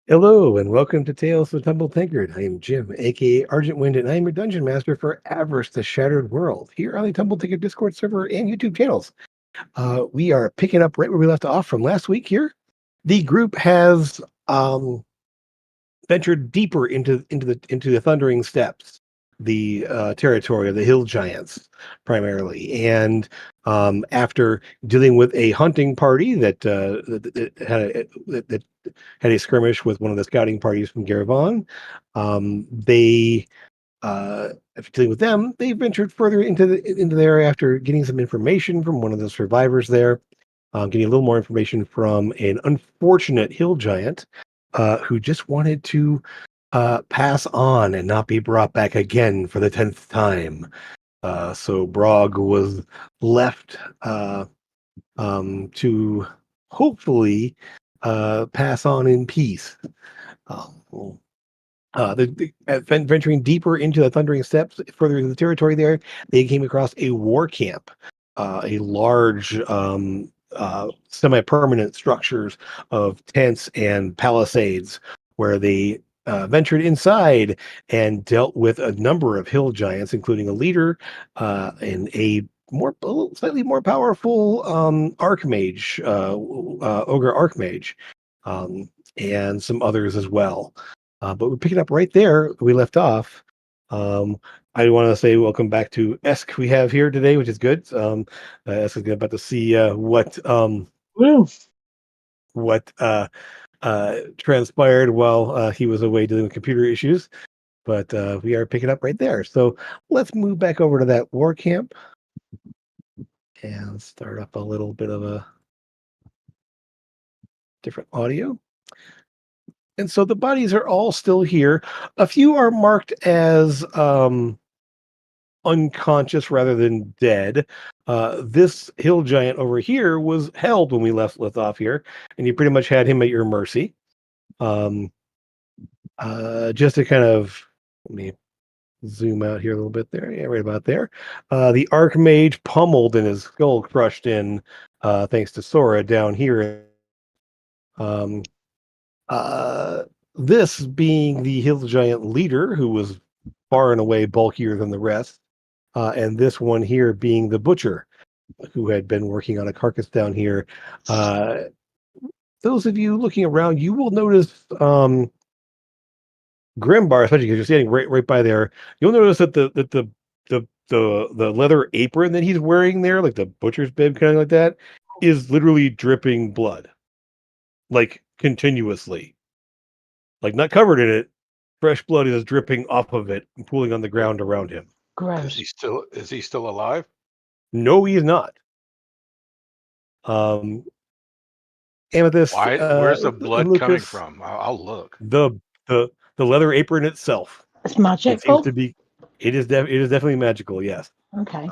Hello and welcome to Tales of Tumble Tankard. I am Jim, aka Argent Wind, and I am your dungeon master for Avress, the Shattered World, here on the Tumble Tankard Discord server and YouTube channels. We are picking up right where we left off from last week here. The group has ventured deeper into the Thundering Steppes, the territory of the Hill Giants, primarily. And after dealing with a hunting party that had a skirmish with one of the scouting parties from Garivon, they after dealing with them, they ventured further into there after getting some information from one of the survivors there, getting a little more information from an unfortunate hill giant who just wanted to pass on and not be brought back again for the 10th time. So Brog was left to hopefully pass on in peace. Venturing deeper into the Thundering Steppes, further into the territory there, they came across a war camp, a large semi-permanent structures of tents and palisades where they ventured inside and dealt with a number of hill giants, including a leader and slightly more powerful archmage, ogre archmage, and some others as well. But we're picking up right there we left off. I want to say welcome back to Esk we have here today, which is good. Esk is about to see what transpired while he was away dealing with computer issues. But we are picking up right there. So let's move back over to that war camp and start up a little bit of a different audio. And so the bodies are all still here. A few are marked as unconscious rather than dead. This hill giant over here was held when we left off here, and you pretty much had him at your mercy. Just to kind of let me zoom out here a little bit there. Yeah, right about there. The Archmage pummeled and his skull crushed in, thanks to Sora down here. This being the hill giant leader, who was far and away bulkier than the rest, and this one here being the butcher, who had been working on a carcass down here. Those of you looking around, you will notice Grimbar, especially because you're standing right by there. You'll notice that the leather apron that he's wearing there, like the butcher's bib, kind of like that, is literally dripping blood, like continuously. Like not covered in it, fresh blood is dripping off of it and pooling on the ground around him. Gross. Is he still alive? No, he is not. Amethyst. Where's the blood Lucas, coming from? I'll look. The leather apron itself. It's magical. It seems to be. It is definitely magical. Yes. Okay.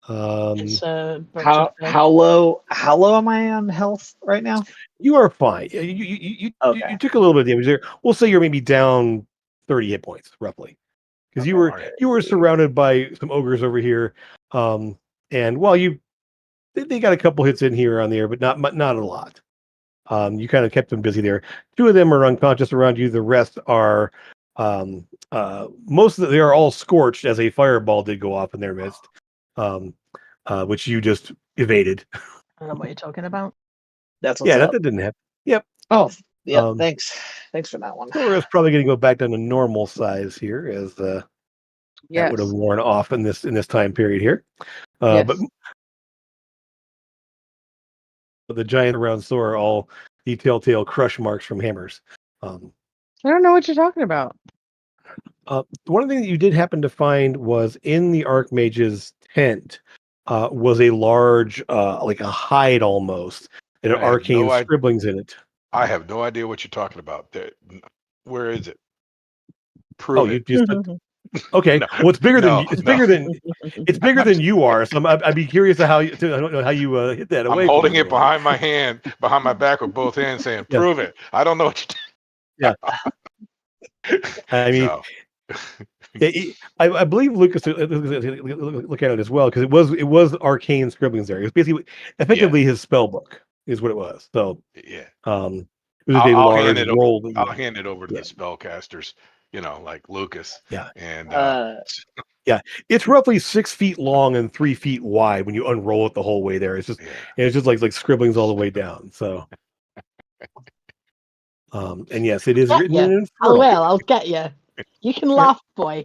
How low am I on health right now? You are fine. You took a little bit of damage there. We'll say you're maybe down 30 hit points roughly, because you were surrounded by some ogres over here, and while they got a couple hits in here on the air, but not a lot. You kind of kept them busy there. Two of them are unconscious around you. The rest are they are all scorched, as a fireball did go off in their midst. Which you just evaded. I don't know what you're talking about. That didn't happen. Yep. Oh, yeah. Thanks for that one. Sora's probably going to go back down to normal size here, as that would have worn off in this time period here. Yes. But the giant around Sora are all the telltale crush marks from hammers. I don't know what you're talking about. One thing that you did happen to find was in the Archmage's tent was a large, like a hide almost, and arcane scribblings in it. I have no idea what you're talking about. Where is it? You just okay. No. Well, it's bigger than you are. So I'd be curious to how you hit that away. I'm holding it behind my hand, behind my back with both hands, saying, "Prove it." I don't know what you're Yeah. I mean, I believe Lucas look at it as well because it was arcane scribblings there. It was basically effectively his spell book is what it was. So Yeah. it was a I'll, day I'll large hand it. roll. I'll hand it over to Yeah. the spellcasters. Like Lucas. Yeah. And yeah, it's roughly 6 feet long and 3 feet wide when you unroll it the whole way there. It's just like scribblings all the way down. So, and yes, it is Get written ya. in I Infernal. will. I'll get you. You can laugh, boy.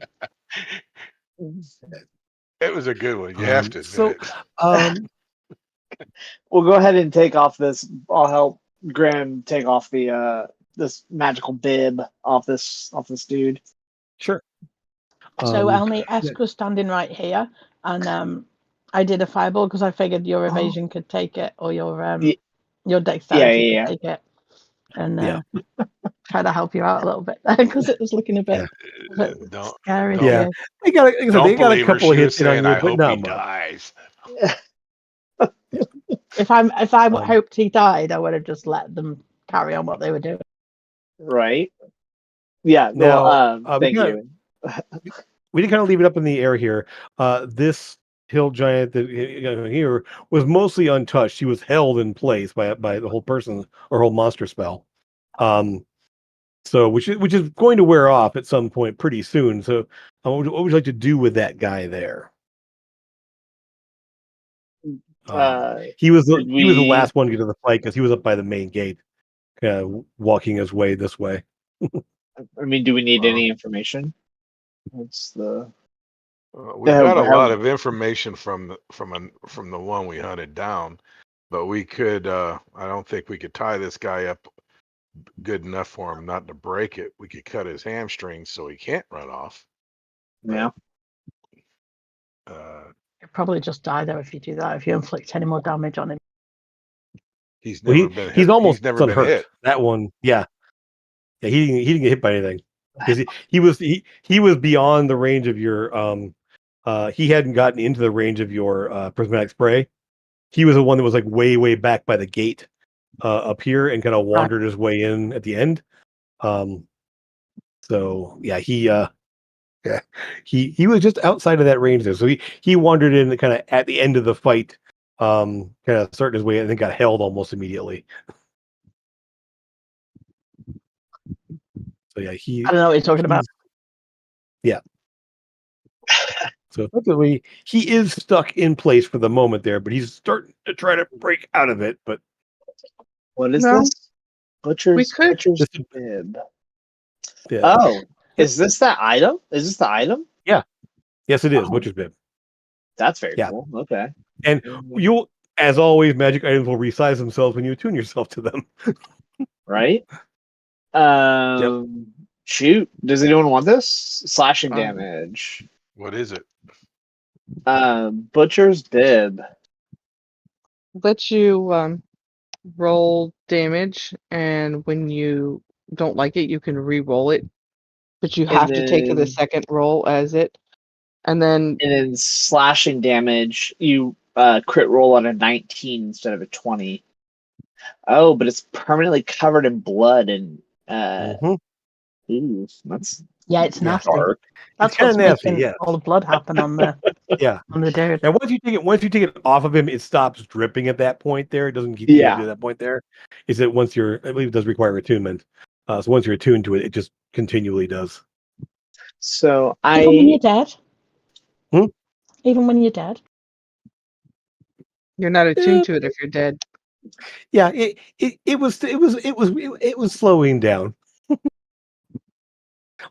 it was a good one. You have to admit So, it. We'll go ahead and take off this. I'll help Graham take off the this magical bib off this dude. sure. So only Esk was standing right here, and I did a fireball because I figured your evasion could take it, or your dexterity could take it, and try to help you out a little bit because it was looking a bit scary. Yeah, they got a couple of hits in on you, I but hope not he much. dies. If I hoped he died, I would have just let them carry on what they were doing. Right. Yeah. Now, Thank you. We did kind of leave it up in the air here. This hill giant that here was mostly untouched. He was held in place by the whole person or whole monster spell. So which is going to wear off at some point pretty soon. So what would you like to do with that guy there? He was the last one to get to the fight because he was up by the main gate, walking his way this way. I mean, do we need any information? What's the? We got a lot of information from the one we hunted down, but we could. I don't think we could tie this guy up good enough for him not to break it. We could cut his hamstrings so he can't run off. Yeah. He'll probably just die though if you do that. If you inflict any more damage on him. He's never been hit. He's almost never been unhurt. hit. That one, yeah. He didn't get hit by anything because he was beyond the range of your he hadn't gotten into the range of your prismatic spray. He was the one that was like way back by the gate up here and kind of wandered his way in at the end. So yeah, he was just outside of that range there. So he wandered in kind of at the end of the fight, kind of starting his way and then got held almost immediately. So yeah, I don't know what you're talking about. Yeah. So effectively, he is stuck in place for the moment there, but he's starting to try to break out of it. But what is this? Butcher's bib. Yeah. Oh, is this the item? Is this the item? Yeah. Yes, it is. Butcher's bib. That's very cool. Okay. And you'll, as always, magic items will resize themselves when you attune yourself to them. Right? Shoot. Does anyone want this? Slashing damage. What is it? Butcher's bib. Let you roll damage, and when you don't like it, you can re-roll it. But you have to take the second roll as it. And then slashing damage, you crit roll on a 19 instead of a 20. Oh, but it's permanently covered in blood and ooh, that's it's nasty. dark. That's what's making all the blood happen on the on the dude. And once you take it off of him, it stops dripping at that point there. It doesn't keep to that point there. Is that once I believe it does require attunement. So once you're attuned to it, it just continually does. So even when you're dead? Even when you're dead? You're not attuned to it if you're dead. Yeah, it was slowing down.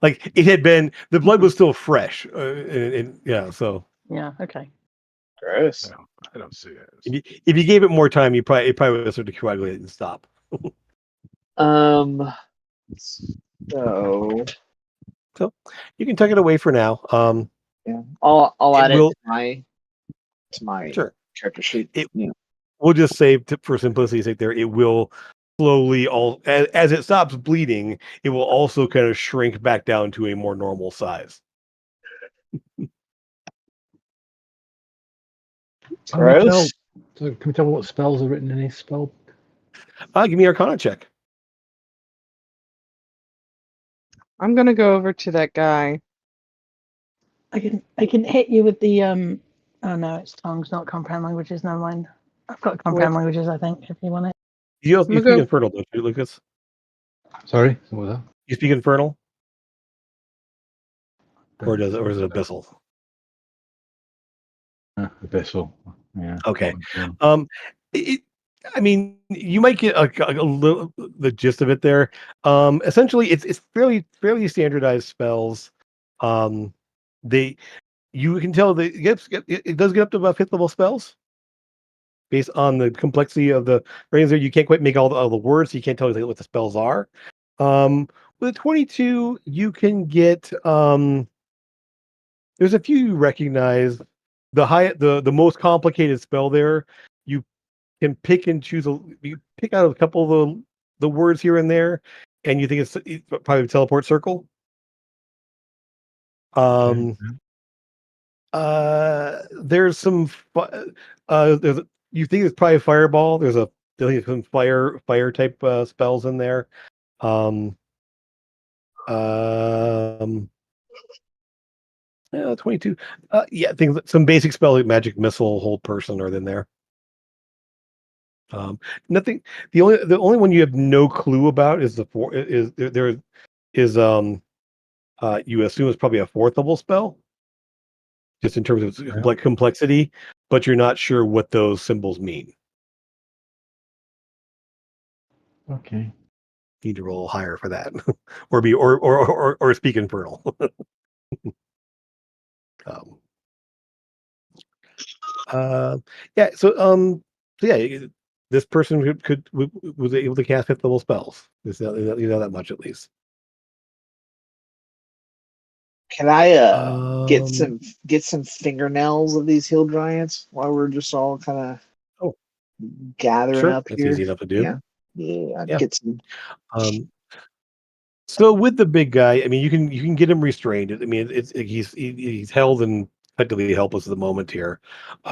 Like it had been, the blood was still fresh, so yeah, okay. Gross. I don't see it. If you gave it more time, it probably would have started to coagulate and stop. So you can tuck it away for now. Yeah, I'll add it to my character sheet. We'll just save for simplicity's sake there. It will slowly, as it stops bleeding, it will also kind of shrink back down to a more normal size. Gross. So can we tell what spells are written in his spell? Give me Arcana check. I'm gonna go over to that guy I can hit you with the oh no, it's tongues, not comprehend languages. Never mind. I've got comprehend languages. I think if you want it. You speak Infernal, don't you, Lucas? Sorry, what was that? You speak Infernal, or is it Abyssal? Abyssal. Yeah. Okay. I mean, you might get a little the gist of it there. Essentially, it's fairly standardized spells. You can tell that it does get up to about 5th level spells based on the complexity of the ratings. There, you can't quite make all the words. So you can't tell what the spells are. With a 22, you can get there's a few you recognize. The most complicated spell there, you can pick and choose. You pick out a couple of the words here and there, and you think it's probably a teleport circle. There's some. There's you think it's probably a fireball. There's some fire type spells in there. Yeah, 22. Yeah, things some basic spell like magic missile, hold person are in there. Nothing. The only one you have no clue about is there is you assume it's probably a 4th level spell, just in terms of its complexity, but you're not sure what those symbols mean. Okay. Need to roll higher for that, or speak Infernal. Yeah. So yeah, this person was able to cast 5th level spells. You know that much at least. Can I get some fingernails of these hill giants while we're just all kind of gathering up That's here? easy enough to do. Yeah. Get some. So with the big guy, I mean, you can get him restrained. I mean, he's held and effectively helpless at the moment here.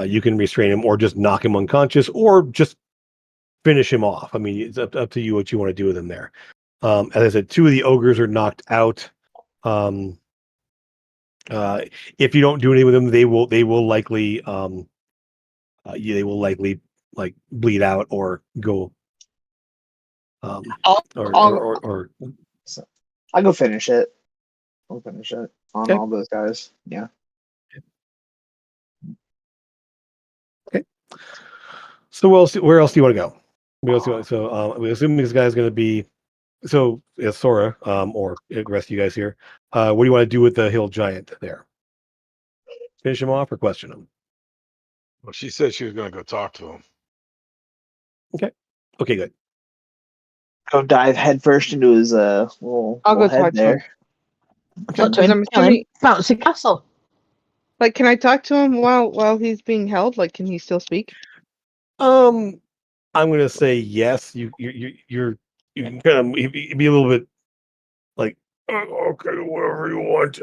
You can restrain him, or just knock him unconscious, or just finish him off. I mean, it's up to you what you want to do with him there. As I said, 2 of the ogres are knocked out. If you don't do anything with them, they will likely like bleed out or go I'll go finish it. I'll finish it on all those guys. Yeah. Okay. So where else do you want to go? So I'm assuming this guy's going to be Sora, or the rest of you guys here. What do you want to do with the hill giant there? Finish him off or question him? Well, she said she was going to go talk to him. Okay, good. Go dive headfirst into his little head there. Talk to him. Tell him bouncy castle. Like, can I talk to him while he's being held? Like, can he still speak? I'm gonna say yes. You can kind of be a little bit like, okay, whatever you want.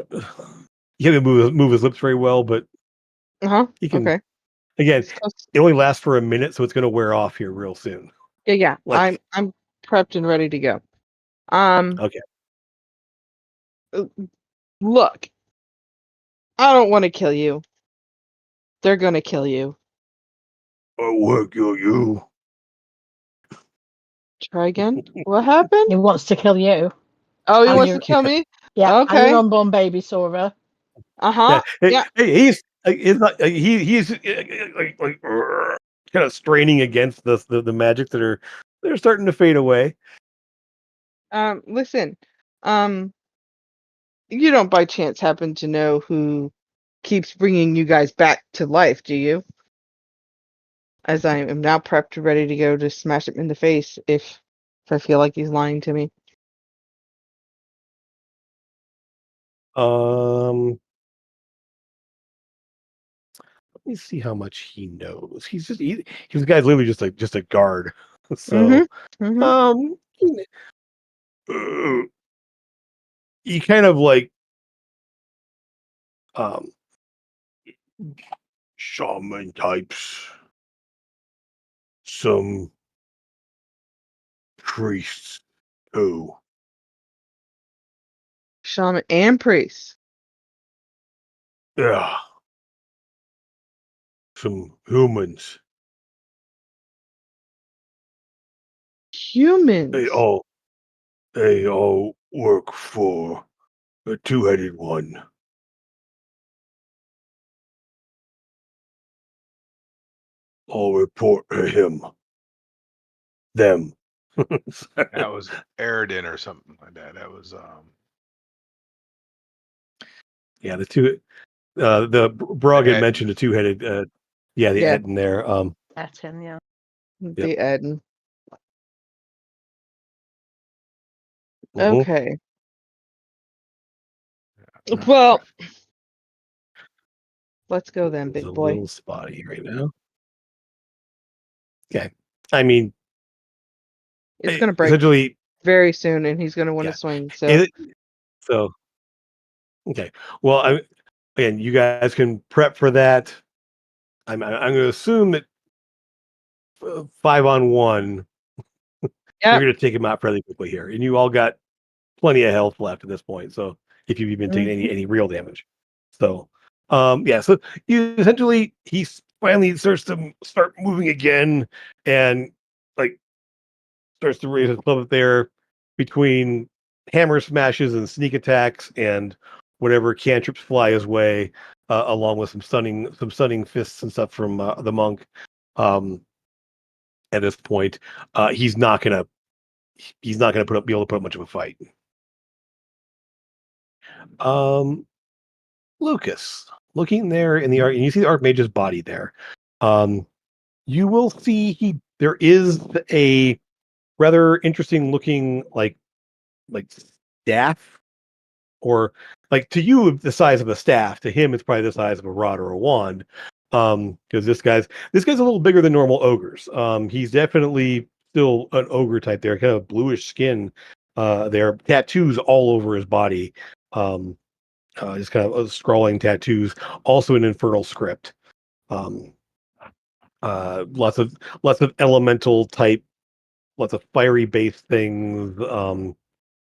You can't move his lips very well, but he can. Okay. Again, it only lasts for a minute, so it's gonna wear off here real soon. Yeah. I'm prepped and ready to go. Okay. Look, I don't want to kill you. They're gonna kill you. I won't kill you. Try again. What happened? He wants to kill you. Oh, he wants to kill me? Yeah. Okay. And your unborn baby, Sora. Yeah. Hey, he's like kind of straining against the magic they're starting to fade away. Listen. You don't by chance happen to know who keeps bringing you guys back to life, do you? As I am now prepped, ready to go to smash him in the face if I feel like he's lying to me. Let me see how much he knows. He's the guy's literally just a guard. So, he kind of like shaman types, some priests too. Shaman and priest. Yeah. Some humans. Humans. They all work for a two-headed one. I'll report to him. Them. That was Aridin or something like that. That was yeah, the two the Brog had mentioned a two-headed the Ed in there. Etin, yeah. The Eden. Mhm. Okay. Well, let's go then, It's big a boy. little spotty right now. Okay. I mean, It's going to break essentially very soon, and he's going to want to swing. So, okay. Well, again, you guys can prep for that. I'm going to assume that 5-on-1, you're going to take him out fairly quickly here, and you all got plenty of health left at this point. So, if you've even taken any real damage, so so you essentially he finally starts to start moving again, and like starts to raise his club up there between hammer smashes and sneak attacks and whatever cantrips fly his way, along with some stunning fists and stuff from the monk. At this point, he's not gonna be able to put up much of a fight. Lucas, looking there in the arc, and you see the Archmage's body there. You will see there is a rather interesting looking like staff, or like to you the size of a staff. To him, it's probably the size of a rod or a wand. Because this guy's a little bigger than normal ogres. He's definitely still an ogre type there, kind of bluish skin. There are tattoos all over his body. Just kind of scrawling tattoos, also an infernal script. Um, lots of elemental type, lots of fiery based things.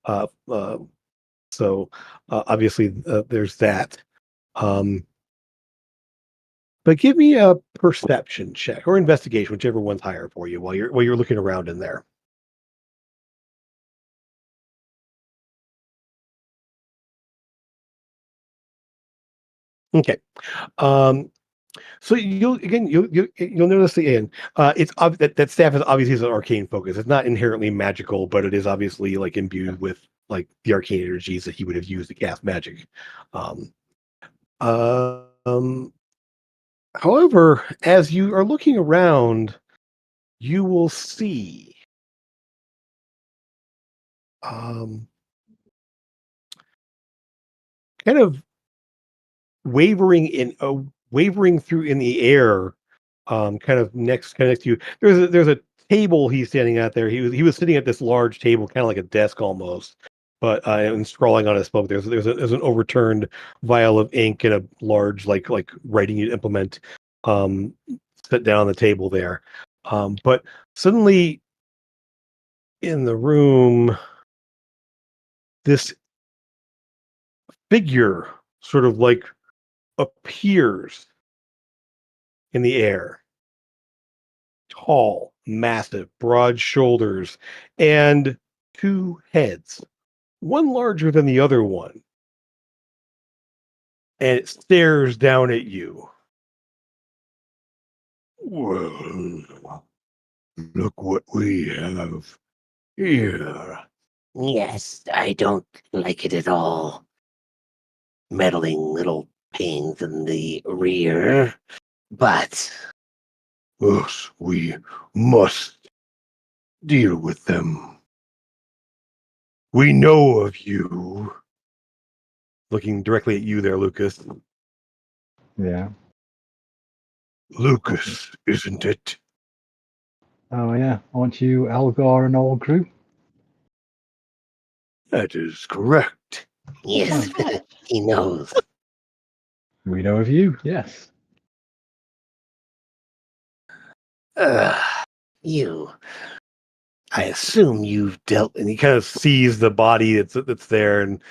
Uh, uh, so obviously there's that. But give me a perception check or investigation, whichever one's higher for you, while you're looking around in there. Okay. So you'll notice again, it's that staff is obviously an arcane focus. It's not inherently magical, but it is obviously like imbued with like the arcane energies that he would have used to cast magic. Um, um, However, as you are looking around, you will see um, kind of wavering through in the air, kind of next to you. There's a table he's standing at there. He was sitting at this large table, kind of like a desk almost, but and scrawling on his book. There's an overturned vial of ink and a large like writing implement set down on the table there. But suddenly in the room, this figure sort of like appears in the air. Tall, massive, broad shoulders, and two heads, one larger than the other one. And it stares down at you. Well, look what we have here. Yes, I don't like it at all. Meddling little pains in the rear, but Yes, we must deal with them. We know of you. Looking directly at you there, Lucas. Yeah. Lucas, isn't it? Oh yeah. Aren't you Algar and all crew? That is correct. yes, he knows. We know of you. Yes. You. I assume you've dealt, and he kind of sees the body that's there, and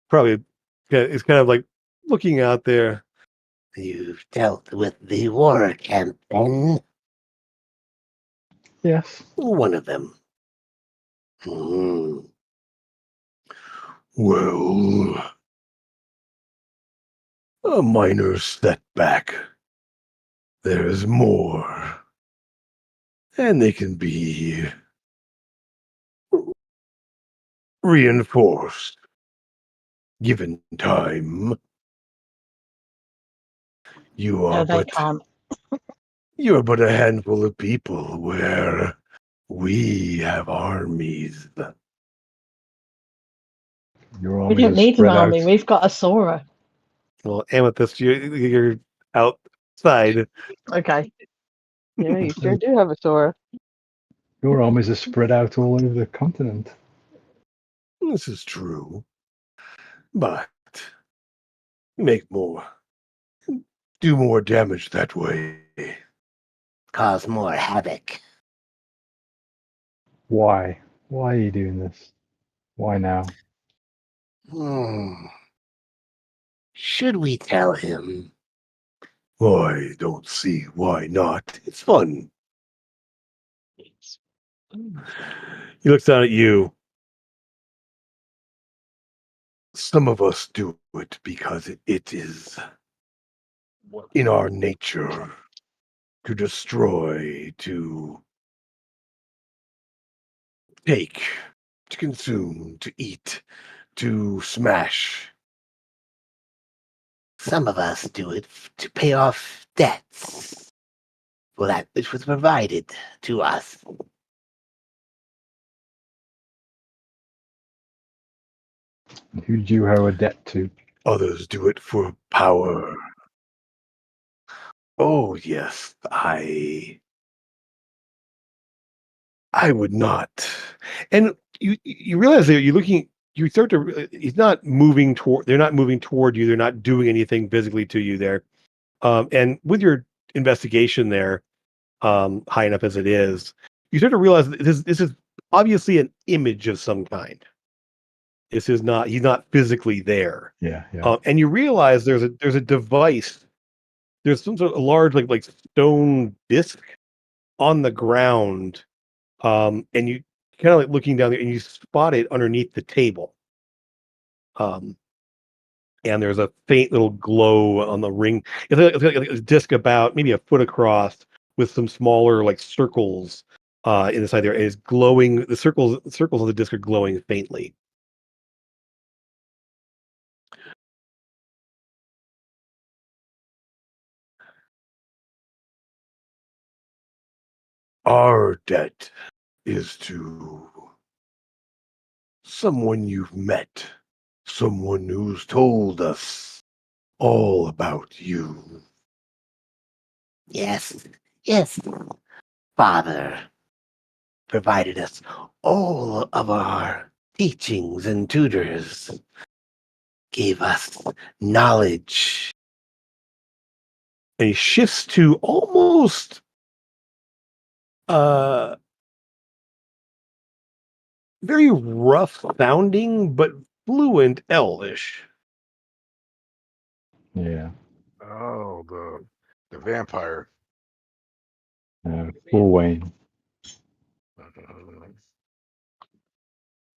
probably is kind of like looking out there. You've dealt with the war camp then? Yes. One of them. Hmm. Well, a minor setback. There's more. And they can be reinforced, given time. You No, are they but can't. you're but a handful of people where we have armies. Your We armies don't are need an spread army. out. We've got a Sora. Well, Amethyst, you're outside. Okay. Yeah, you sure do have a Sora. Your armies are spread out all over the continent. This is true. But make more. Do more damage that way. Cause more havoc. Why? Why are you doing this? Why now? Should we tell him? I don't see why not. It's fun. He looks down at you. Some of us do it because it is in our nature to destroy, to take, to consume, to eat, to smash. Some of us do it to pay off debts for that which was provided to us. And who do you owe a debt to? Others do it for power. Oh, yes, I would not. And you realize that you're looking. You start to. He's not moving toward. They're not moving toward you. They're not doing anything physically to you there. And with your investigation there, high enough as it is, you start to realize that this is obviously an image of some kind. This is not. He's not physically there. Yeah, yeah. And you realize there's a device. There's some sort of large like stone disc on the ground, and you kind of like looking down there and you spot it underneath the table. Um, and there's a faint little glow on the ring. It's like a disc about maybe a foot across with some smaller like circles inside there. And it's glowing. The circles of the disc are glowing faintly. Our debt is to someone you've met, someone who's told us all about you. Yes, yes, Father provided us all of our teachings and tutors, gave us knowledge. And he shifts to almost uh very rough sounding but fluent Elvish. Yeah. Oh, the vampire. Full Wayne.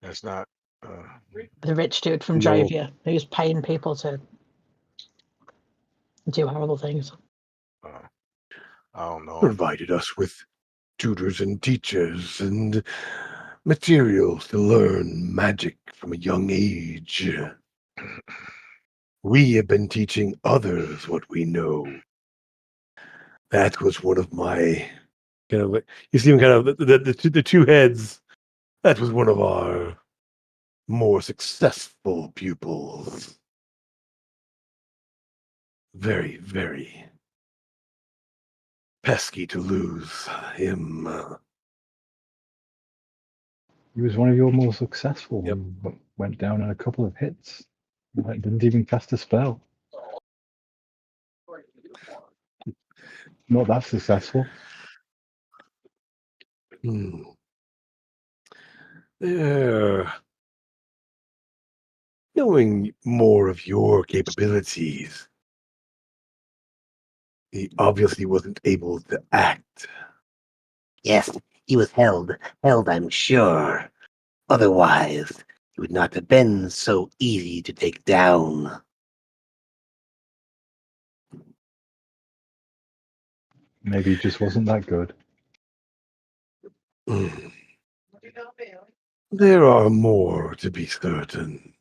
That's not. The rich dude from No. Jovia who's paying people to do horrible things. I don't know. Provided us with tutors and teachers and materials to learn magic from a young age. We have been teaching others what we know. That was one of my kind of. You see him kind of the two heads. That was one of our more successful pupils. Very, very pesky to lose him. He was one of your more successful. Yep. But went down on a couple of hits. Didn't even cast a spell. Not that successful. There. Knowing more of your capabilities He obviously wasn't able to act. Yes, he was held, I'm sure. Otherwise, he would not have been so easy to take down. Maybe he just wasn't that good. There are more, to be certain.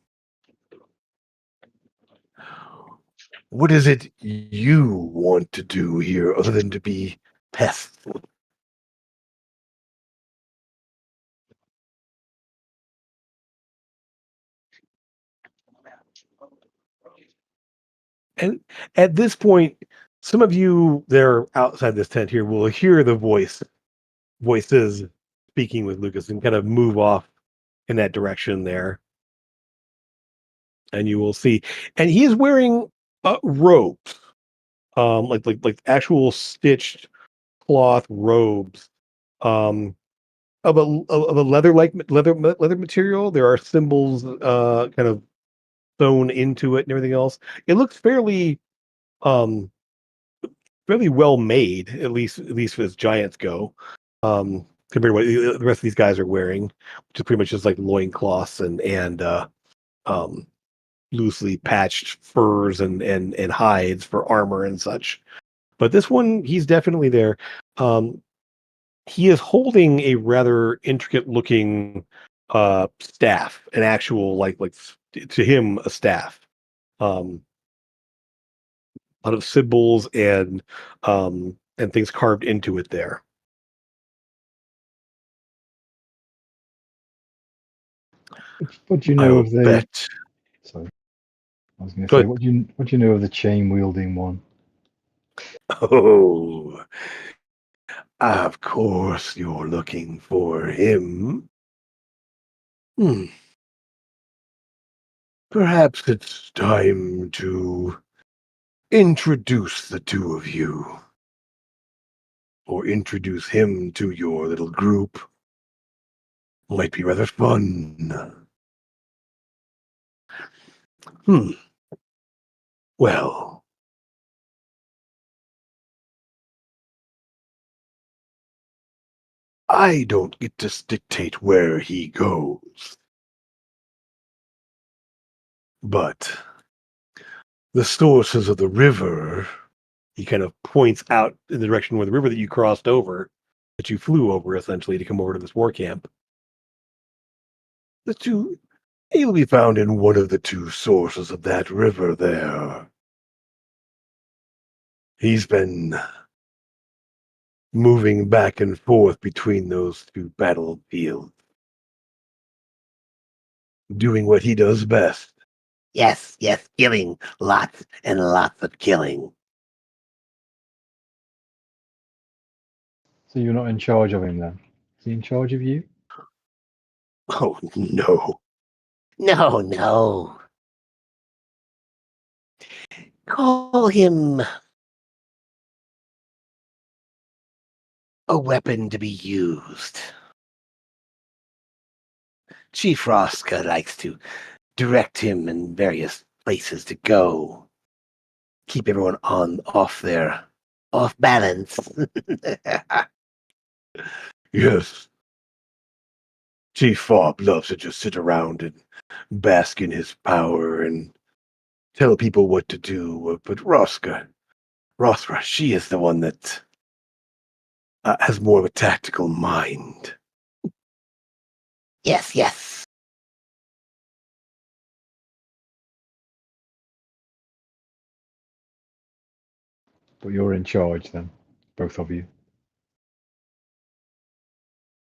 What is it you want to do here other than to be pests? And at this point, some of you there outside this tent here will hear the voices speaking with Lucas and kind of move off in that direction there. And you will see, and he is wearing robes, like actual stitched cloth robes, of a leather material. There are symbols, kind of sewn into it and everything else. It looks um, fairly well made, at least as giants go, compared to what the rest of these guys are wearing, which is pretty much just like loincloths and um, loosely patched furs and hides for armor and such. But this one, he's definitely there. Um, he is holding a rather intricate looking staff, an actual like to him a staff. A lot of symbols and things carved into it there. What do you I know will of the? bet. Sorry, I was going to say, Good. what do you know of the chain wielding one? Oh, of course you're looking for him. Hmm. Perhaps it's time to introduce the two of you, or introduce him to your little group. Might be rather fun. Hmm. Well, I don't get to dictate where he goes, but the sources of the river, he kind of points out in the direction where the river that you crossed over, that you flew over essentially to come over to this war camp. The two, he'll be found in one of the two sources of that river there. He's been moving back and forth between those two battlefields, doing what he does best. Yes, killing. Lots and lots of killing. So you're not in charge of him then? Is he in charge of you? Oh, no. No. Call him a weapon to be used. Chief Roska likes to direct him in various places to go. Keep everyone off balance. Yes. Chief Fob loves to just sit around and bask in his power and tell people what to do. But Rothra, she is the one that has more of a tactical mind. Yes. But you're in charge then, both of you.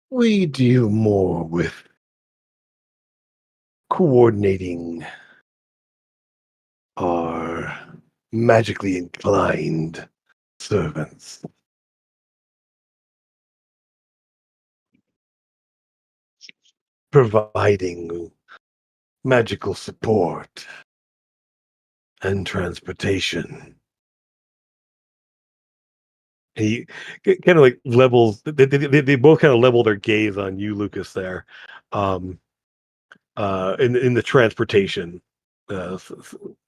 We deal more with coordinating our magically inclined servants. Providing magical support and transportation. He kind of like levels. They both kind of level their gaze on you, Lucas. There, um, in the transportation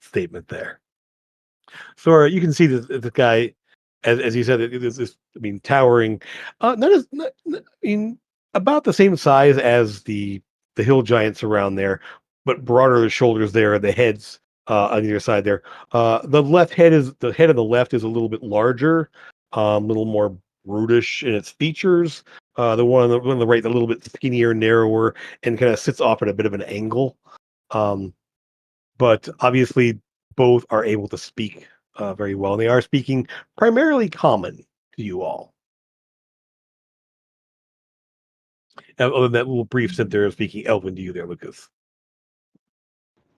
statement there. So you can see the guy. as you said, it is this. I mean, towering, I mean, about the same size as the hill giants around there, but broader the shoulders there, the heads on either side there. The head of the left is a little bit larger, a little more brutish in its features. One on the right, a little bit skinnier, narrower, and kind of sits off at a bit of an angle. Um, but obviously, both are able to speak very well, and they are speaking primarily common to you all. Other than that little brief stint there of speaking Elven to you there, Lucas.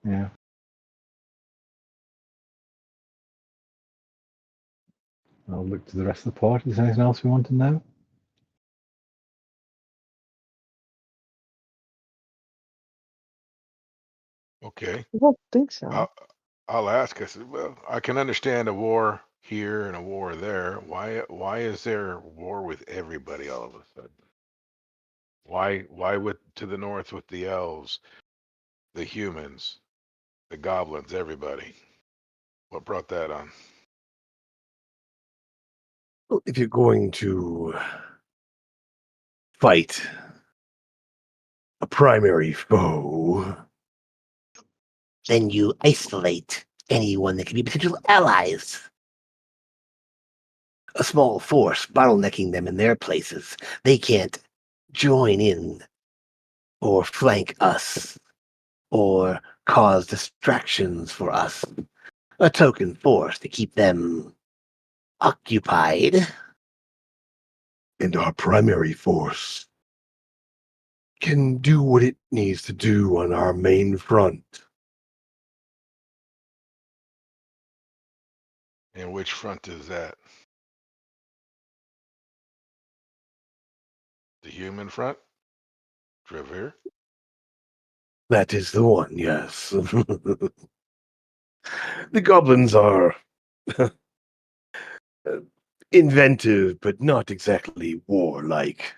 Yeah. I'll look to the rest of the party. Is there anything else we want to know? Okay. I don't think so. I'll ask. I said, well, I can understand a war here and a war there. Why is there war with everybody all of a sudden? Why with to the north with the elves, the humans, the goblins, everybody? What brought that on? Well, if you're going to fight a primary foe, Then you isolate anyone that could be potential allies. A small force bottlenecking them in their places. They can't join in or flank us or cause distractions for us. A token force to keep them occupied. and our primary force can do what it needs to do on our main front. And which front is that? The human front? Trevor? That is the one, yes. The goblins are inventive, but not exactly warlike.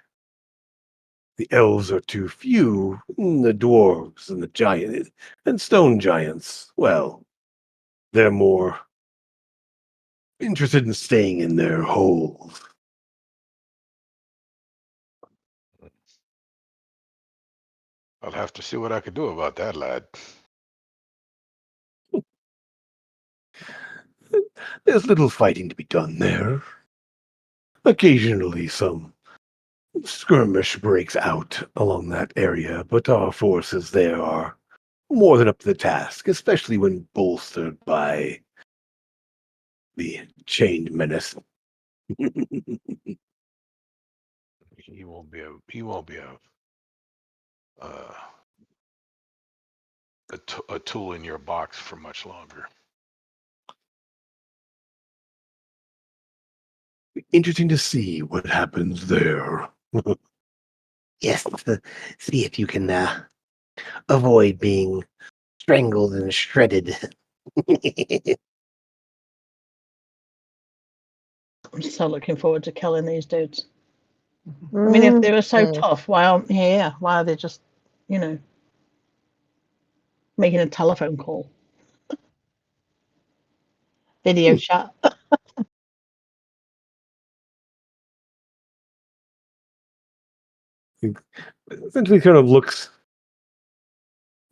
The elves are too few, the dwarves and the giant and stone giants, well, they're more interested in staying in their holes. I'll have to see what I could do about that, lad. There's little fighting to be done there. Occasionally some skirmish breaks out along that area, but our forces there are more than up to the task, especially when bolstered by the chained menace. He won't be uh, a tool in your box for much longer. Interesting to see what happens there. Yes, see if you can avoid being strangled and shredded. I'm so looking forward to killing these dudes. I mean, if they were so tough, why aren't they here? Why are they just, making a telephone call? Video chat. Essentially kind of looks...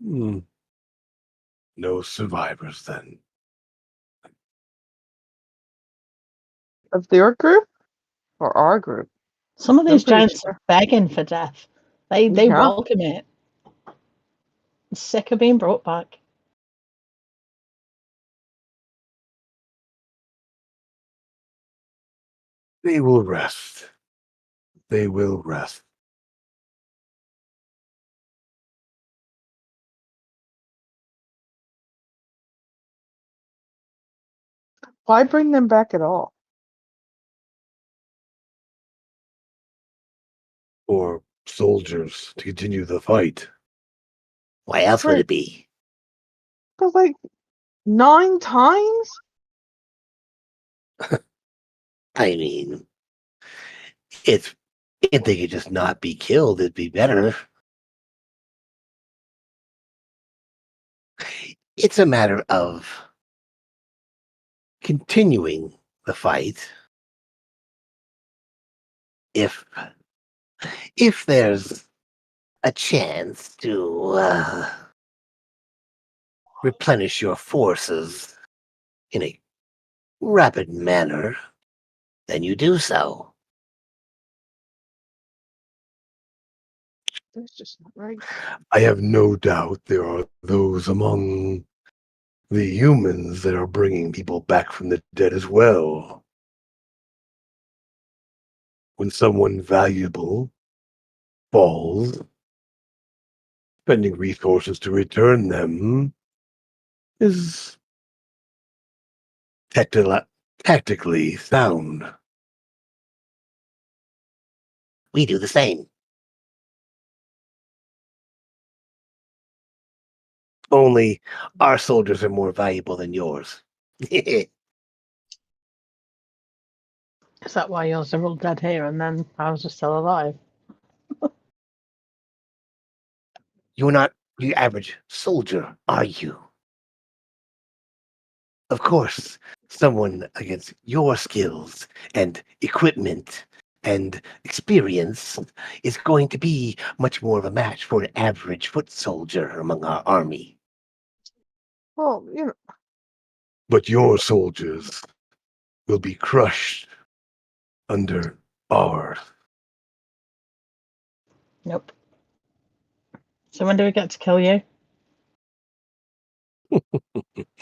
No survivors then. Of their group or our group? Some of these pretty giants are begging for death. They Yeah. welcome it. Sick of being brought back. They will rest. They will rest. Why bring them back at all? Or soldiers to continue the fight. Why else would Right. it be? But like 9 times? I mean, if they could just not be killed, it'd be better. It's a matter of continuing the fight if there's a chance to replenish your forces in a rapid manner, then you do so. That's just not right. I have no doubt there are those among the humans that are bringing people back from the dead as well. When someone valuable falls, spending resources to return them is tactically sound. We do the same. Only our soldiers are more valuable than yours. Is that why yours are all dead here and then ours are still alive? You're not the average soldier, are you? Of course, someone against your skills and equipment and experience is going to be much more of a match for an average foot soldier among our army. Well, But your soldiers will be crushed under ours. Nope. So when do we get to kill you?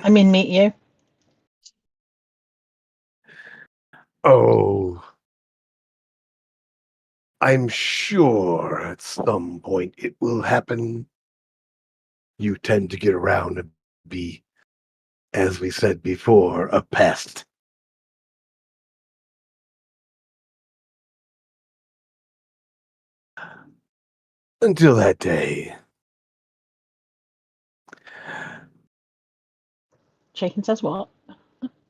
I mean, meet you. Oh, I'm sure at some point it will happen. You tend to get around to be, as we said before, a pest. Until that day. Shaken says what?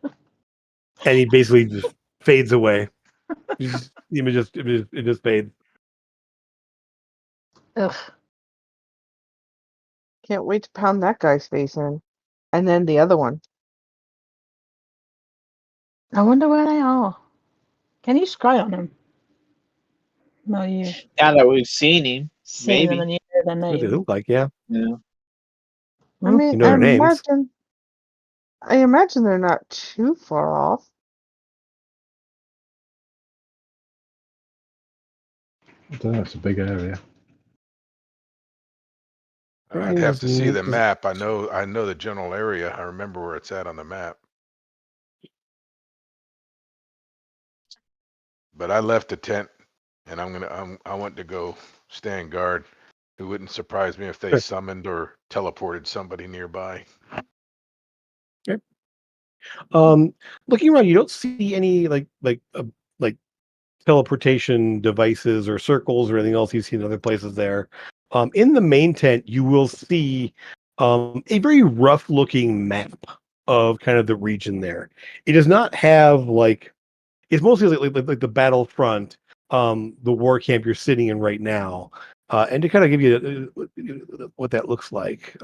And he basically just fades away. It just fades. Ugh. can't wait to pound that guy's face in. And then the other one. I wonder where they are. Can you scry on them? No, you Now that we've seen him, see them maybe. and you know their What they name. look like, yeah. Yeah. I mean, You know their names. I imagine they're not too far off. I don't know, it's a big area. I'd have to see the map. I know the general area. I remember where it's at on the map. But I left the tent and I went to go stand guard. It wouldn't surprise me if they summoned or teleported somebody nearby. Okay. Looking around, you don't see any like teleportation devices or circles or anything else you see in other places there. In the main tent, you will see a very rough looking map of kind of the region there. It does not have it's mostly like the battlefront, the war camp you're sitting in right now. And to kind of give you what that looks like,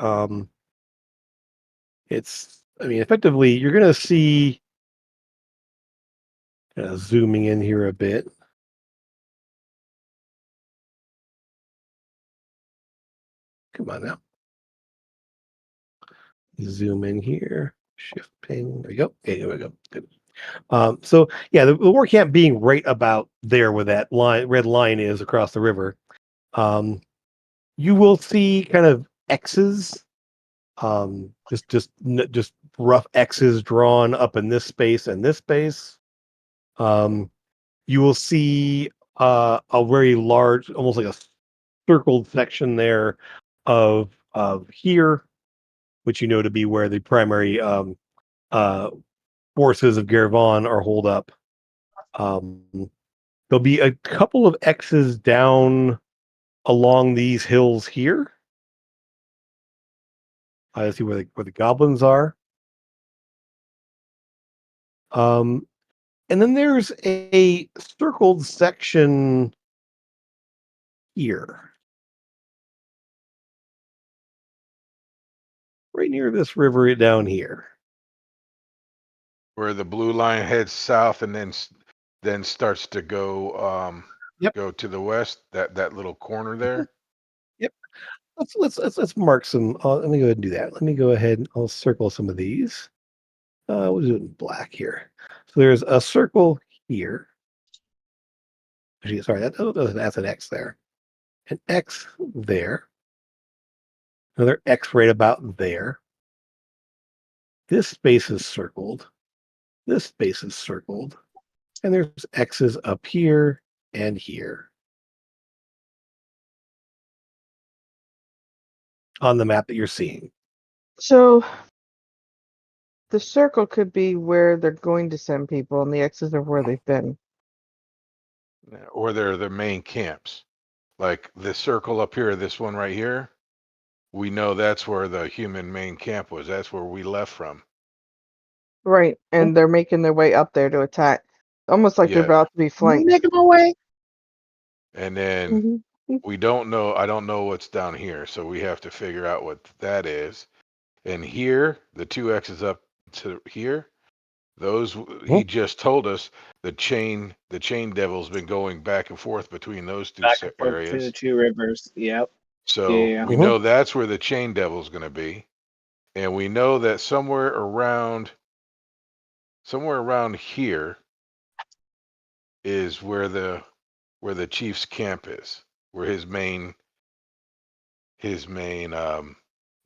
effectively, you're going to see, zooming in here a bit. Come on now. Zoom in here. Shift ping. There we go. Okay, here we go. Good. So yeah, the war camp being right about there where that red line is across the river. You will see kind of X's, just rough X's drawn up in this space and this space. You will see a very large, almost like a circled section there of here, which you know to be where the primary forces of Gervon are holed up. There'll be a couple of X's down along these hills here. I see where the goblins are. And then there's a circled section here, right near this river down here, where the blue line heads south and then starts to go go to the west, that little corner there. Yep. Let's mark some. Let me go ahead and do that. Let me go ahead and I'll circle some of these. We'll do it in black here. So there's a circle here. Actually, sorry, that's an X there. An X there. Another X right about there. This space is circled. This space is circled. And there's X's up here and here. On the map that you're seeing. So the circle could be where they're going to send people, and the X's are where they've been. Or they're their main camps. Like the circle up here, this one right here, we know that's where the human main camp was. That's where we left from. Right, and they're making their way up there to attack. Almost like they're about to be flanked. Making my way. And then we don't know, I don't know what's down here, so we have to figure out what that is. And here, the two X's up to here, those he just told us the chain devil's been going back and forth between those two areas. Between the two rivers. Yep. So we know that's where the chain devil's going to be, and we know that somewhere around here is where the chief's camp is, where his main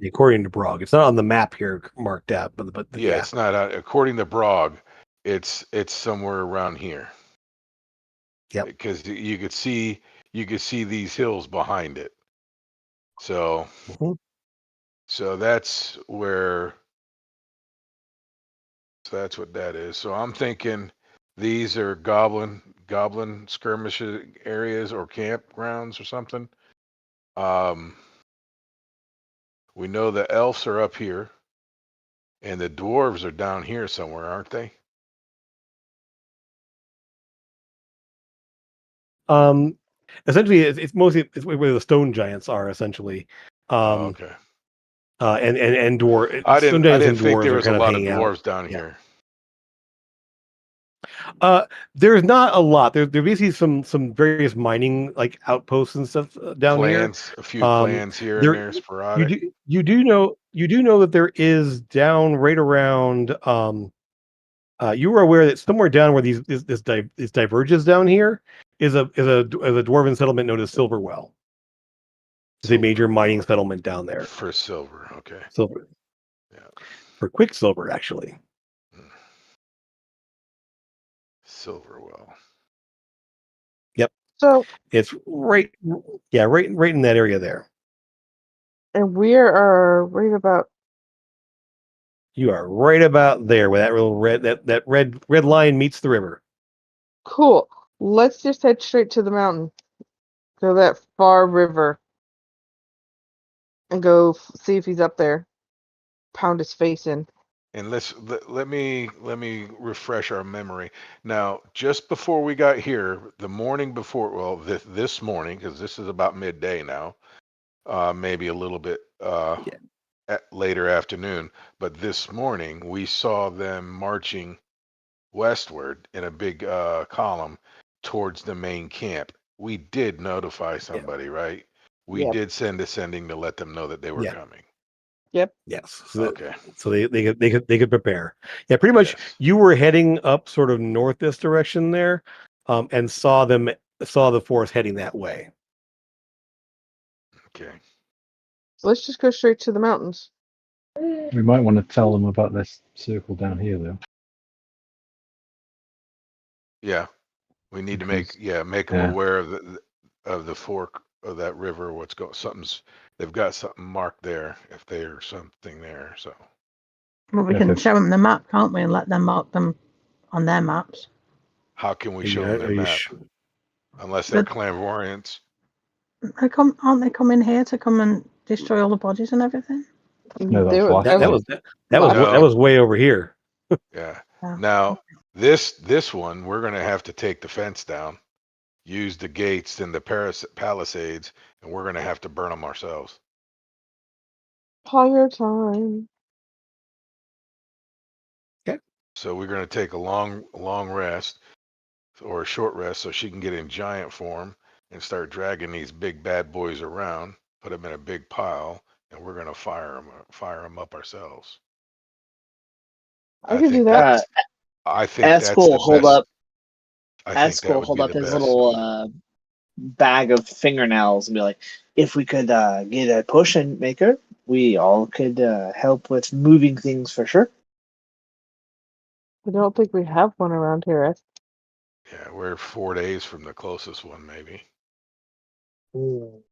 according to Brog, it's not on the map here marked out, but yeah, it's not according to Brog, it's somewhere around here. Yep. Because you could see these hills behind it. So so that's where that's what that is. So I'm thinking these are goblin skirmish areas or campgrounds or something. We know the elves are up here and the dwarves are down here somewhere, aren't they? Essentially, it's mostly where the stone giants are. Essentially, Okay. And dwarf. I Stone didn't giants and think dwarves there are was a kind of lot of hanging dwarves out. down here. There's not a lot. There basically some various mining like outposts and stuff down here. A few clans here and there, sporadic. You do know that there is down right around. You were aware that somewhere down where this diverges down here is a dwarven settlement known as Silverwell. It's a major mining settlement down there for silver. Okay. Silver. Yeah. For quicksilver, actually. Silverwell. Yep. So it's right in that area there. And we are right about. You are right about there where that little that red line meets the river. Cool. Let's just head straight to the mountain. Go that far river. And go see if he's up there. Pound his face in. And let me refresh our memory. Now, just before we got here, the morning before, well, this morning, because this is about midday now, maybe a little bit later afternoon, but this morning we saw them marching westward in a big column towards the main camp. We did notify somebody, right? We did send a sending to let them know that they were coming. Yep. Yes. Okay. So they could prepare. Yeah, pretty much. Yes. You were heading up sort of north this direction there, and saw the force heading that way. Okay. Let's just go straight to the mountains. We might want to tell them about this circle down here, though. Yeah, we need to make them aware of the fork of that river. They've got something marked there if there's something there. So. Well, we can show them the map, can't we, and let them mark them on their maps. How can we show them their map? Unless they're clairvoyants. Aren't they coming here to come and destroy all the bodies and everything? No, that was way over here. Yeah. Now this one, we're going to have to take the fence down, use the gates and the palisades, and we're going to have to burn them ourselves. Fire time. Okay. So we're going to take a long rest, or a short rest so she can get in giant form and start dragging these big bad boys around, put them in a big pile, and we're gonna fire them up ourselves. I could do that. I think that's the best. I think that would hold be up the his best. little bag of fingernails and be like, if we could get a potion maker, we all could help with moving things for sure. I don't think we have one around here. Yeah, we're 4 days from the closest one, maybe. Ooh.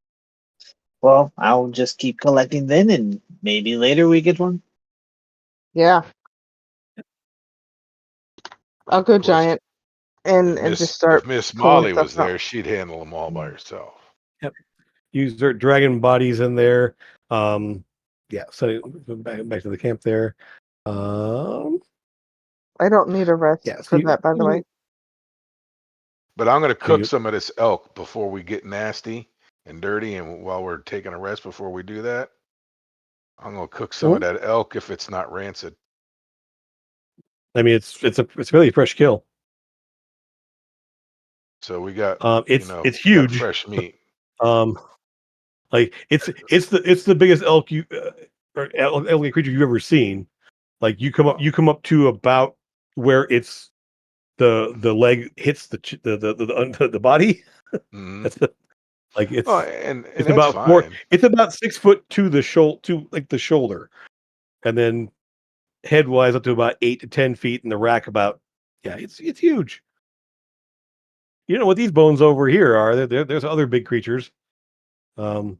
Well, I'll just keep collecting then, and maybe later we get one. Yeah. I'll go giant and just start If Miss pulling Molly stuff was out. there, she'd handle them all by herself. Yep. You start dragging bodies in there. Yeah, so back to the camp there. I don't need a rest for that, by the way. But I'm going to cook some of this elk before we get nasty and dirty, and while we're taking a rest before we do that, I'm going to cook some of that elk if it's not rancid. I mean, it's really fresh kill. So we got it's huge, got fresh meat. Like it's the biggest elk or elk creature you've ever seen. Like you come up to about where it's the leg hits the body. Mm-hmm. Like it's and it's that's about fine. It's about 6 foot to the shoulder, and then head wise up to about 8 to 10 feet, and the rack about it's huge. You know what these bones over here are? There's other big creatures. Not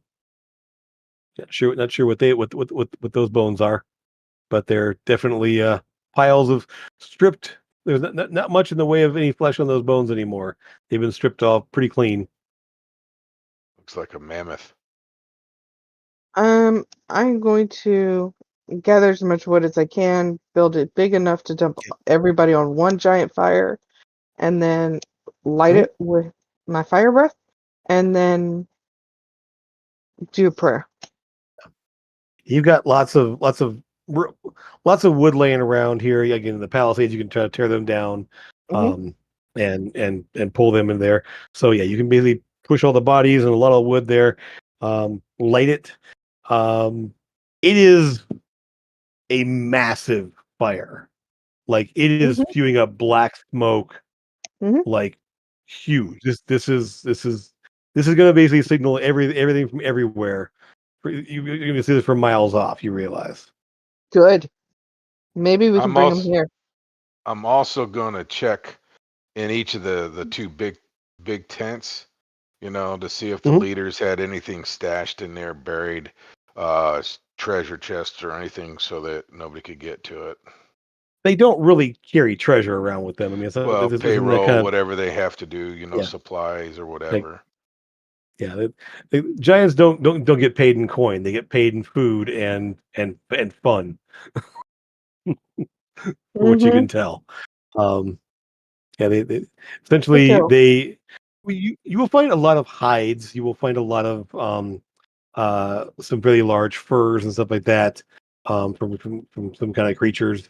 sure what those bones are, but they're definitely piles of stripped. There's not much in the way of any flesh on those bones anymore. They've been stripped off pretty clean. Looks like a mammoth. I'm going to gather as much wood as I can, build it big enough to dump everybody on one giant fire, and then light it with my fire breath, and then do a prayer. You've got lots of wood laying around here. Again, in the Palisades, you can try to tear them down, and pull them in there. So yeah, you can basically push all the bodies and a lot of wood there. Light it. It is a massive fire. Like it is spewing up black smoke, like huge. This is going to basically signal everything from everywhere. You're going to see this from miles off. You realize? Good. Maybe we can bring them here. I'm also going to check in each of the two big tents, to see if the leaders had anything stashed in there, buried, treasure chests or anything, so that nobody could get to it. They don't really carry treasure around with them. I mean, it's payroll, whatever they have to do, supplies or whatever. The giants don't get paid in coin. They get paid in food and fun. For what you can tell. They essentially you will find a lot of hides. You will find a lot of some really large furs and stuff like that from some kind of creatures.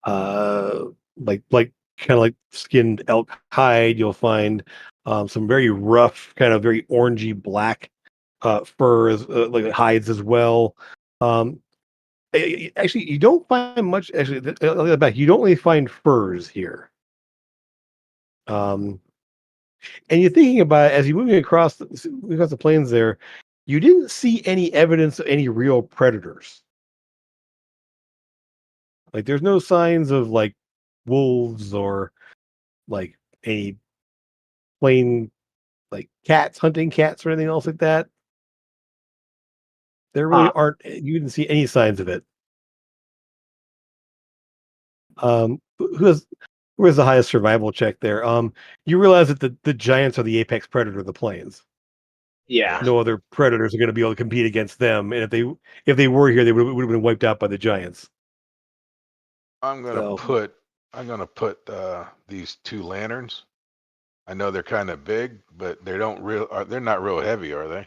Like kind of like skinned elk hide. You'll find some very rough, kind of very orangey black furs, like hides as well. Actually, you don't find much. Actually, back, you don't really find furs here. And you're thinking about it, as you're moving across the plains there, you didn't see any evidence of any real predators. Like there's no signs of like wolves or like any plain like hunting cats or anything else like that. There really aren't. You didn't see any signs of it. Who has the highest survival check there? You realize that the giants are the apex predator of the plains. Yeah. No other predators are going to be able to compete against them, and if they were here, they would have been wiped out by the giants. I'm gonna put these two lanterns. I know they're kind of big, but they're not real heavy, are they?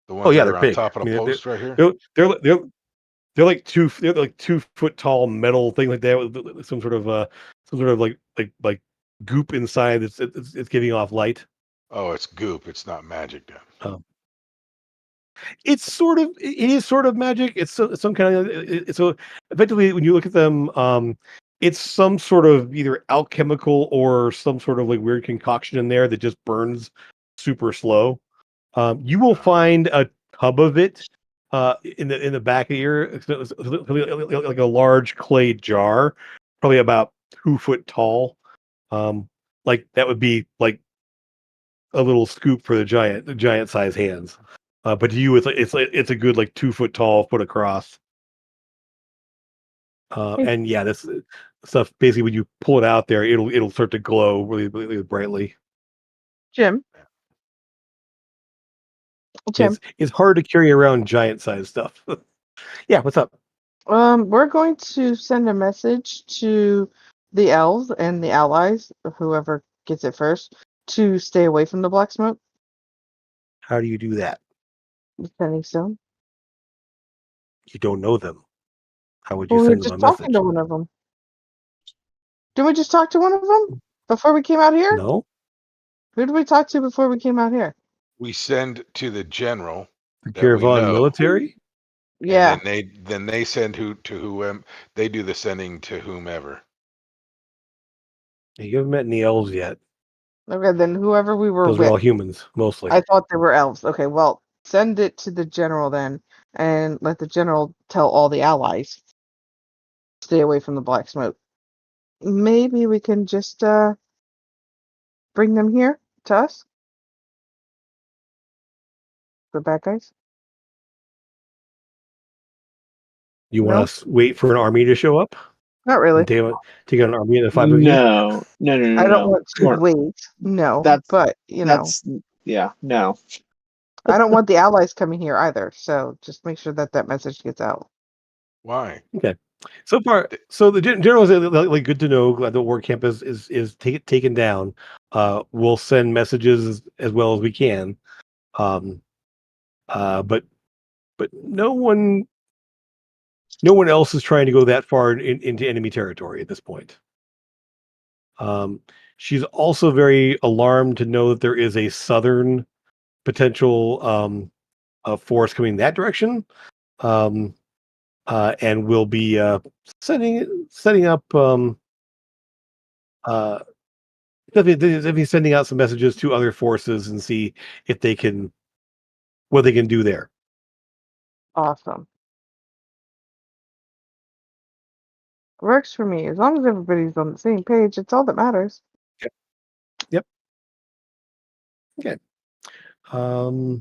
The ones that they're are on big. top of the post right here. They're like 2 foot tall metal thing like that with some sort of some sort of like goop inside. It's giving off light. Oh, it's goop. It's not magic then. It is sort of magic. It's some kind of so effectively when you look at them, it's some sort of either alchemical or some sort of like weird concoction in there that just burns super slow. You will find a tub of it in the back of your like a large clay jar, probably about 2 foot tall. Like that would be like a little scoop for the giant size hands. But to you, it's a good like 2 foot tall, foot across. And yeah, this stuff basically when you pull it out there, it'll start to glow really brightly. Jim. It's hard to carry around giant size stuff. Yeah, what's up? We're going to send a message to the elves and the allies, whoever gets it first, to stay away from the black smoke. How do you do that? Sending stone. You don't know them. How would you Well, we were send them a just talking message? to one of them. Did we just talk to one of them before we came out here? No. Who did we talk to before we came out here? We send to the general The that we Caravan know. Military? Yeah. And then they send whoever they do the sending to whomever. You haven't met any elves yet. Okay, then whoever we were Those with. are all humans, mostly. I thought they were elves. Okay, well, send it to the general then, and let the general tell all the allies. Stay away from the black smoke. Maybe we can just bring them here to us. The bad guys. You No? want to wait for an army to show up? Not really. And take out an army of the 5 of you? No. I don't want to wait. No, but no. I don't want the allies coming here either. So just make sure that message gets out. Why? Okay. So far, so the general is like good to know. Glad the war camp is taken down. We'll send messages as well as we can. But no one else is trying to go that far into enemy territory at this point. She's also very alarmed to know that there is a southern potential force coming that direction. And we'll be setting up definitely sending out some messages to other forces and see if they can what they can do there. Awesome. Works for me. As long as everybody's on the same page, it's all that matters. Yep. Okay. Other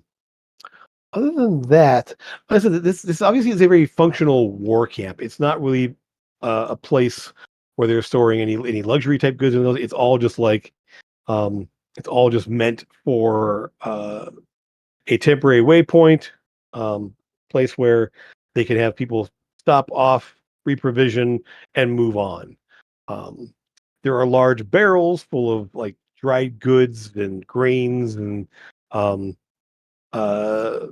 than that, like I said, this obviously is a very functional war camp. It's not really a place where they're storing any luxury type goods. It's all just like it's all just meant for a temporary waypoint, place where they can have people stop off, reprovision, and move on. Um, there are large barrels full of like dried goods and grains um, uh,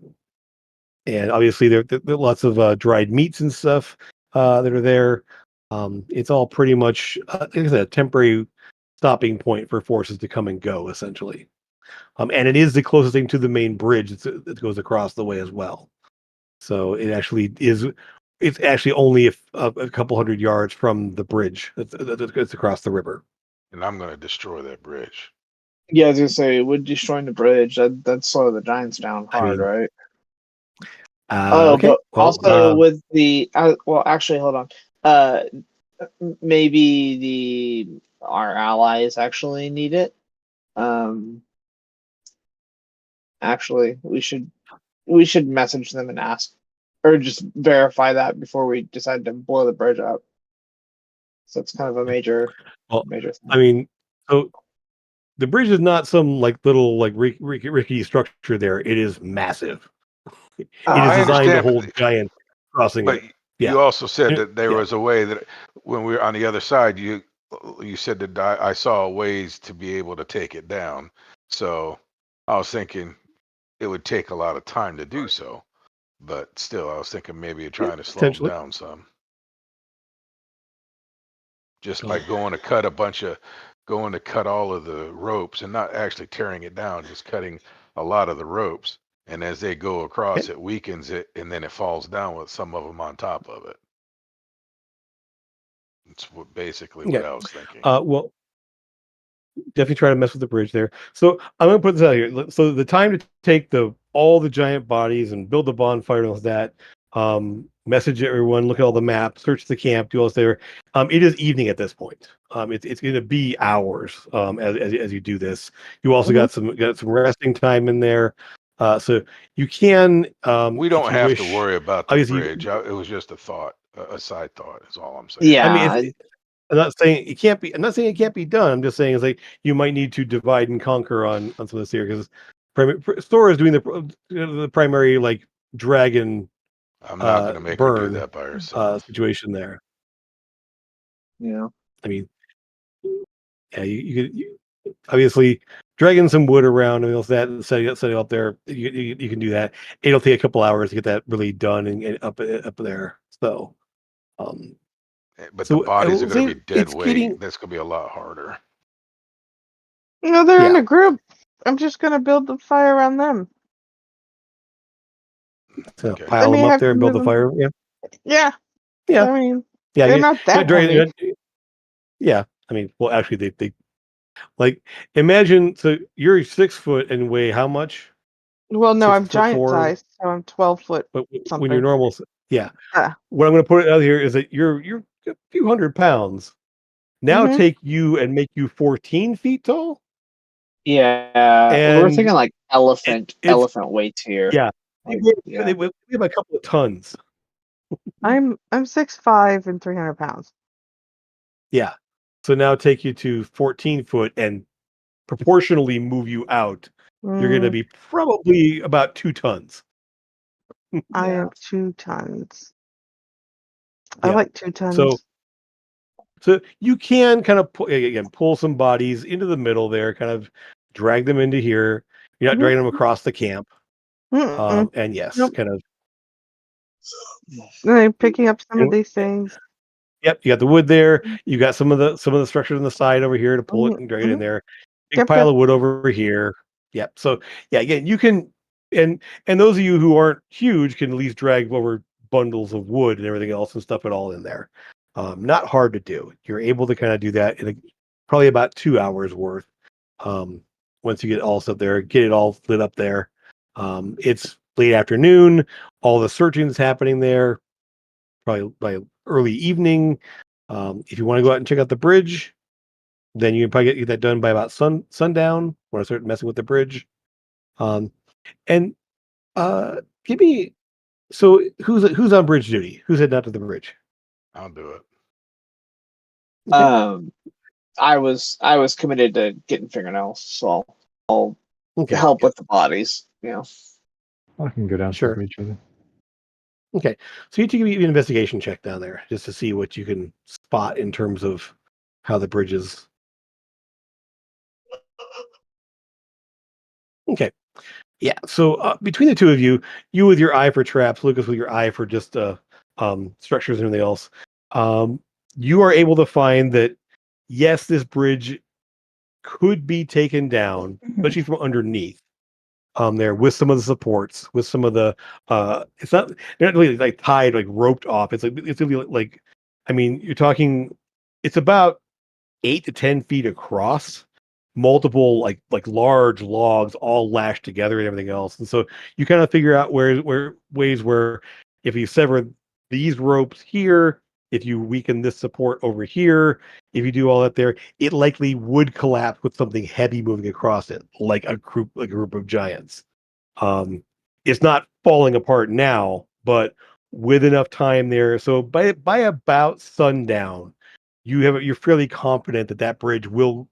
and obviously there are lots of dried meats and stuff that are there. It's all pretty much like I said, a temporary stopping point for forces to come and go, essentially. And it is the closest thing to the main bridge that goes across the way as well. So it actually is. It's actually only a couple hundred yards from the bridge that's across the river. And I'm going to destroy that bridge. Yeah, I was gonna say, would destroying the bridge that'd slow the giants down hard, right? Okay. But Well, also with the well, actually, hold on. Maybe our allies actually need it. Actually, we should message them and ask, or just verify that before we decide to blow the bridge up. So it's kind of a major thing. I mean, so the bridge is not some like little like rickety structure there. It is massive. It is designed to hold giant crossing. But you also said that there was a way that when we were on the other side, you said that I saw ways to be able to take it down. So I was thinking it would take a lot of time to do so. But still, I was thinking maybe trying to slow them down some. just by going to cut all of the ropes and not actually tearing it down, just cutting a lot of the ropes. And as they go across, it weakens it, and then it falls down with some of them on top of it. That's basically what I was thinking. Well, definitely try to mess with the bridge there. So I'm going to put this out here. So the time to take all the giant bodies and build the bonfire and all that, message everyone, look at all the maps, search the camp, do all this there. It is evening at this point. It's going to be hours as you do this. You also got some resting time in there. So you can. We don't have to worry about the bridge. It was just a thought, a side thought, is all I'm saying. Yeah. I mean, I'm not saying it can't be. I'm not saying it can't be done. I'm just saying it's like you might need to divide and conquer on some of this here because Thor is doing the primary like dragon. I'm not going to make her do that by herself. Situation there. Yeah. I mean, yeah, you obviously dragging some wood around and all that and setting it up there. You can do that. It'll take a couple hours to get that really done and up there. So, but the bodies are going to be dead weight. That's going to be a lot harder. They're in a group. I'm just going to build the fire around them. So pile them up there and build the fire. Yeah. Yeah. I mean, they're not that heavy. Yeah. I mean, well, actually, they like imagine. So you're 6 foot and weigh how much? Well, no, I'm giant size, so I'm 12 foot. But something. When you're normal, yeah. What I'm going to put out here is that you're a few hundred pounds. Now take you and make you 14 feet tall. Yeah, we're thinking like elephant weights here. Yeah, they have a couple of tons. I'm 6'5" and 300 pounds. Yeah, so now take you to 14 foot and proportionally move you out. You're going to be probably about 2 tons. I am 2 tons. I like 2 tons. So you can kind of pull some bodies into the middle there, kind of drag them into here. You're not dragging them across the camp. And yes, kind of. I'm picking up some of these things. Yep, you got the wood there. You got some of the structures on the side over here to pull it and drag it in there. Big pile of wood over here. Yep. So yeah, again, you can, and those of you who aren't huge can at least drag over bundles of wood and everything else and stuff it all in there. Not hard to do. You're able to kind of do that in probably about 2 hours worth. Once you get all stuff there, get it all lit up there. It's late afternoon. All the searching is happening there. Probably by early evening. If you want to go out and check out the bridge, then you can probably get that done by about sundown. Want to start messing with the bridge. And give me. So who's on bridge duty? Who's heading out to the bridge? I'll do it. Okay. I was committed to getting fingernails, so I'll help with the bodies. Yeah. I can go down to the bridge with it. Okay, so you give me an investigation check down there just to see what you can spot in terms of how the bridge is. Okay, yeah. So between the two of you, you with your eye for traps, Lucas with your eye for just structures and everything else, you are able to find that yes, this bridge could be taken down, especially from underneath. There with some of the supports, with some of the it's not they're not really like tied, like roped off. It's really like I mean, you're talking it's about 8 to 10 feet across, multiple like large logs all lashed together and everything else. And so you kind of figure out where ways where if you sever these ropes here, if you weaken this support over here, if you do all that there, it likely would collapse with something heavy moving across it, like a group of giants. It's not falling apart now, but with enough time there, so by about sundown, you're fairly confident that bridge will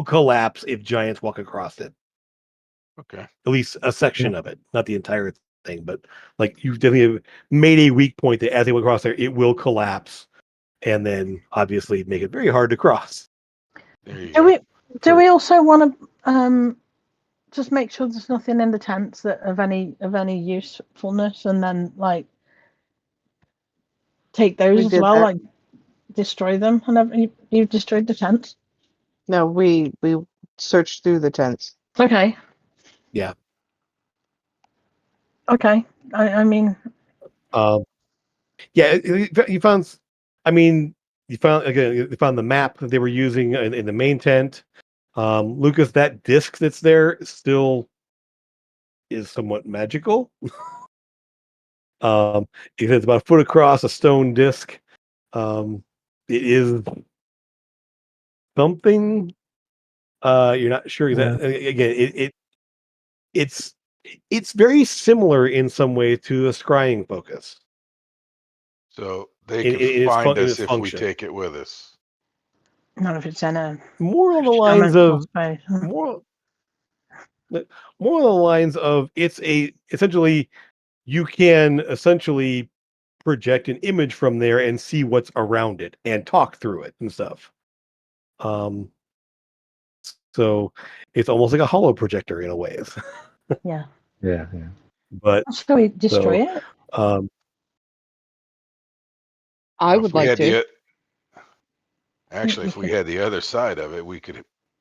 collapse if giants walk across it. Okay. At least a section of it, not the entire thing, but like you've definitely made a weak point that as they walk across there, it will collapse, and then obviously make it very hard to cross. Do we also want to just make sure there's nothing in the tents that of any usefulness, and then like take those as well? Like destroy them? And you've destroyed the tents? No, we searched through the tents. Okay. Yeah. Okay. I mean. Yeah, you found. I mean, you found the map that they were using in the main tent. Lucas, that disc that's there still is somewhat magical. It's about a foot across, a stone disc. It is something. You're not sure exactly. Again, it's very similar in some way to a scrying focus. So they In could find in us its if we function. take it with us. Not if it's in a More on the lines of space. more on the lines of it's essentially you can essentially project an image from there and see what's around it and talk through it and stuff. So it's almost like a hollow projector in a way. Yeah. Yeah. But shall we destroy it? I would like to. Actually, if we had the other side of it,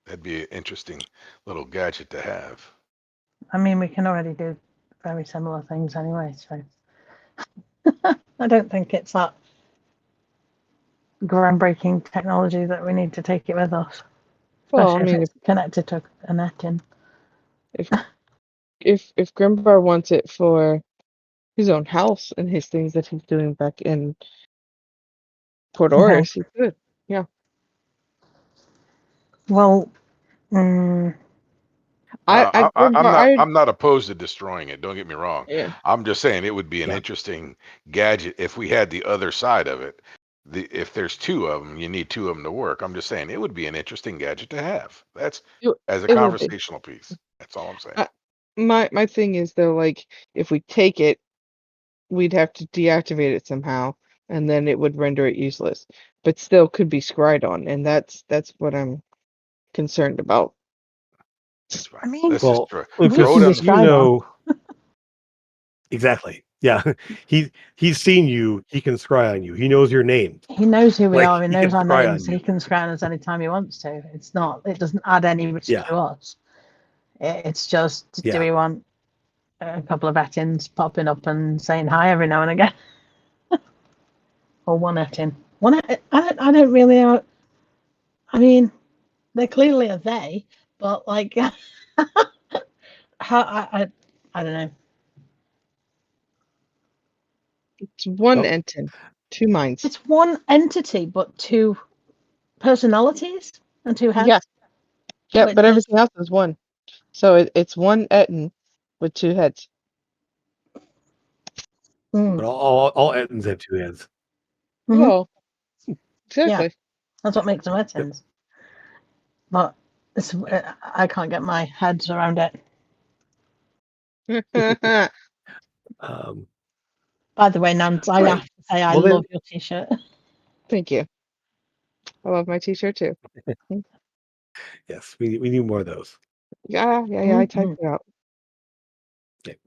that'd be an interesting little gadget to have. I mean, we can already do very similar things anyway, so I don't think it's that groundbreaking technology that we need to take it with us. Well, I Especially mean, if it's connected to a netting. if Grimbar wants it for his own house and his things that he's doing back in Port Oris, he could. Yeah. Well, I'm not opposed to destroying it. Don't get me wrong. Yeah. I'm just saying it would be an interesting gadget if we had the other side of it. If there's two of them, you need two of them to work. I'm just saying it would be an interesting gadget to have. That's as a conversational piece. That's all I'm saying. My thing is though, like if we take it, we'd have to deactivate it somehow, and then it would render it useless. But still could be scryed on, and that's what I'm concerned about. I mean, let's just throw Exactly. Yeah. He's seen you. He can scry on you. He knows your name. He knows who we are. He knows our scry names. So he can scry on us anytime he wants to. It doesn't add any risk to us. It's just, do we want a couple of Ettins popping up and saying hi every now and again? Or one Ettin? I don't really know. I mean, they're clearly a they, but like, I don't know. It's one Ettin, two minds. It's one entity, but two personalities and two heads. Yeah, but everything else is one. So it's one Ettin with two heads. But all Ettins have two heads. Mm-hmm. Well, exactly. Yeah, that's what makes them Ettins. But I can't get my heads around it. By the way, Nance, I have to say I love your t-shirt. Thank you. I love my t-shirt too. Yes, we need more of those. Yeah, I typed it out. Okay.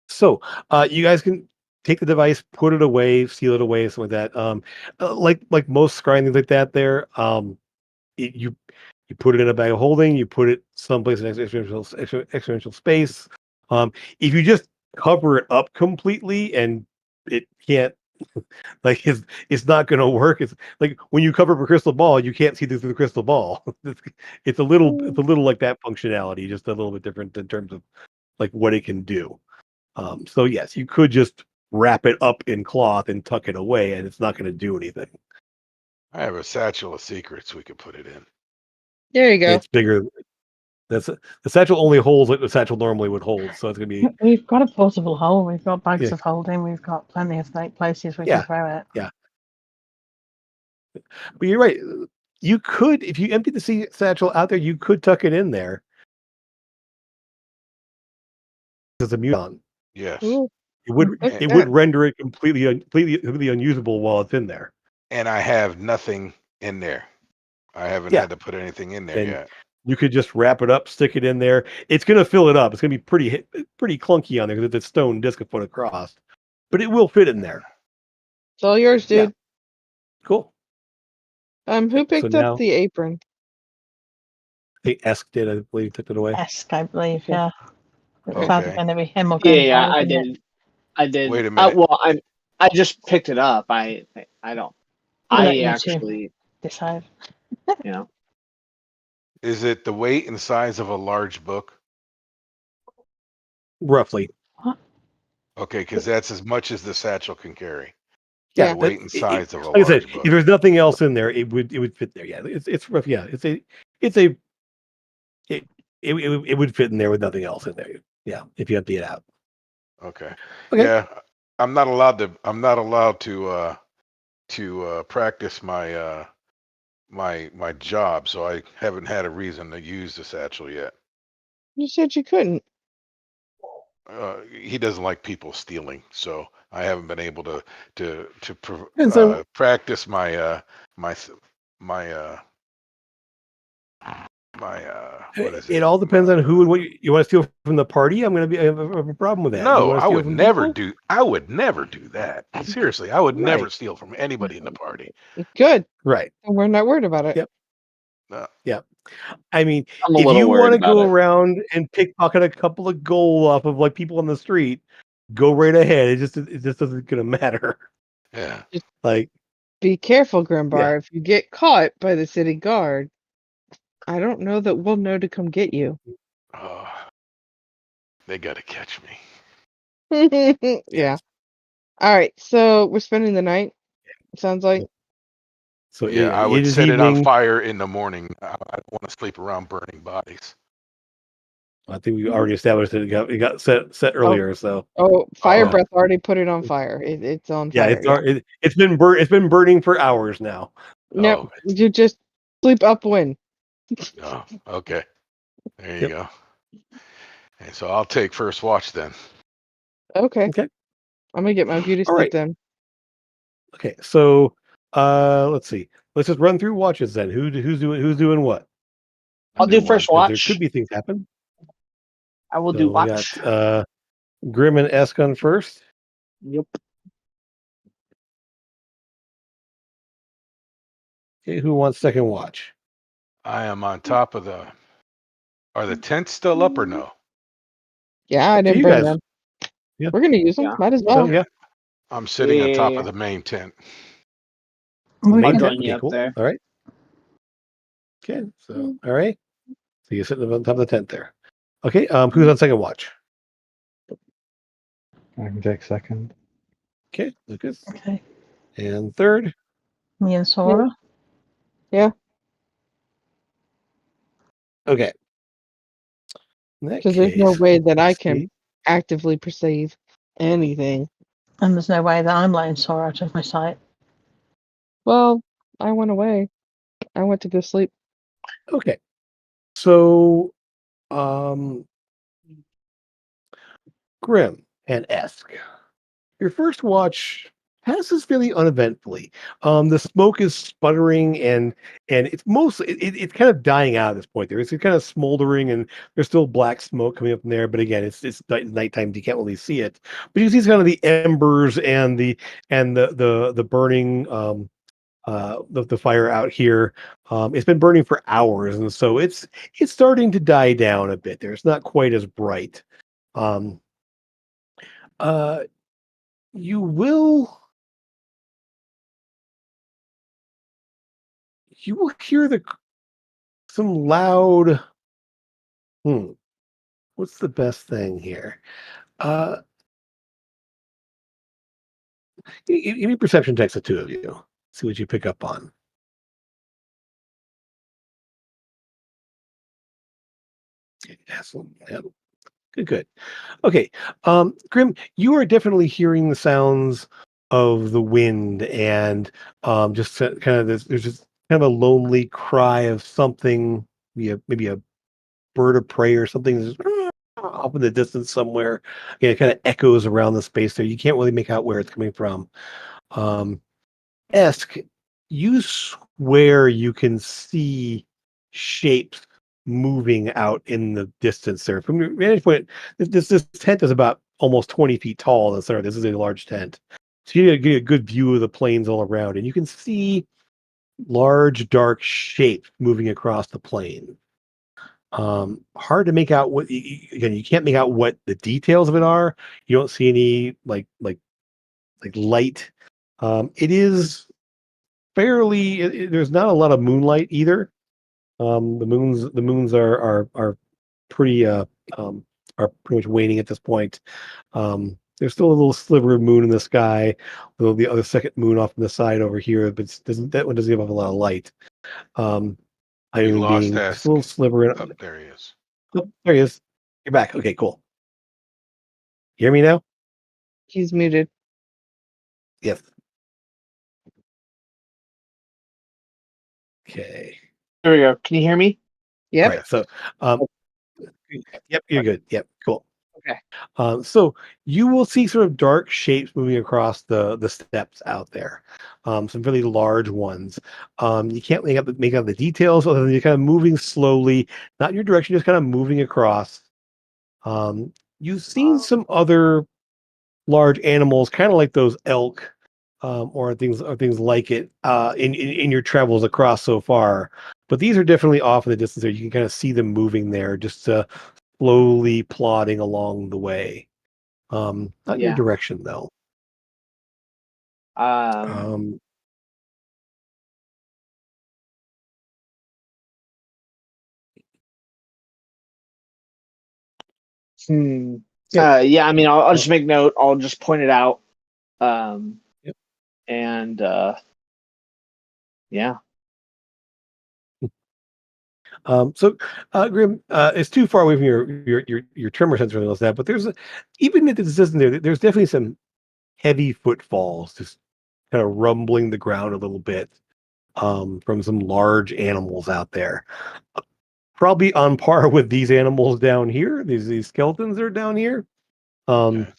So you guys can take the device, put it away, seal it away, something like that. Like most scrying things like that there, you put it in a bag of holding, you put it someplace in exponential space. If you just cover it up completely and it can't, like it's not going to work. It's like when you cover up a crystal ball, you can't see through the crystal ball. It's a little like that functionality, just a little bit different in terms of like what it can do. So yes, you could just wrap it up in cloth and tuck it away, and it's not going to do anything. I have a satchel of secrets we could put it in. There you go. It's bigger. The satchel only holds like the satchel normally would hold, so it's going to be. We've got a portable hole. We've got bags of holding. We've got plenty of places we can throw it. Yeah. But you're right. You could, if you empty the satchel out there, you could tuck it in there. As a muton. Yes. It would render it completely unusable while it's in there. And I have nothing in there. I haven't had to put anything in there yet. You could just wrap it up, stick it in there. It's going to fill it up. It's going to be pretty clunky on there because it's a stone disc a foot across, but it will fit in there. It's all yours, dude. Cool. Who picked up the apron? Esk did, I believe, took it away. Esk, I believe, yeah. It's Okay. either going to be him or Grandpa. Yeah, I did. I did. Wait a minute. Well, I just picked it up. I don't. I actually decide. You know. Is it the weight and size of a large book? Roughly. Okay, because that's as much as the satchel can carry. Yeah, the weight and size of a like I said, large book. if there's nothing else in there, it would fit there. Yeah, it's rough. Yeah, it would fit in there with nothing else in there. Yeah, if you empty it out. Okay. Yeah, I'm not allowed to practice my my job, so I haven't had a reason to use the satchel yet. You said you couldn't. He doesn't like people stealing, so I haven't been able to practice my my what is it? It all depends on who and what you want to steal from the party. I have a problem with that. No, I would never do. I would never do that. Seriously, I would never steal from anybody in the party. Good. Right. And we're not worried about it. Yep. Yep. I mean, I'm a if little you worried want to about go it. around and pickpocket a couple of gold off of like people on the street, go right ahead. It just doesn't gonna matter. Yeah. Just like, be careful, Grimbar. If you get caught by the city guard, I don't know that we'll know to come get you. Oh, they gotta catch me. Yeah. All right. So we're spending the night. It sounds like. So yeah, I would set it on fire in the morning. I don't want to sleep around burning bodies. I think we already established that it got set earlier. So fire breath already put it on fire. It's on fire. It's been burning for hours now. No, you just sleep upwind. Oh, okay. There you go. And so I'll take first watch then. Okay. Okay. I'm gonna get my beauty sleep then. Okay, so let's see. Let's just run through watches then. Who's doing what? I'll do first watch. There could be things happen. I will do watch. We got Grim and Esk on first. Yep. Okay, who wants second watch? I am on top of the. Are the tents still up or no? Yeah, I didn't bring them. Yeah. We're gonna use them. Might as well. So, yeah. I'm sitting on top of the main tent. I'll join you up there. All right. Okay. So all right. So you're sitting on top of the tent there. Okay. Who's on second watch? I can take second. Okay, Lucas. Okay. And third? Me and Sora. Yeah. Okay. Because there's no way that I can actively perceive anything. And there's no way that I'm letting Sora out of my sight. Well, I went away. I went to go sleep. Okay. So, Grim and Esk, your first watch passes fairly uneventfully. The smoke is sputtering and it's mostly it's kind of dying out at this point. It's kind of smoldering and there's still black smoke coming up from there. But again, it's nighttime. You can't really see it. But you see kind of the embers and the burning the fire out here. It's been burning for hours, and so it's starting to die down a bit. There, it's not quite as bright. You will hear some loud. What's the best thing here? Give me perception checks, the two of you. See what you pick up on. Excellent. Yeah. Good. Okay. Grim, you are definitely hearing the sounds of the wind and just kind of there's just kind of a lonely cry of something, maybe a bird of prey or something just off in the distance somewhere. Yeah, it kind of echoes around the space there. You can't really make out where it's coming from. Esk, you swear you can see shapes moving out in the distance there. From your vantage point, this tent is about almost 20 feet tall. This is a large tent. So you get a good view of the plains all around, and you can see large, dark shapes moving across the plain. Hard to make out what again. You can't make out what the details of it are. You don't see any like light. It is fairly. There's not a lot of moonlight either. The moons are pretty um are pretty much waning at this point. There's still a little sliver of moon in the sky, though the other second moon off on the side over here, but that one doesn't give off a lot of light. I We mean, lost being just a little sliver. Oh, there he is. Oh, there he is. You're back. Okay, cool. You hear me now? He's muted. Yes. Okay. There we go. Can you hear me? Yep. All right. So, yep, you're good. Yep, cool. Okay. So you will see sort of dark shapes moving across the steps out there. Some really large ones. You can't make out the details, other than you're kind of moving slowly, not in your direction, just kind of moving across. You've seen some other large animals, kind of like those elk, or things like it, in your travels across so far. But these are definitely off in the distance there. You can kind of see them moving there, just slowly plodding along the way. Not in your Yeah. direction though. Um, yeah, I mean, I'll just make note. I'll just point it out. Yep. And yeah. So Grim, it's too far away from your tremor sensor and all that, but even if this isn't there, there's definitely some heavy footfalls just kind of rumbling the ground a little bit, from some large animals out there. Probably on par with these animals down here, these skeletons that are down here. Okay.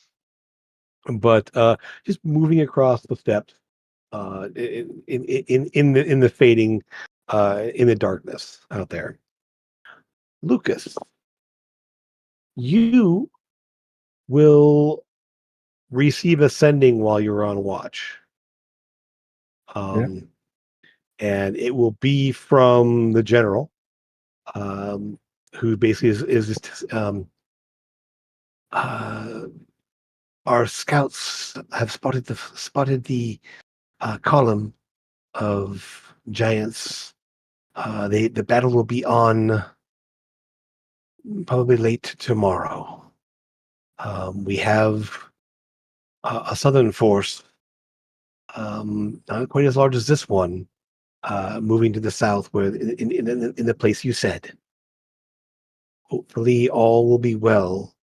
But just moving across the steps, in the fading, in the darkness out there. Lucas, you will receive a sending while you're on watch. And it will be from the general, who basically is just, our scouts have spotted the column of giants. The battle will be on probably late tomorrow. We have a southern force, not quite as large as this one, moving to the south, where in the place you said. Hopefully, all will be well.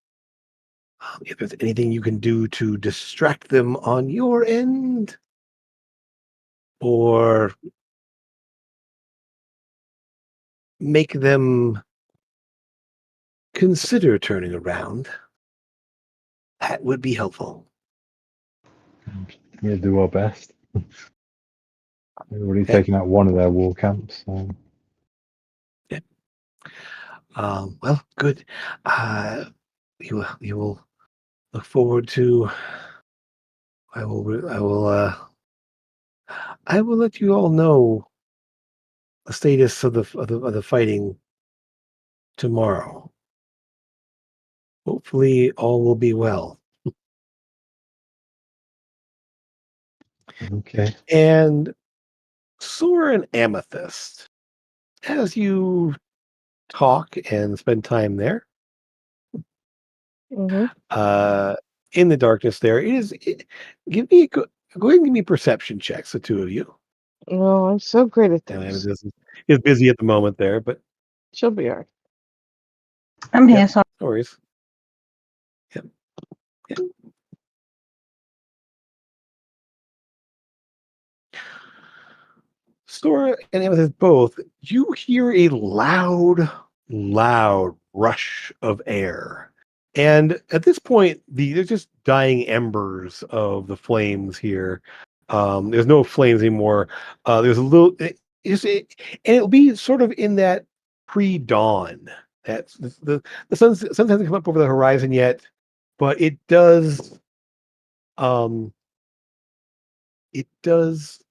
If there's anything you can do to distract them on your end, or make them consider turning around, that would be helpful. We'll do our best. We've already taken out one of their war camps. So. Yeah. Well, good. You will look forward to. I will let you all know the status of the fighting tomorrow. Hopefully, all will be well. Okay. And Sora and Amethyst, as you talk and spend time there, in the darkness there, give me go ahead and give me perception checks, the two of you. Oh, I'm so great at Amethyst this. is busy at the moment there, but She'll be all right. I'm here, sorry. no worries. Yep. Yep. Sora and Amethyst both, you hear a loud rush of air. And at this point, there's just dying embers of the flames here. There's no flames anymore. There's a little, and it'll be sort of in that pre-dawn. That's the sun hasn't come up over the horizon yet, but it does. it does.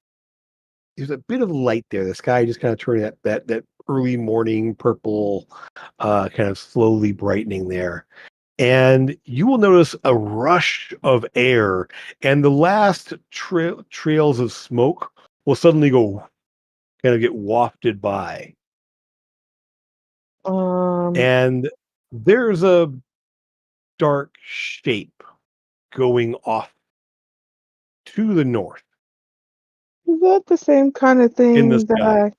There's a bit of light there. The sky just kind of turning that early morning purple, kind of slowly brightening there. And you will notice a rush of air, and the last trails of smoke will suddenly go kind of get wafted by. And there's a dark shape going off to the north Is that the same kind of in the thing sky.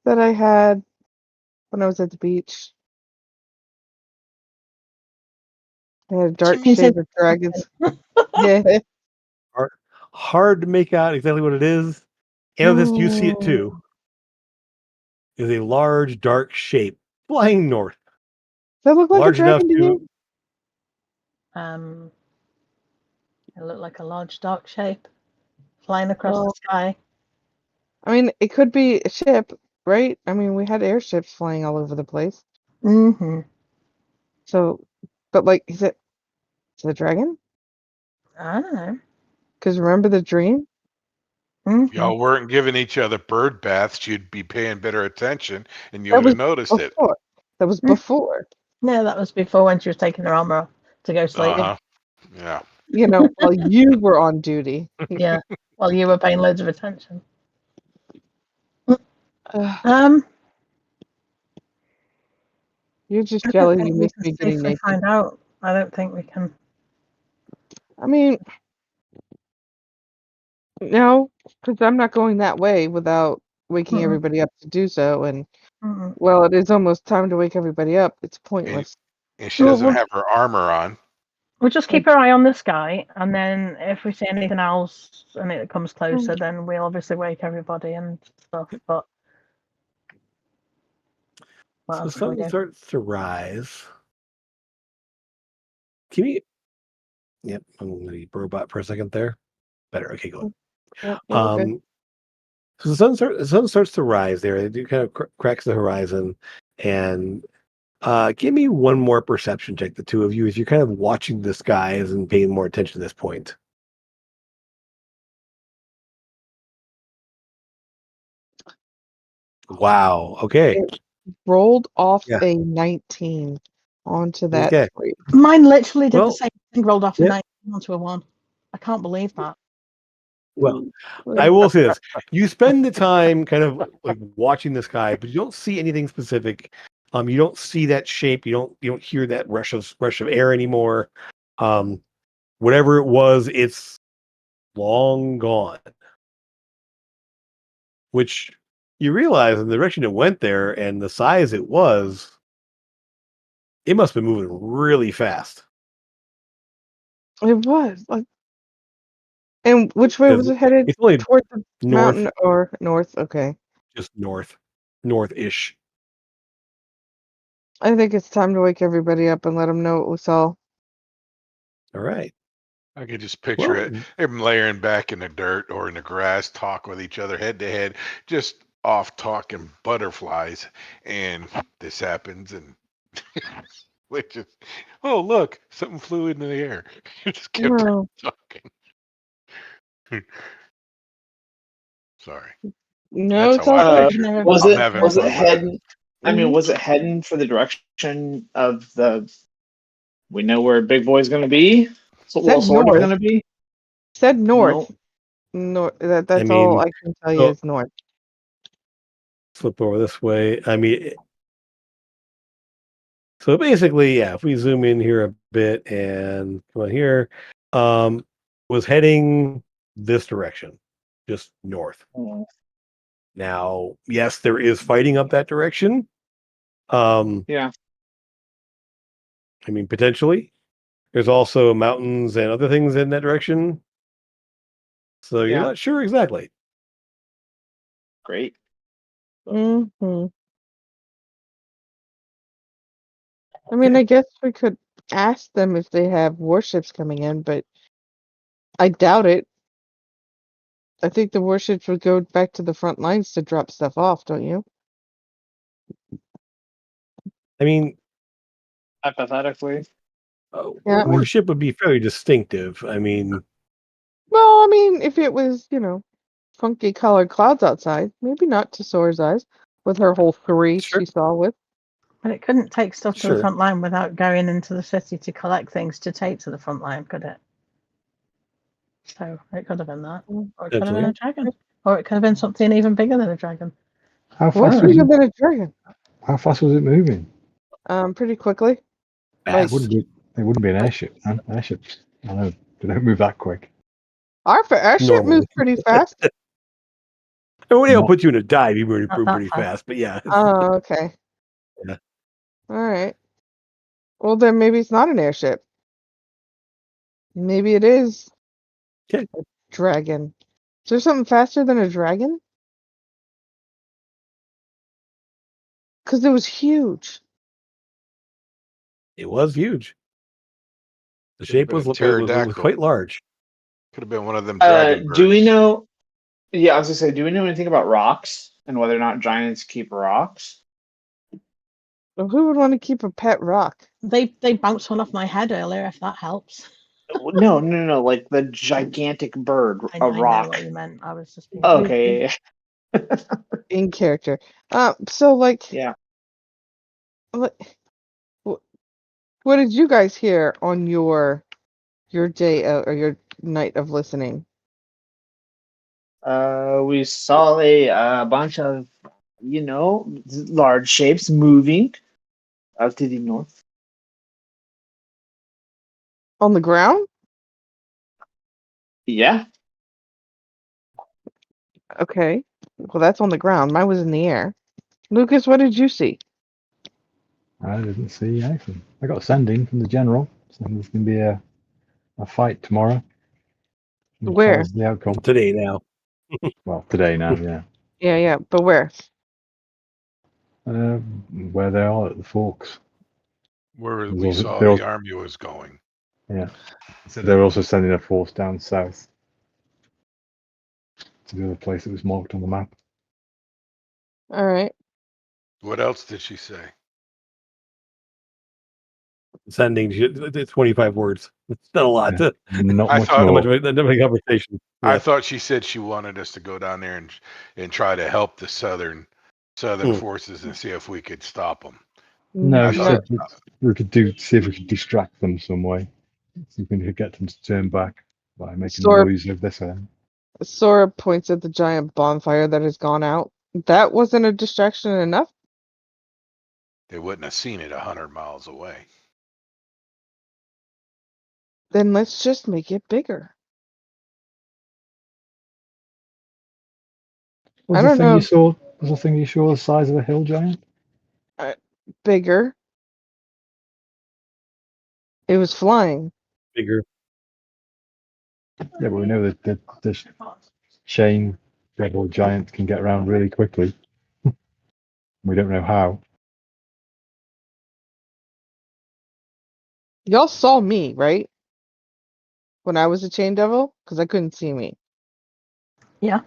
that I had when I was at the beach? I had a dark shade of dragons. Yeah. Hard to make out exactly what it is. And this, you see it too. Is a large dark shape flying north. Does that look like large a enough dragon to to you? It looked like a large dark shape flying across the sky. I mean, it could be a ship, right? I mean, we had airships flying all over the place. Mm-hmm. So, but like, is it a dragon? I don't know. Because remember the dream? If y'all weren't giving each other bird baths, you'd be paying better attention, and you That would have was noticed it. before. That was before. No, that was before when she was taking her armor off to go sleep. Yeah. You know, while you were on duty. Yeah, while you were paying loads of attention. You're just I don't jealous think you we missed can me getting safely naked. find out. I don't think we can. I mean, no, because I'm not going that way without waking everybody up to do so. And well, it is almost time to wake everybody up. It's pointless. And she doesn't have her armor on. We'll just keep our eye on the sky, and then if we see anything else and it comes closer, then we'll obviously wake everybody and stuff. But so the sun starts to rise. Can you? Yep, I'm going to be robot for a second there. Better. Okay, go Yep, on. So the sun starts to rise there. It kind of cracks the horizon, and give me one more perception check, the two of you, as you're kind of watching the skies and paying more attention to this point. Wow. Okay. It rolled off a 19 onto that 3. Mine literally did the same thing, rolled off a 19 onto a 1. I can't believe that. Well, I will say this. You spend the time kind of like watching the sky, but you don't see anything specific. You don't see that shape. You don't hear that rush of air anymore. Whatever it was, it's long gone. Which you realize in the direction it went there and the size it was, it must have been moving really fast. It was like, and which way was it headed? It's only Toward the north, mountain or north? Okay. just north-ish. I think it's time to wake everybody up and let them know what we saw. All right. I could just picture it. Them laying back in the dirt or in the grass, talk with each other head to head, just off talking butterflies. And this happens, and we just, oh, look, something flew into the air. You just kept talking. Sorry. No, that's how was it heading? I mean, was it heading for the direction of the? We know where Big Boy's going to be. So Sword is going to be. Said north. No. That's all I can tell you is north. Flip over this way. I mean, so basically, yeah. If we zoom in here a bit and come on here, was heading this direction, just north. Now, yes, there is fighting up that direction. Yeah. I mean, potentially. There's also mountains and other things in that direction. So you're not sure exactly. Great. Mm-hmm. I mean, I guess we could ask them if they have warships coming in, but I doubt it. I think the warships would go back to the front lines to drop stuff off, don't you? I mean, hypothetically, warship would be fairly distinctive. I mean, Well, I mean, if it was, funky colored clouds outside, maybe not to Sora's eyes, with her whole 3 she saw with. But it couldn't take stuff to the Sure. front line without going into the city to collect things to take to the front line, could it? So it could have been that. Or it could have been a dragon. Or it could have been something even bigger than a dragon. How What's fast was bigger it? than a dragon? How fast was it moving? Pretty quickly. It wouldn't be an airship, man. Airships, I know, they don't move that quick. Our ship moves pretty fast. It'll put you in a dive. You move pretty fast. fast, but yeah. Oh, okay. Yeah. All right. Well, then maybe it's not an airship. Maybe it is Okay. a dragon. Is there something faster than a dragon? Because it was huge. It was huge. The shape was pterodactyl. quite large. Could have been one of them dragon birds. Do we know? Yeah, I was gonna say, do we know anything about rocks and whether or not giants keep rocks? Well, who would want to keep a pet rock? They bounced one off my head earlier, if that helps. No, like the gigantic bird, a rock. I know what you meant. I was just being okay. In character. So like, yeah. What did you guys hear on your day or your night of listening? We saw a bunch of, large shapes moving out to the north. On the ground? Yeah. Okay. Well, that's on the ground. Mine was in the air. Lucas, what did you see? I didn't see anything. I got sending from the general, saying there's going to be a fight tomorrow. Where? The outcome. Today now. Well, today now, yeah. Yeah, but where? Where they are at the Forks. Where we saw the army was going. Yeah. So they're also sending a force down south to the other place that was marked on the map. All right. What else did she say? Sending 25 words. It's not a lot. Yeah, not much more. Not much of a conversation. Yeah. I thought she said she wanted us to go down there and try to help the southern forces and see if we could stop them. No, she said we could see if we could distract them some way. See if we could get them to turn back by making noise of this end. Sora points at the giant bonfire that has gone out. That wasn't a distraction enough? They wouldn't have seen it 100 miles away. Then let's just make it bigger. Was the thing you saw the size of a hill giant? Bigger. It was flying. Bigger. Yeah, but we know that the chain rebel giants can get around really quickly. We don't know how. Y'all saw me, right? When I was a chain devil? Because I couldn't see me. Yeah.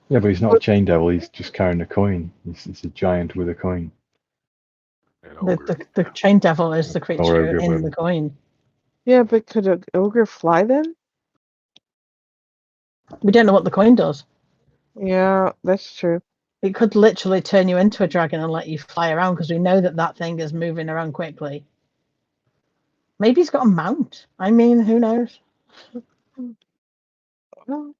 Yeah, but he's not a chain devil. He's just carrying a coin. He's a giant with a coin. The chain devil is the creature in the coin. Yeah, but could an ogre fly then? We don't know what the coin does. Yeah, that's true. It could literally turn you into a dragon and let you fly around because we know that thing is moving around quickly. Maybe he's got a mount. I mean, who knows? Well,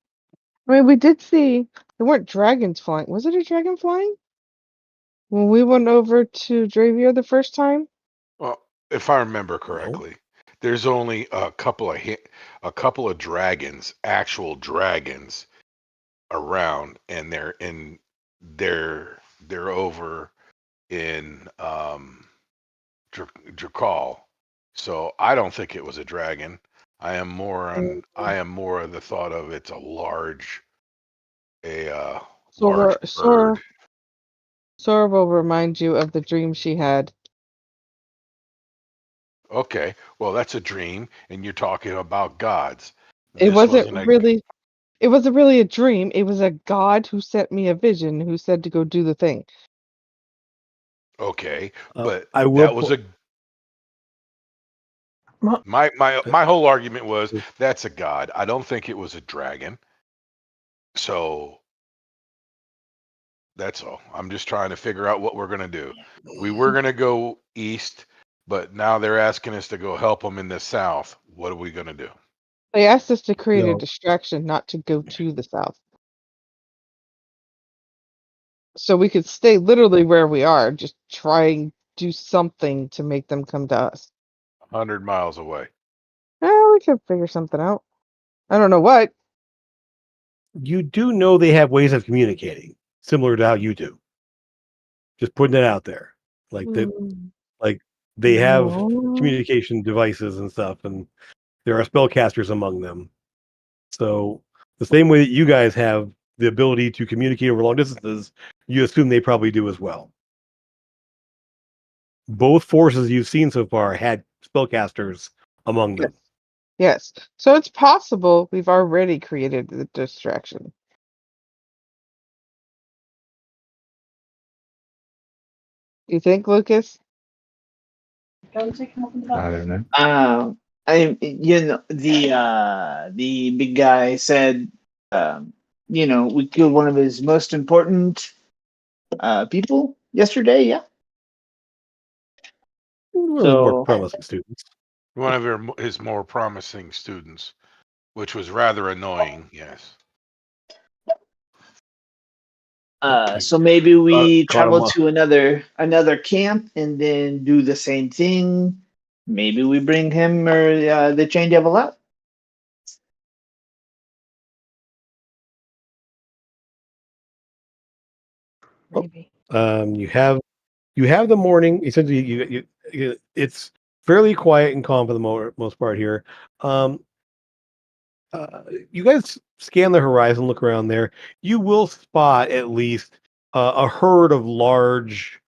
I mean, we did see there weren't dragons flying. Was it a dragon flying? When we went over to Dravier the first time? Well, if I remember correctly, there's only a couple of dragons, actual dragons, around, and they're over in Drakal. So I don't think it was a dragon. I am more of the thought of it's a large bird. Sora will remind you of the dream she had. Okay, well that's a dream, and you're talking about gods. It wasn't really a dream. It was a god who sent me a vision who said to go do the thing. Okay, but I will that was What? My whole argument was that's a god. I don't think it was a dragon. So that's all. I'm just trying to figure out what we're gonna do. We were gonna go east, but now they're asking us to go help them in the south. What are we gonna do? They asked us to create a No. distraction, not to go to the south. So we could stay literally where we are, just try and do something to make them come to us. 100 miles away. We could figure something out. I don't know what. You do know they have ways of communicating, similar to how you do. Just putting it out there. Like they have communication devices and stuff, and there are spellcasters among them. So the same way that you guys have the ability to communicate over long distances, you assume they probably do as well. Both forces you've seen so far had spellcasters among them. Yes. So it's possible we've already created the distraction. You think, Lucas? I don't know. The big guy said, we killed one of his most important people yesterday. Yeah. One of his more promising students. One of his more promising students, which was rather annoying. Yes. So maybe we travel off. to another camp and then do the same thing. Maybe we bring him or the chain devil out. Maybe. You have the morning. Essentially, it's fairly quiet and calm for the most part here. You guys scan the horizon, look around there. You will spot at least a herd of large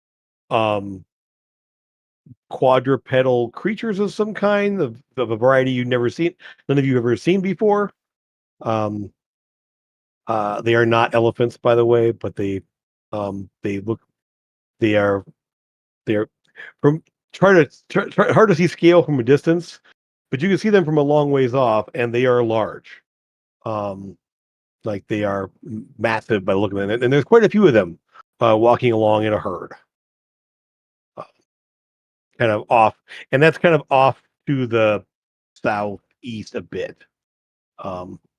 quadrupedal creatures of some kind, of a variety you've never seen, none of you have ever seen before. They are not elephants, by the way, but they look, they're from hard to see scale from a distance, but you can see them from a long ways off, and they are large. Like they are massive by looking at it, and there's quite a few of them walking along in a herd, kind of off, and that's kind of off to the southeast a bit,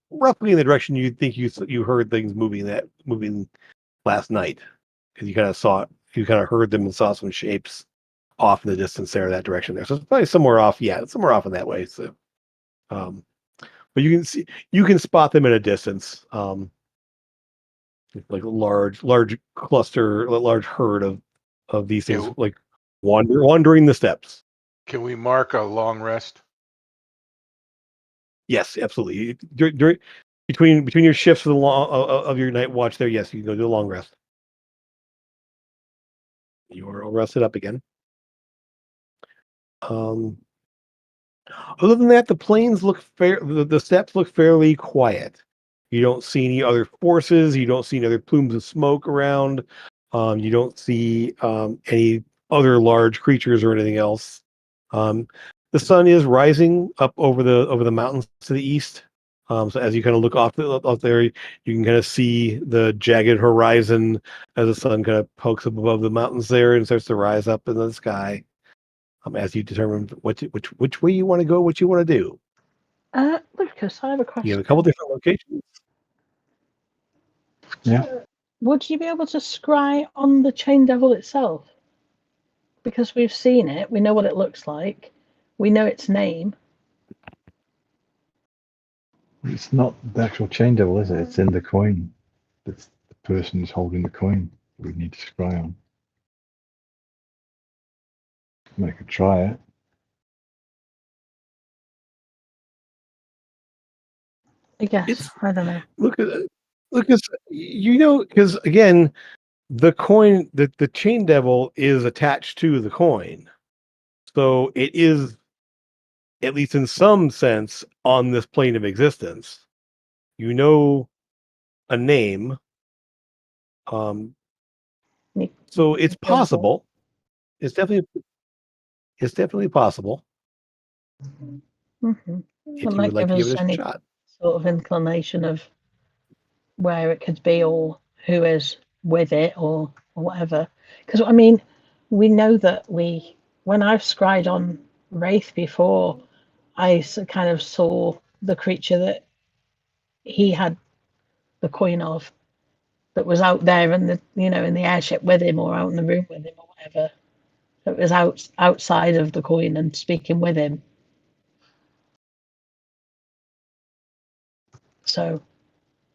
roughly in the direction you think you heard things moving last night, because you kind of heard them and saw some shapes off in the distance there, that direction there. So it's probably somewhere off. Yeah, it's somewhere off in that way. So, but you can spot them at a distance. Like a large cluster, a large herd of these things, like wandering the steppes. Can we mark a long rest? Yes, absolutely. Between your shifts of your night watch there, yes, you can go do a long rest. You are all rested up again. Other than that, the plains look the steppes look fairly quiet. You don't see any other forces. You don't see any other plumes of smoke around. You don't see any other large creatures or anything else. The sun is rising up over the mountains to the east. So as you kind of look off there, you can kind of see the jagged horizon as the sun kind of pokes up above the mountains there and starts to rise up in the sky. As you determine which way you want to go, what you want to do. Lucas, I have a question. You have a couple different locations. Yeah. Would you be able to scry on the chain devil itself? Because we've seen it, we know what it looks like, we know its name. It's not the actual chain devil, is it? It's in the coin. It's the person who's holding the coin we need to scry on. I could try it. I guess. I don't know. Lucas, because again, the coin, the chain devil is attached to the coin. So it is, at least in some sense, on this plane of existence. You know a name. So it's possible. It's definitely possible. Mm-hmm. if you would like to give it a shot. Sort of inclination of where it could be or who is with it or whatever. Because I mean, we know that when I've scryed on Wraith before, I kind of saw the creature that he had the coin of that was out there in the in the airship with him or out in the room with him or whatever. That was outside of the coin and speaking with him. So,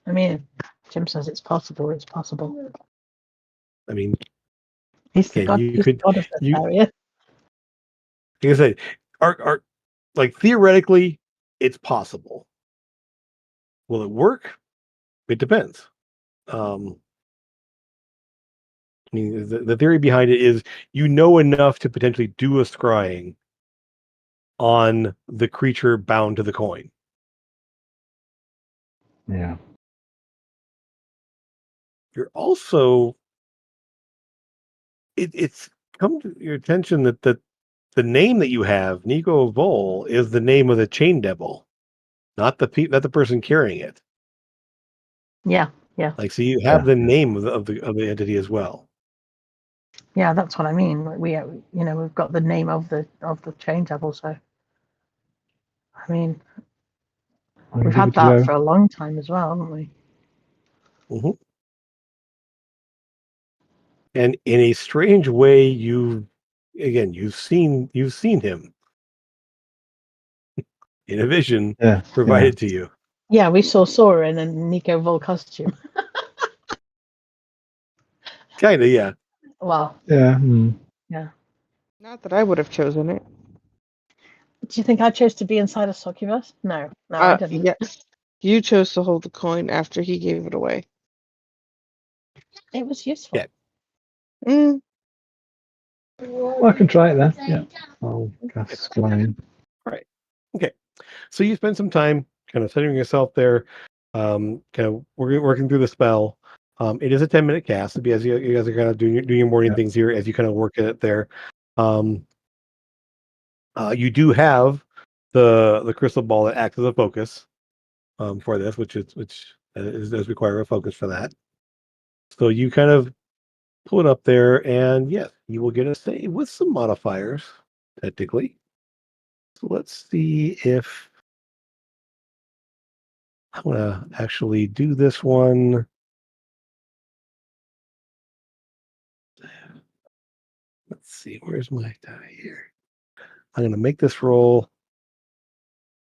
I mean, Jim says it's possible. It's possible. I mean, he's the god. He's the god of this area. Like I said, are like theoretically, it's possible. Will it work? It depends. I mean, the theory behind it is enough to potentially do a scrying on the creature bound to the coin. Yeah. You're also it's come to your attention that the name that you have, Nico Vol, is the name of the chain devil, not the person carrying it. Yeah. Like, so you have the name of the entity as well. Yeah, that's what I mean. Like we've got the name of the chain devil. So, I mean, we've had that for a long time as well, haven't we? Mm-hmm. And in a strange way, you've seen him in a vision provided to you. Yeah, we saw Sora in a Nico Vol costume. Kinda, yeah. Well. Yeah. Yeah. Not that I would have chosen it. Do you think I chose to be inside a succubus? No, I didn't. Yes. You chose to hold the coin after he gave it away. It was useful. Yeah. Well, I can try it then. Yeah. I'll cast Scrying. All right. Okay. So you spend some time kind of setting yourself there, kind of working through the spell. It is a 10-minute cast, as you guys are kind of doing your morning things here as you kind of work at it there. You do have the crystal ball that acts as a focus for this, which does require a focus for that. So you kind of pull it up there, and yes, you will get a save with some modifiers, technically. So let's see if I'm gonna actually do this one. Let's see, where's my die here? I'm gonna make this roll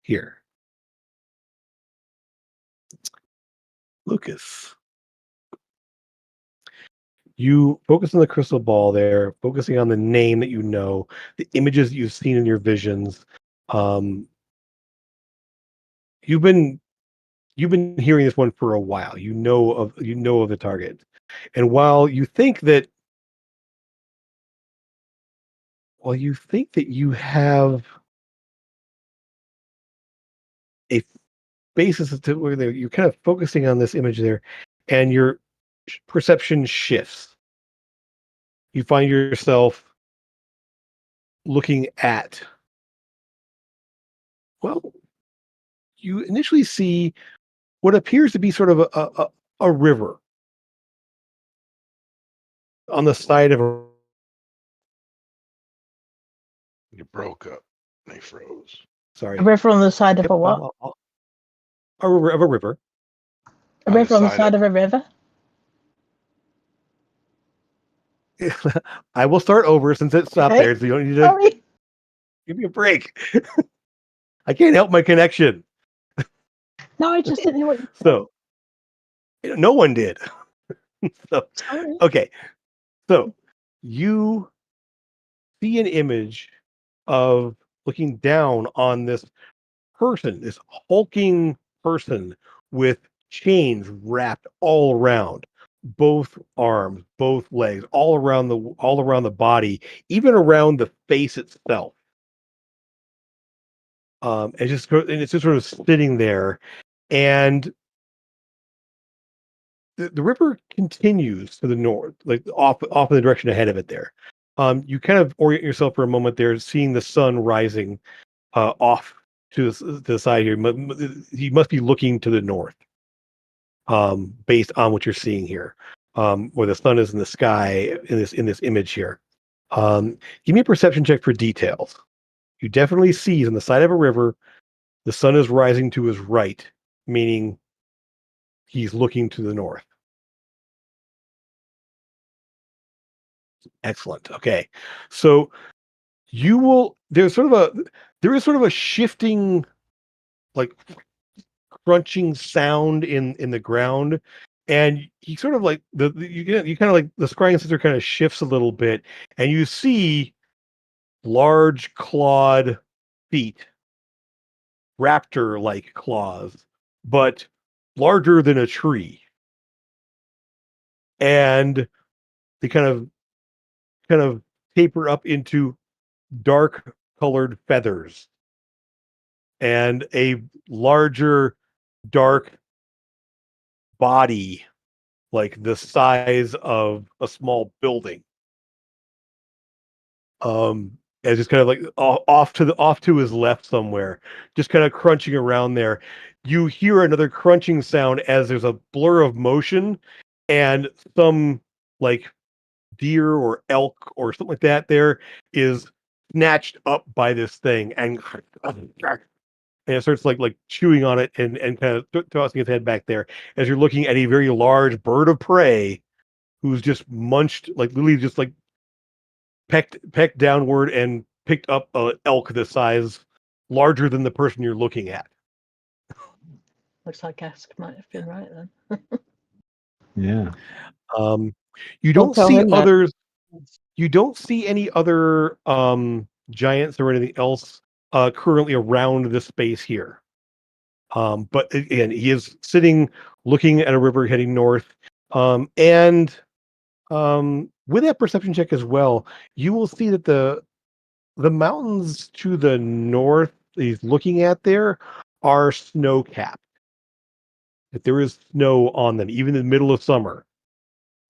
here. Lucas. You focus on the crystal ball there, focusing on the name that you know, the images that you've seen in your visions. You've been hearing this one for a while. You know of the target. And while you think that you have a basis to where you're kind of focusing on this image there, and your perception shifts. You find yourself looking at, well, you initially see what appears to be sort of a river on the side of a. You broke up. They froze. Sorry. A river on the side of a what? A river. A river on the side of a river? I will start over since it stopped there, so you don't need to give me a break. I can't help my connection. No, I just didn't know what you said. So, no one did. So, okay. So, you see an image of looking down on this person, this hulking person with chains wrapped all around both arms, both legs, all around the body, even around the face itself. It's just sort of sitting there, and the river continues to the north, like off in the direction ahead of it there. You kind of orient yourself for a moment there, seeing the sun rising off to the side here. He must be looking to the north, based on what you're seeing here, where the sun is in the sky in this image here. Give me a perception check for details. You definitely see on the side of a river, the sun is rising to his right, meaning he's looking to the north. Excellent. Okay. So there is sort of a shifting, like crunching sound in the ground. And he sort of like you kind of like the scrying sensor kind of shifts a little bit, and you see large clawed feet, raptor-like claws, but larger than a tree. And they kind of taper up into dark colored feathers and a larger dark body like the size of a small building. As just kind of like off to his left somewhere, just kind of crunching around there. You hear another crunching sound as there's a blur of motion, and some like deer or elk or something like that there is snatched up by this thing, and it starts like chewing on it and kind of tossing its head back there as you're looking at a very large bird of prey who's just munched, like literally just like pecked downward and picked up an elk the size larger than the person you're looking at. Looks like Ask might have been right then. Yeah. You don't see others. You don't see any other giants or anything else currently around this space here. But again, he is sitting looking at a river heading north. And with that perception check as well, you will see that the mountains to the north he's looking at there are snow-capped. That there is snow on them, even in the middle of summer.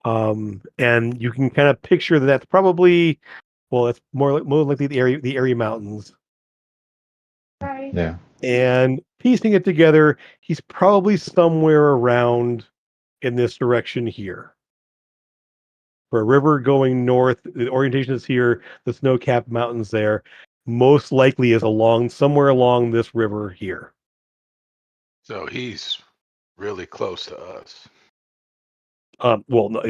And you can kind of picture that that's probably, well, it's more likely the area mountains. Yeah. And piecing it together, he's probably somewhere around in this direction here. For a river going north, the orientation is here, the snow-capped mountains there. Most likely is somewhere along this river here. So he's really close to us. Well, no,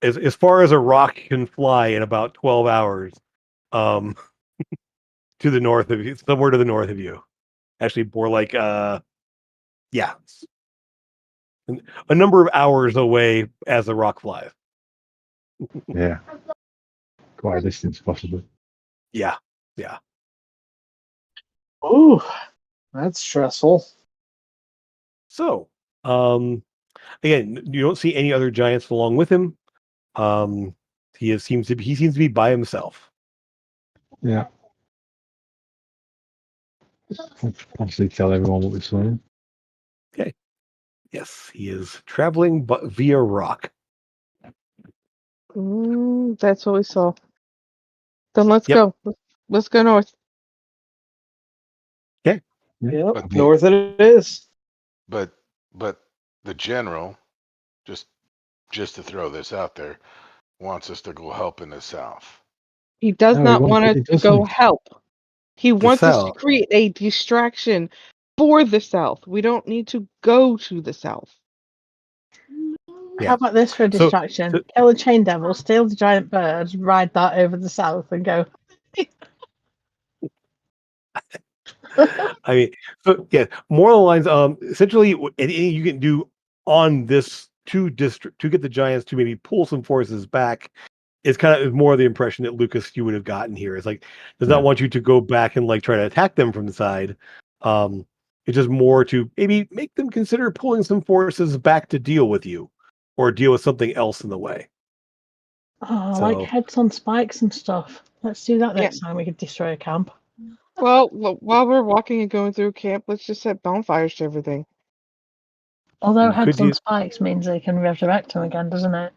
as far as a rock can fly in about 12 hours, to the north of you, somewhere to the north of you. Actually, more like yeah, a number of hours away as the rock flies. Yeah. Quite a distance, possibly. Yeah. Ooh, that's stressful. So, again, you don't see any other giants along with him. He seems to be by himself. Yeah. Obviously, tell everyone what we're saying. Okay. Yes, he is traveling, but via rock. That's what we saw. Then let's go. Let's go north. Okay. Yep. North it is. But the general, just to throw this out there, wants us to go help in the south. He does not want us to go help. He wants us to create a distraction for the south. We don't need to go to the south. How about this for a distraction? Kill the chain devil, steal the giant bird, ride that over the south, and go. I mean, so yeah, more along the lines. Essentially, anything you can do on this to get the giants to maybe pull some forces back is kind of more the impression that Lucas you would have gotten here. It's like does not want you to go back and like try to attack them from the side. It's just more to maybe make them consider pulling some forces back to deal with you, or deal with something else in the way. Oh, like heads on spikes and stuff. Let's do that next time we can destroy a camp. Well, while we're walking and going through camp, let's just set bonfires to everything. Although heads on spikes means they can resurrect them again, doesn't it?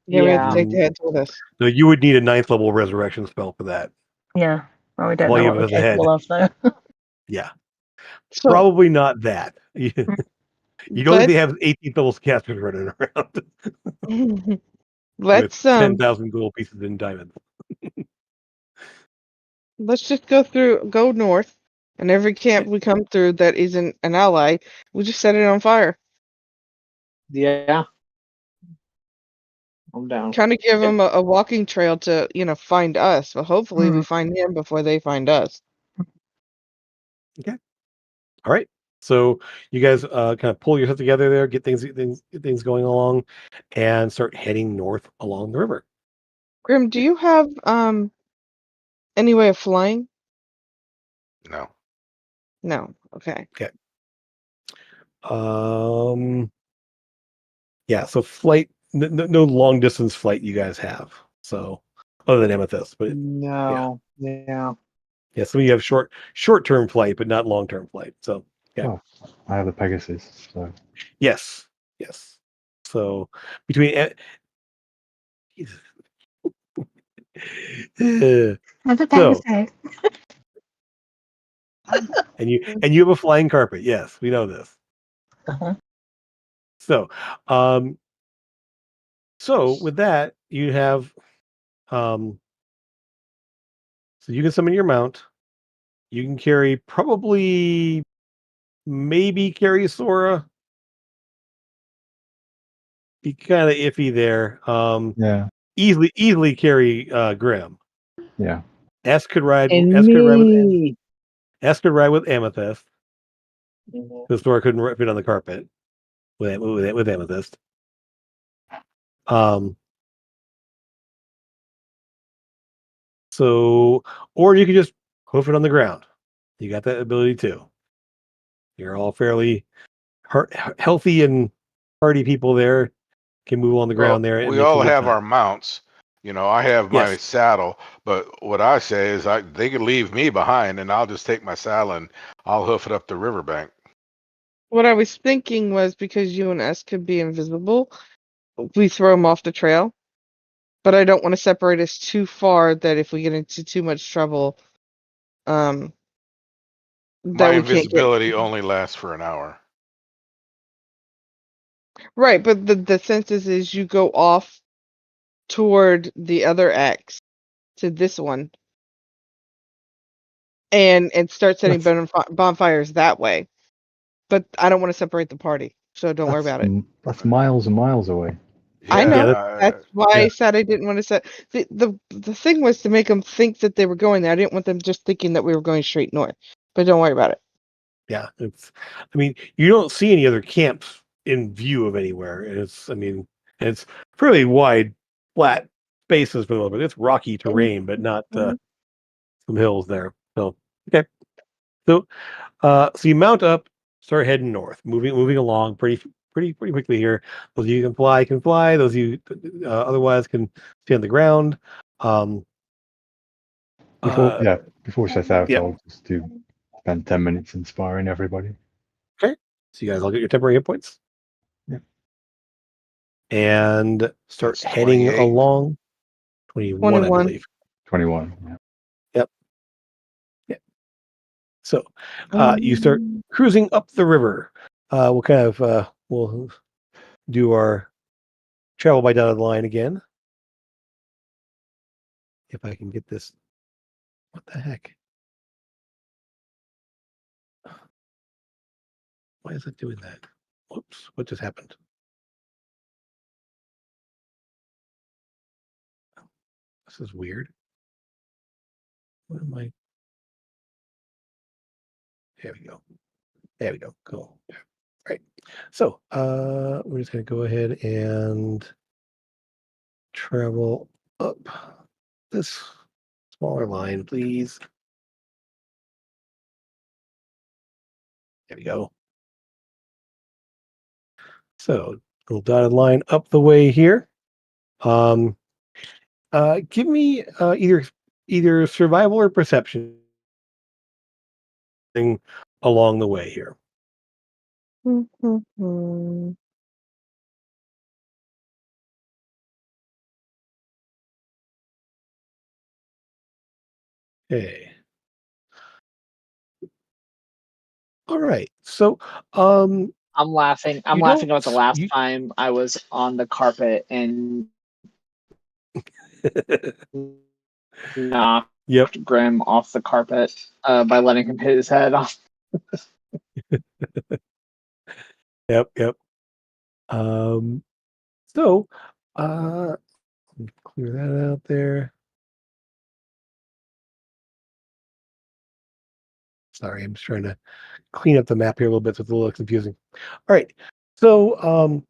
Yeah, we have to take the heads with us. No, you would need a 9th level resurrection spell for that. Yeah. Well, we don't know what we're capable of, though. Yeah. So Probably not that. You don't think they have 18th level casters running around with let's 10,000 gold pieces in diamonds. let's just go north, and every camp we come through that isn't an ally, we just set it on fire. Yeah. I'm down. Kind of give them a walking trail to, find us. But hopefully we find them before they find us. Okay. All right. So you guys kind of pull yourself together there, get things going along, and start heading north along the river. Grim, do you have any way of flying? No. No. Okay. Okay. Yeah. So flight, no long distance flight you guys have. So other than Amethyst, but No. Yeah. yeah. Some of you have short term flight, but not long term flight. So yeah. Well, I have the Pegasus, so Yes. So between Jesus. Have a So, Pegasus. and you have a flying carpet. Yes, we know this. Uh-huh. So with that, you have so you can summon your mount. You can carry maybe carry Sora. Be kind of iffy there. yeah, Easily carry Grim. yeah. S could ride And me. S could ride with Amethyst. Mhm. Because Sora couldn't fit on the carpet with Amethyst. So, or you could just hoof it on the ground. You got that ability too. You're all fairly healthy and hardy people there. Can move on the Well, ground there and we make some all good have time. our mounts. I have my Yes. saddle, but what I say is they could leave me behind and I'll just take my saddle and I'll hoof it up the riverbank. What I was thinking was because you and S could be invisible, we throw them off the trail. But I don't want to separate us too far that if we get into too much trouble, My that we can't get invisibility only lasts for an hour. right. But the census is you go off toward the other X to this one and start setting bonfires that way. But I don't want to separate the party, so don't worry about it. That's miles and miles away. I know. Yeah, That's why I said I didn't want to set the thing was to make them think that they were going there. I didn't want them just thinking that we were going straight north. But don't worry about it. Yeah, you don't see any other camps in view of anywhere. It's fairly wide, flat spaces for the moment. It's rocky terrain, but not some hills there. So okay. So so you mount up, start heading north, moving along pretty quickly here. Those of you who can fly. Those of you otherwise can stay on the ground. Before we set out, yeah. I'll just spend 10 minutes inspiring everybody. Okay. So you guys all get your temporary hit points. Yeah. And start That's heading 28. along. 21, I believe. 21. Yeah. Yep. Yeah. So you start cruising up the river. We'll do our travel by dotted line again. If I can get this. What the heck? Why is it doing that? Whoops, what just happened? This is weird. What am I? There we go. There we go. Cool. All right. So we're just gonna go ahead and travel up this smaller line, please. There we go. So little dotted line up the way here. Give me either survival or perception thing along the way here. Okay. All right. So, I'm laughing. I'm laughing about the last you, time I was on the carpet and knocked yep. Grim off the carpet by letting him hit his head off. Yep. Yep. So, uh, clear that out there. Sorry, I'm just trying to clean up the map here a little bit, so it's a little confusing. All right. So,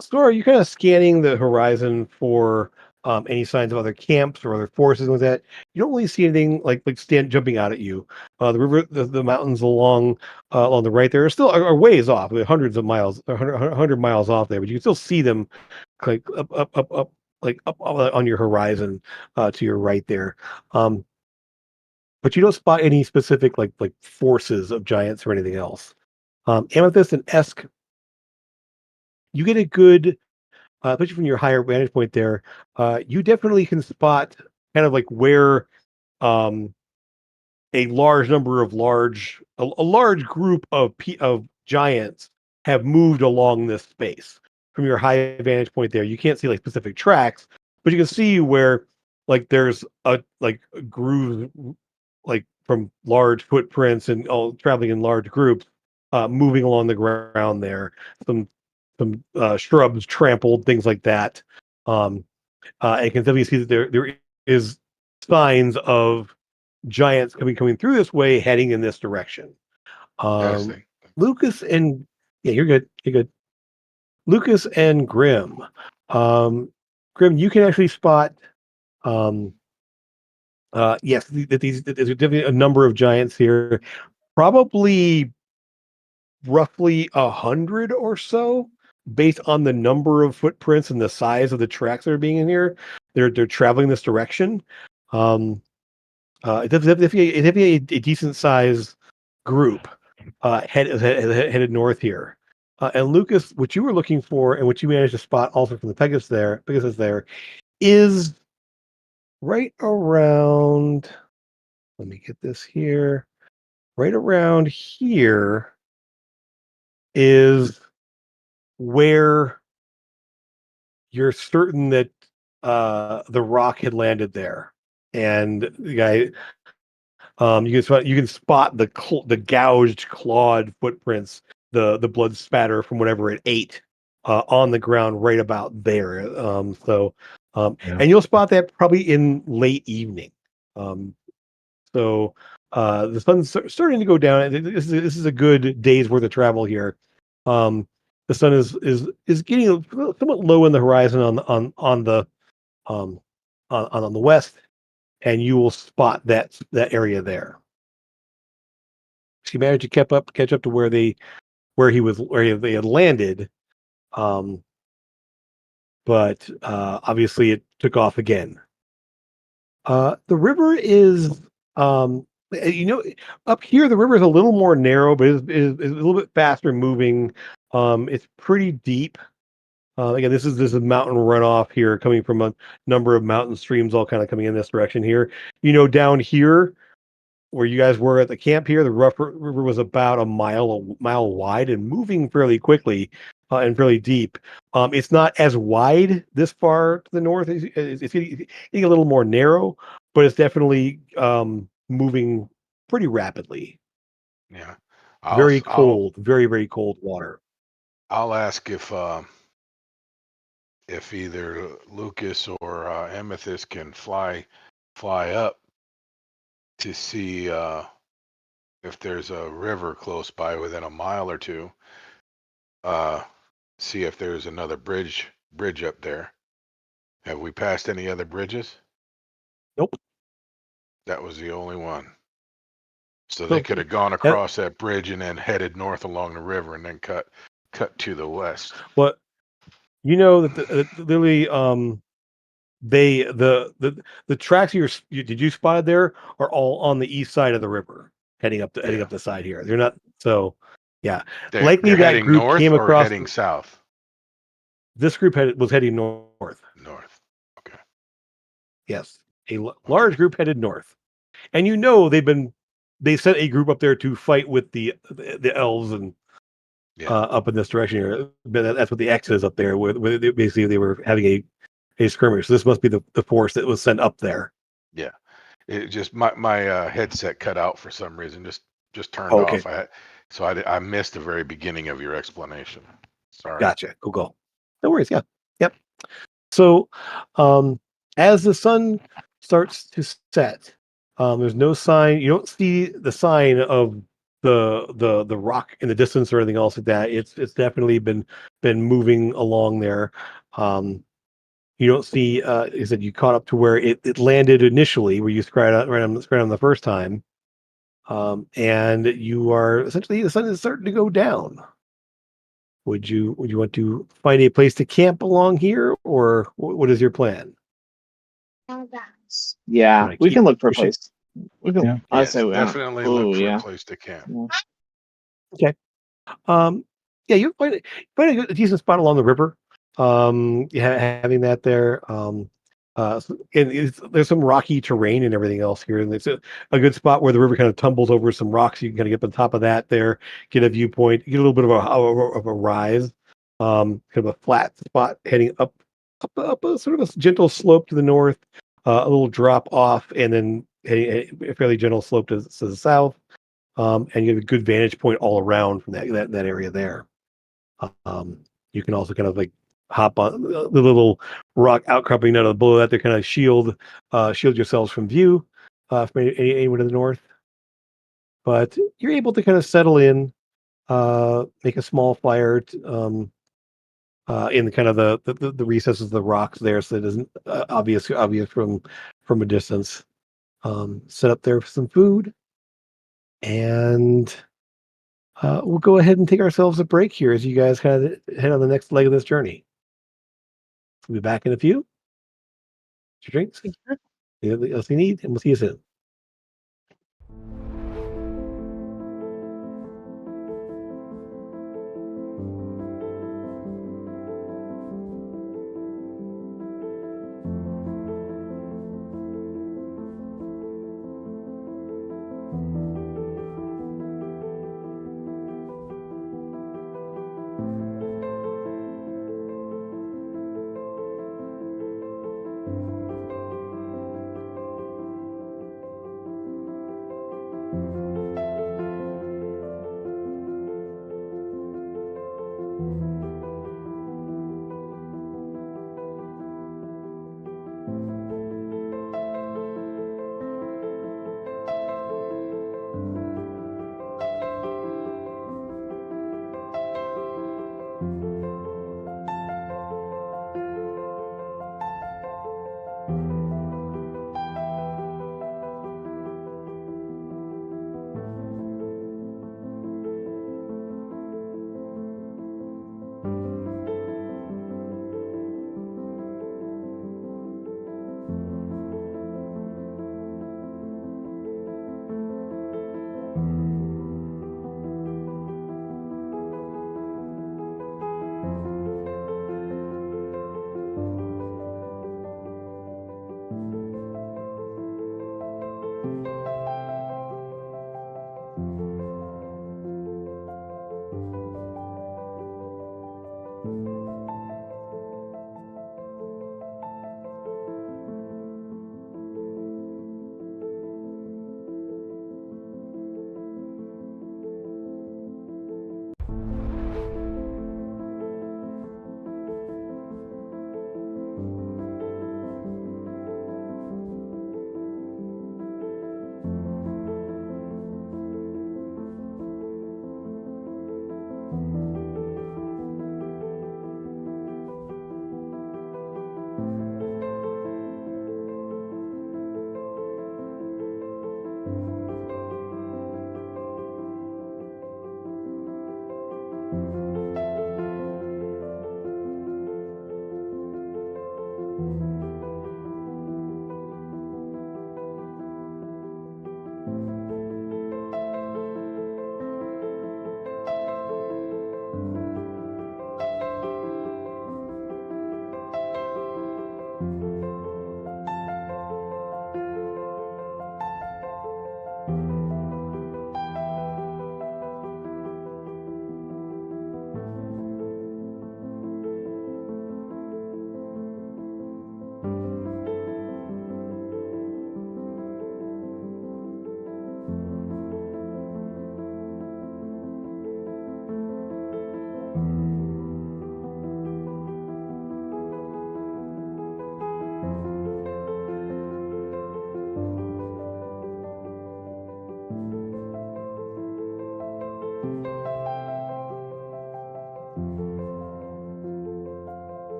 Sora, you kind of scanning the horizon for any signs of other camps or other forces like that. You don't really see anything like jumping out at you. The river, the mountains along the right there are ways off, hundreds of miles, 100 miles off there, but you can still see them like up, like up on your horizon to your right there. Um, but you don't spot any specific like forces of giants or anything else. Amethyst and Esk, you get a good especially from your higher vantage point there, you definitely can spot kind of like where um, a large number of a large group of giants have moved along this space. From your high vantage point there, you can't see like specific tracks, but you can see where like there's a groove like from large footprints and all traveling in large groups, moving along the ground there. Some shrubs trampled, things like that. Um, and you can definitely see that there is signs of giants coming through this way, heading in this direction. Testing. Lucas and yeah, you're good. You're good. Lucas and Grim. Grim, you can actually spot. Um, yes, there's definitely a number of giants here. Probably roughly 100 or so, based on the number of footprints and the size of the tracks that are being in here. They're traveling this direction. It's definitely a decent size group headed north here. And Lucas, what you were looking for and what you managed to spot also from the Pegasus there is right around. Let me get this here. Right around here is where you're certain that the rock had landed there, and the guy, you can spot the gouged, clawed footprints, the blood spatter from whatever it ate on the ground right about there. And you'll spot that probably in late evening. Um, so the sun's starting to go down. This is a good day's worth of travel here. Um, the sun is getting somewhat low in the horizon on the um on the west, and you will spot that area there. She managed to catch up to where they had landed, um, but obviously it took off again. The river is you know, up here the river is a little more narrow, but is a little bit faster moving. It's pretty deep. Again, this is a mountain runoff here coming from a number of mountain streams all kind of coming in this direction here. Down here where you guys were at the camp here, the river was about a mile wide and moving fairly quickly and fairly deep. It's not as wide this far to the north. It's getting a little more narrow, but it's definitely moving pretty rapidly. Yeah. Very cold, very, very cold water. I'll ask if either Lucas or Amethyst can fly up to see if there's a river close by within a mile or two. See if there's another bridge up there. Have we passed any other bridges? Nope. That was the only one. So they could have gone across that bridge and then headed north along the river and then cut to the west. Well, that literally the tracks did you spotted there are all on the east side of the river, heading up the side here. They're not so. Yeah, likely they're that group north came or across. Heading south. This group was heading north. North. Okay. Yes, a large group headed north, and they've been they sent a group up there to fight with the elves and up in this direction here. But that's what the X is up there. Where basically they were having a skirmish. So this must be the force that was sent up there. Yeah, it just my headset cut out for some reason. Just turned off. I missed the very beginning of your explanation. Sorry. Gotcha. Cool. No worries. Yeah. Yep. So, as the sun starts to set, there's no sign. You don't see the sign of the rock in the distance or anything else like that. It's definitely been moving along there. You don't see. You said you caught up to where it landed initially, where you scratched on the first time, and you are essentially the sun is starting to go down. Would you want to find a place to camp along here, or what is your plan? Yeah, we can look for a place. We can. Yeah. I say, definitely look for a place to camp. Okay. Yeah, you find a decent spot along the river. Having that there. And there's some rocky terrain and everything else here, and it's a good spot where the river kind of tumbles over some rocks. You can kind of get up on top of that there, get a viewpoint, get a little bit of a rise, kind of a flat spot heading up a sort of a gentle slope to the north, a little drop off, and then a fairly gentle slope to the south. And you have a good vantage point all around from that area there. You can also kind of like hop on the little rock outcropping out of below that to kind of shield yourselves from view from anyone to the north. But you're able to kind of settle in, make a small fire in the kind of the recesses of the rocks there, so it isn't obvious from a distance. Set up there for some food, and we'll go ahead and take ourselves a break here as you guys kind of head on the next leg of this journey. We'll be back in a few. Get your drinks, anything else you need, and we'll see you soon.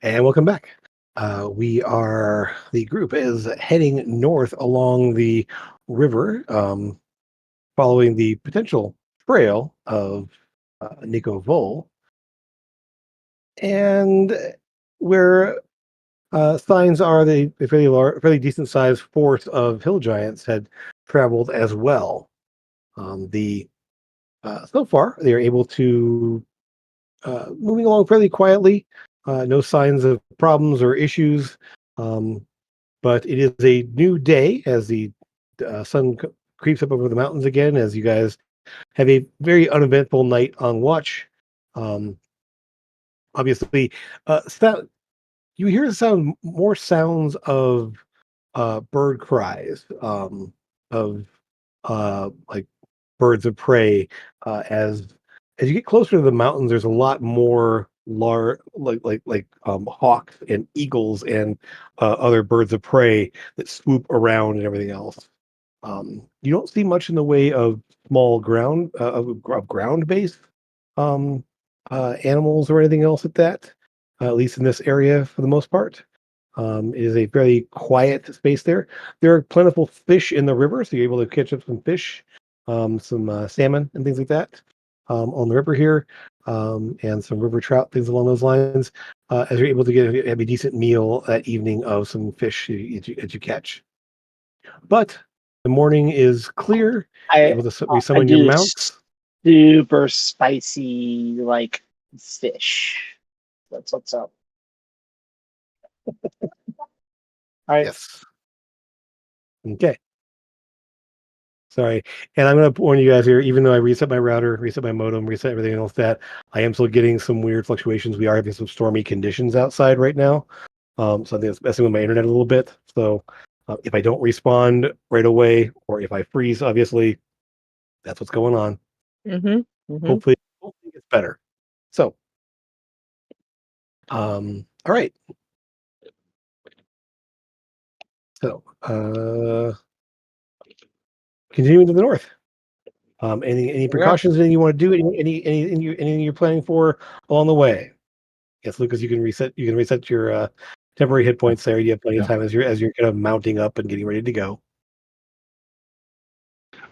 And welcome back. The group is heading north along the river, following the potential trail of Nico Vol, and where signs are a fairly decent sized force of hill giants had traveled as well. The So far they are able to moving along fairly quietly. No signs of problems or issues. But it is a new day as the sun creeps up over the mountains again, as you guys have a very uneventful night on watch. Um, Obviously, you hear more sounds of bird cries, of like birds of prey. As you get closer to the mountains, there's a lot more hawks and eagles and other birds of prey that swoop around and everything else. You don't see much in the way of small ground based um, animals or anything else at that. At least in this area, for the most part. It is a very quiet space there. There are plentiful fish in the river, so you're able to catch up some fish, some salmon and things like that on the river here, and some river trout, things along those lines. As you're able to have a decent meal that evening of some fish that you catch. But the morning is clear. You're able to resummon your mounts. Super spicy like fish. That's what's up. All right. Yes. Okay. Sorry. And I'm going to warn you guys here, even though I reset my router, reset my modem, reset everything else that I am still getting some weird fluctuations. We are having some stormy conditions outside right now. So I think it's messing with my internet a little bit. So if I don't respond right away, or if I freeze, obviously, that's what's going on. Hopefully it gets better. So, all right. So, continuing to the north. Any precautions that you want to do? Anything you're planning for along the way? Yes, Lucas, you can reset your temporary hit points there. You have plenty of time as you're kind of mounting up and getting ready to go.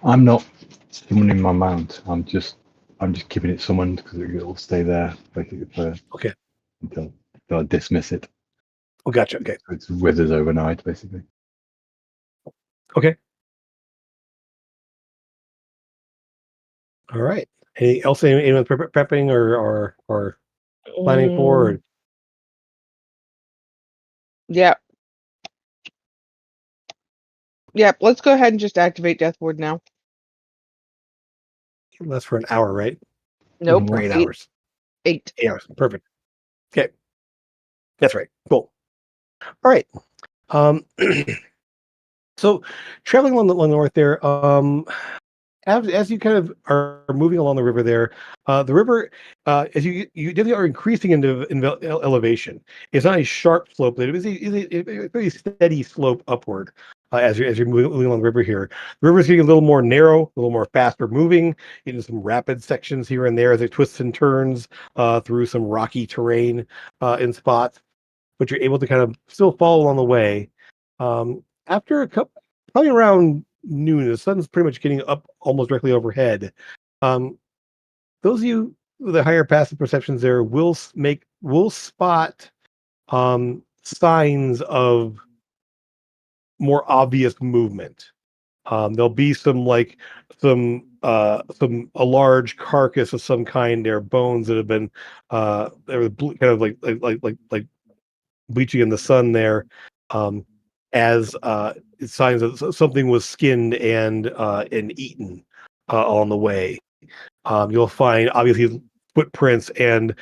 I'm not summoning my mount. I'm just keeping it summoned because it'll stay there basically until I dismiss it. Oh, gotcha. Okay. So it withers overnight, basically. Okay. All right. Anything else anyone prepping or planning for? Or... Yeah. Yep. Let's go ahead and just activate Death Ward now. That's for an hour, right? Nope. Or 8 hours. 8. 8 hours. Perfect. Okay. That's right. Cool. All right. So traveling along the north there, as you kind of are moving along the river there, the river, as you definitely are increasing into elevation. It's not a sharp slope, but it is a very steady slope upward as you're moving along the river here. The river is getting a little more narrow, a little more faster moving into some rapid sections here and there as it twists and turns through some rocky terrain in spots, but you're able to kind of still follow along the way. After a couple, probably around noon, the sun's pretty much getting up almost directly overhead. Those of you with the higher passive perceptions there will spot signs of more obvious movement. There'll be a large carcass of some kind there, bones that have been kind of like bleaching in the sun there, as signs that something was skinned and eaten on the way. You'll find obviously footprints and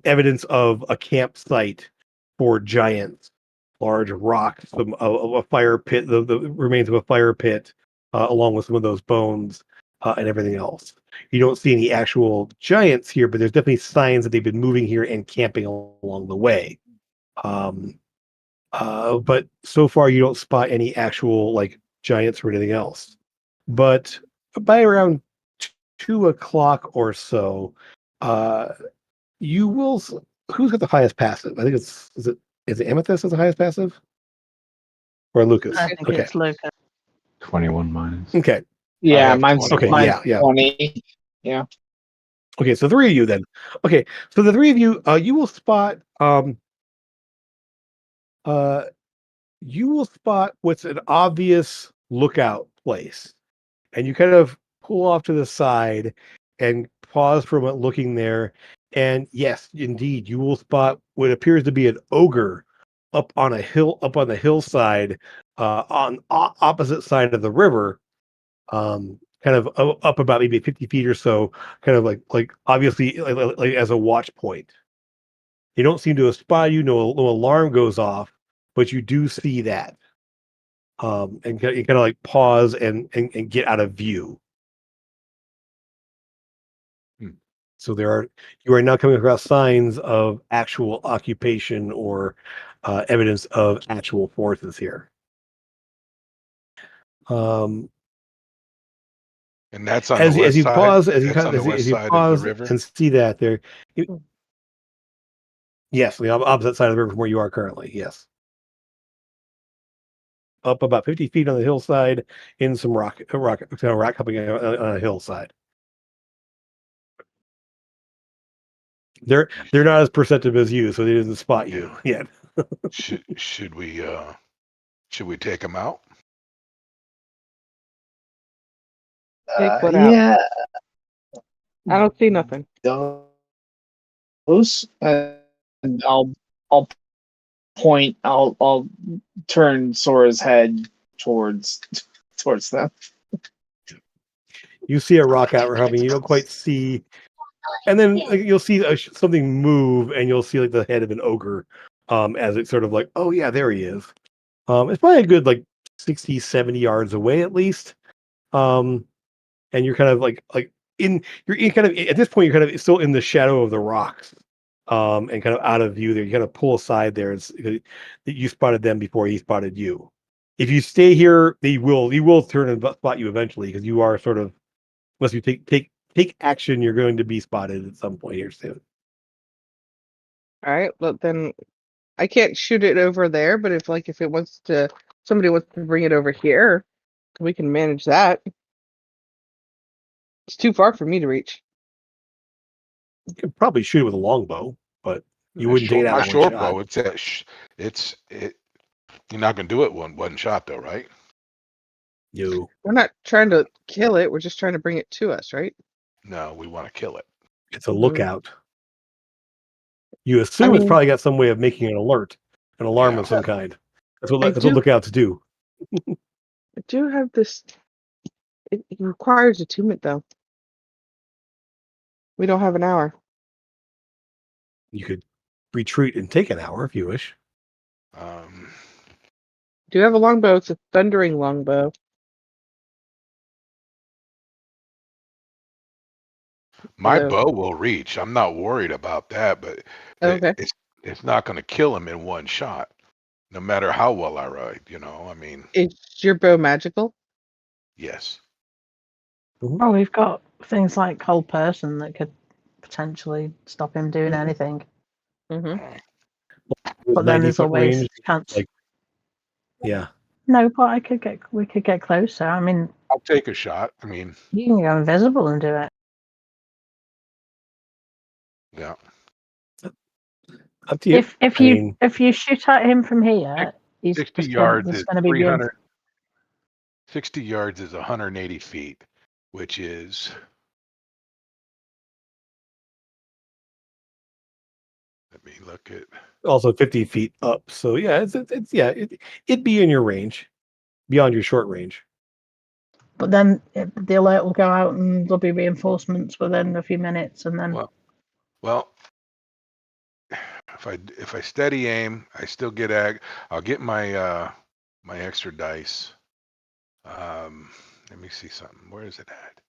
evidence of a campsite for giants, large rocks, a fire pit, the remains of a fire pit, along with some of those bones and everything else. You don't see any actual giants here, but there's definitely signs that they've been moving here and camping along the way. But so far you don't spot any actual like giants or anything else. But by around 2 o'clock or so, you will. Who's got the highest passive? I think is it Amethyst has the highest passive, or Lucas? I think it's Lucas. 21 minus. Okay. Yeah, mine's 20. 20. Yeah. Okay, so 3 of you then. Okay, so the 3 of you, you will spot what's an obvious lookout place, and you kind of pull off to the side and pause for a moment looking there. And yes, indeed, you will spot what appears to be an ogre up on the hillside, on opposite side of the river, kind of up about maybe 50 feet or so, kind of like obviously like as a watch point. They don't seem to have spotted you. No alarm goes off, but you do see that, and you kind of like pause and get out of view. So you are now coming across signs of actual occupation or evidence of actual forces here. And that's on as the west you side. pause, That's on the west side of the river. and see that there. Yes, the opposite side of the river from where you are currently. Yes, up about 50 feet on the hillside in some rock hopping on a hillside. They're not as perceptive as you, so they didn't spot you yet. should we take them out? Take what out? Yeah. I don't see nothing. Those, I'll point. I'll turn Sora's head towards them. You see a rock outcropping. You don't quite see, and then you'll see something move, and you'll see like the head of an ogre, as it's sort of like, oh yeah, there he is. It's probably a good like 60, 70 yards away at least. And you're kind of you're in kind of at this point you're kind of still in the shadow of the rocks, and kind of out of view there. You kind of pull aside there. That you spotted them before he spotted you. If you stay here, he will turn and spot you eventually, because you are sort of, unless you take action, you're going to be spotted at some point here soon. All right. Well, then I can't shoot it over there, but if it wants to, somebody wants to bring it over here, we can manage that. It's too far for me to reach. You could probably shoot it with a longbow, but you wouldn't take it out my in one short shot. bow. You're not gonna do it one shot though, right? No. We're not trying to kill it. We're just trying to bring it to us, right? No, we want to kill it. It's a lookout. You assume it's probably got some way of making an alert, an alarm of some kind. That's what lookouts do. I do have this. It requires attunement, though. We don't have an hour. You could retreat and take an hour if you wish. Do you have a longbow? It's a thundering longbow. My bow will reach. I'm not worried about that, but it's not going to kill him in one shot, no matter how well I ride. I mean, is your bow magical? Yes. Oh, we've got things like Cold Person that could potentially stop him doing anything. But then there's always range, chance. Yeah. No, but we could get closer. I mean, I'll take a shot. I mean, you can go invisible and do it. Yeah. Up to you. If you shoot at him from here, he's 60 yards is is going to be 300. 60 yards is 180 feet, which is let me look at also 50 feet up. So yeah, it'd be in your range, beyond your short range. But then the alert will go out and there'll be reinforcements within a few minutes, and then. Well, if I steady aim, I still get I'll get my my extra dice. Let me see something. Where is it at?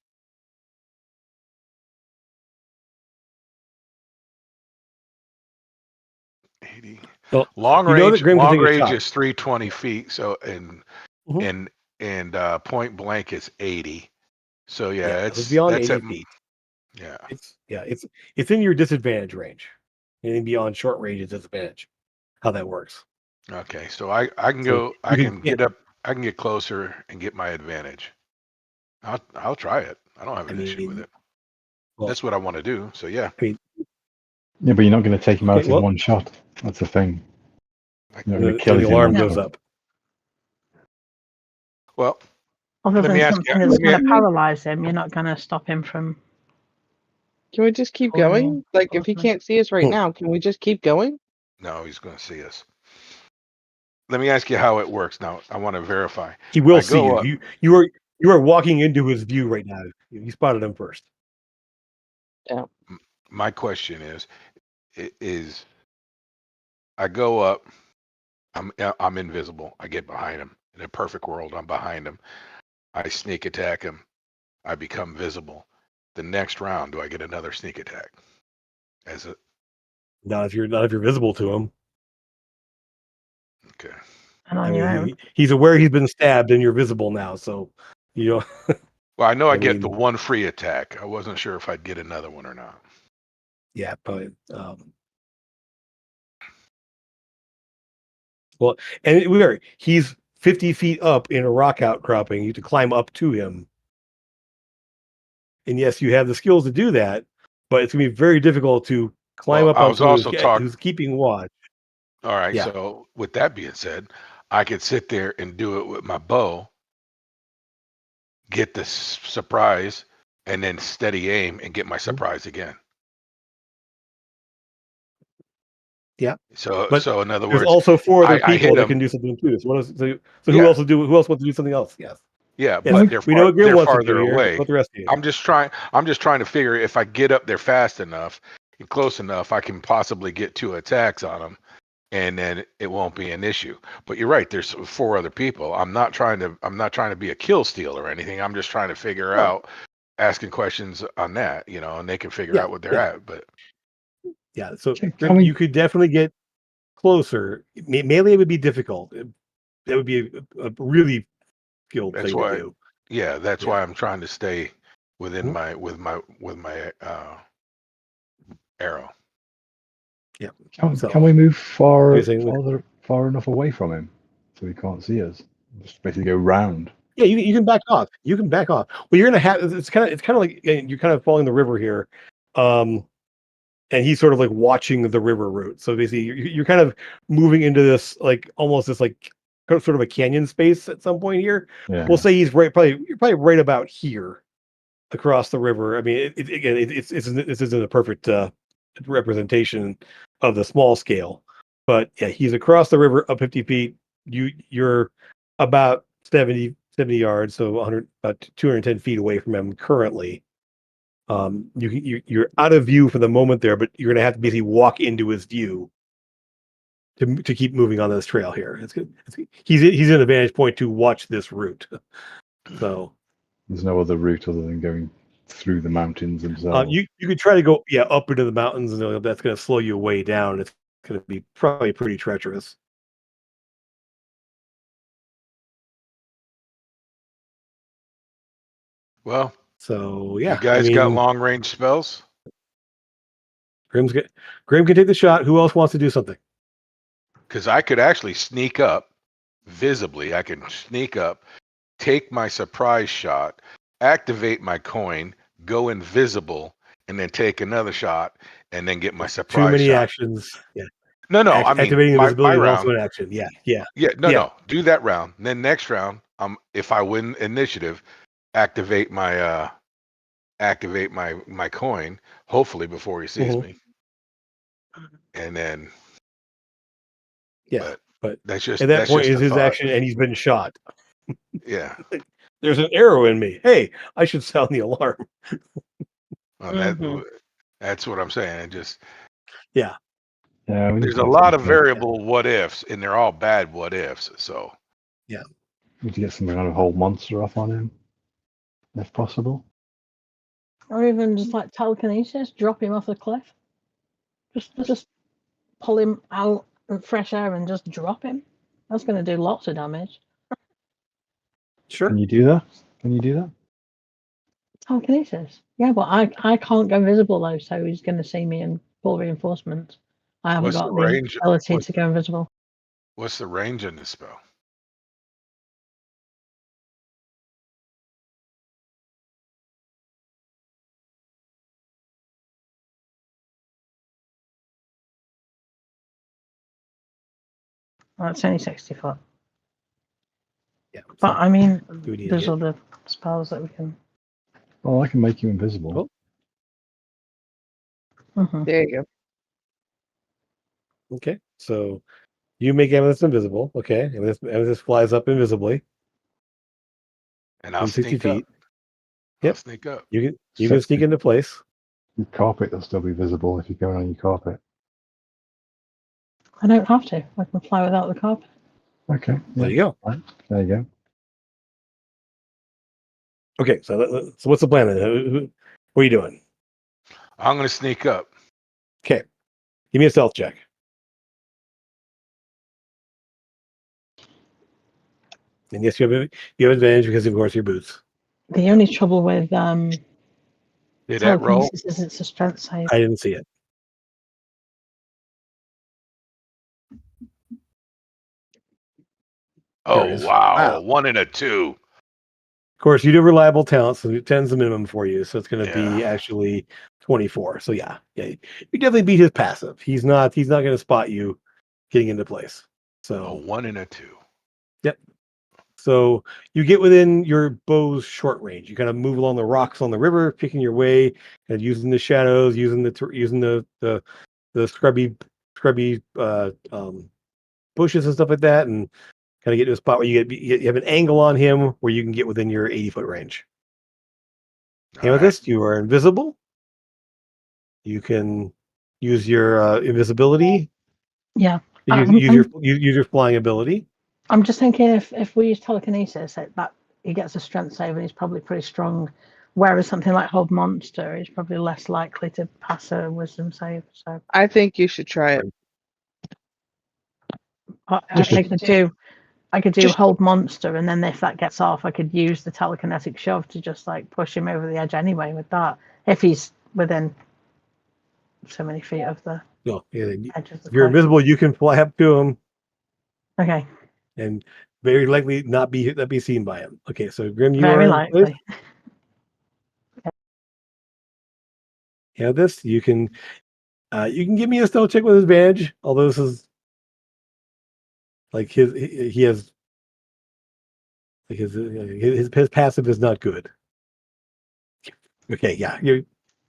Well, long range is 320 feet. So and point blank is 80. So it's beyond that's 80 feet. Yeah. It's in your disadvantage range. Anything beyond short range is disadvantage. How that works. Okay, so I can go. I can get up. I can get closer and get my advantage. I'll try it. I don't have an issue with it. Well, that's what I want to do. So yeah. Yeah, but you're not going to take him out in one shot. That's the thing. You're not going to kill the alarm goes up. Well, other than something that's going to paralyze him, you're not going to stop him from. Can we just keep going? If he can't see us right now, can we just keep going? No, he's going to see us. Let me ask you how it works. Now, I want to verify. He will see you. You are walking into his view right now. You spotted him first. Yeah. My question is I go up. I'm invisible. I get behind him. In a perfect world, I'm behind him. I sneak attack him. I become visible. The next round, do I get another sneak attack? Not if you're visible to him. Okay. And on your own. He's aware he's been stabbed, and you're visible now. So you know. Well, I know I get the one free attack. I wasn't sure if I'd get another one or not. Yeah, probably. Well, and he's 50 feet up in a rock outcropping. You have to climb up to him. And yes, you have the skills to do that, but it's going to be very difficult to climb up on someone who's keeping watch. All right. Yeah. So with that being said, I could sit there and do it with my bow, get the surprise, and then steady aim and get my surprise again. Yeah. So in other words, there's also 4 other people that can do something too. So who else wants to do something else? Yes. Yeah, but we know Grim wants farther to do away. What the rest of you? I'm just trying to figure if I get up there fast enough and close enough, I can possibly get 2 attacks on them, and then it won't be an issue. But you're right. There's 4 other people. I'm not trying to be a kill steal or anything. I'm just trying to figure out, asking questions on that, and they can figure out what they're at. But yeah, so you could definitely get closer. Melee would be difficult. That would be a really skilled thing to do. Yeah, that's why I'm trying to stay within my arrow. Yeah. Can we move far saying, far enough away from him so he can't see us? Just basically go round. Yeah, you can back off. You can back off. Well, you're gonna have it's kind of like you're kind of following the river here, and he's sort of like watching the river route. So basically, you're kind of moving into this like almost this like sort of a canyon space at some point here. Yeah. We'll say he's you're probably right about here across the river. I mean, this isn't a perfect representation of the small scale, but yeah, he's across the river up 50 feet. You're about 70 yards, so about 210 feet away from him currently. You're out of view for the moment there, but you're gonna have to basically walk into his view to keep moving on this trail here. It's good. He's an advantage point to watch this route. So there's no other route other than going through the mountains themselves. You could try to go up into the mountains, and that's going to slow you way down. It's going to be probably pretty treacherous. Well, so yeah, you guys got long range spells. Grim can take the shot. Who else wants to do something? Because I could actually sneak up visibly. I can sneak up, take my surprise shot, activate my coin, go invisible, and then take another shot, and then get my surprise. Too many shot. actions. Yeah. No. I mean, activating invisibility my is also an action. Yeah. No. Do that round. And then next round, if I win initiative, activate my coin. Hopefully before he sees me. And then. Yeah. But that's just at that point is his action, and he's been shot. Yeah. There's an arrow in me. Hey, I should sound the alarm. Well, that's what I'm saying. It just. Yeah. There's a lot of variable what ifs, and they're all bad what ifs. So. Yeah. We need to get some kind of whole monster off on him, if possible. Or even just like telekinesis, drop him off the cliff. Just pull him out in fresh air and just drop him. That's going to do lots of damage. Sure. Can you do that? Telekinesis. Yeah, but I can't go invisible though, so he's going to see me and pull reinforcements. I haven't got the ability to go invisible. What's the range in this spell? It's only 60 foot. Yeah. But I mean, there's other spells that we can. Well, I can make you invisible. There you go. Okay, so you make Amethyst invisible. Okay, Amethyst flies up invisibly. And I'll sneak 60 feet. Up. Yep. I'll sneak up. You can sneak into place. Your carpet will still be visible if you're going on your carpet. I don't have to. I can fly without the carpet. Okay. Yeah. There you go. Right. There you go. Okay, so what's the plan then? What are you doing? I'm going to sneak up. Okay, give me a stealth check. And yes, you have advantage because of course your boots. The only trouble with Did that roll? Is it's a strength save. I didn't see it. Oh wow. 1 and a 2. Of course, you do reliable talent, so 10's the minimum for you. So it's going to be actually 24. So yeah, you definitely beat his passive. He's not going to spot you getting into place. So 1 and a 2. Yep. So you get within your bow's short range. You kind of move along the rocks on the river, picking your way, and using the shadows, using the scrubby bushes and stuff like that, and kind of get to a spot where you have an angle on him where you can get within your 80-foot range. Amethyst, you are invisible. You can use your invisibility. Yeah. Use your flying ability. I'm just thinking if we use telekinesis, that he gets a strength save and he's probably pretty strong. Whereas something like Hold Monster is probably less likely to pass a wisdom save. So I think you should try it. I could do Hold Monster, and then if that gets off, I could use the telekinetic shove to just like push him over the edge anyway with that. If he's within so many feet of the No, if Edge of the you're cliff. invisible, you can fly up to him. Okay. And very likely not be seen by him. Okay, so Grim, you Very are likely. Yeah, this you can give me a stealth check with advantage. Although this is like he has like his passive is not good. Okay, yeah, you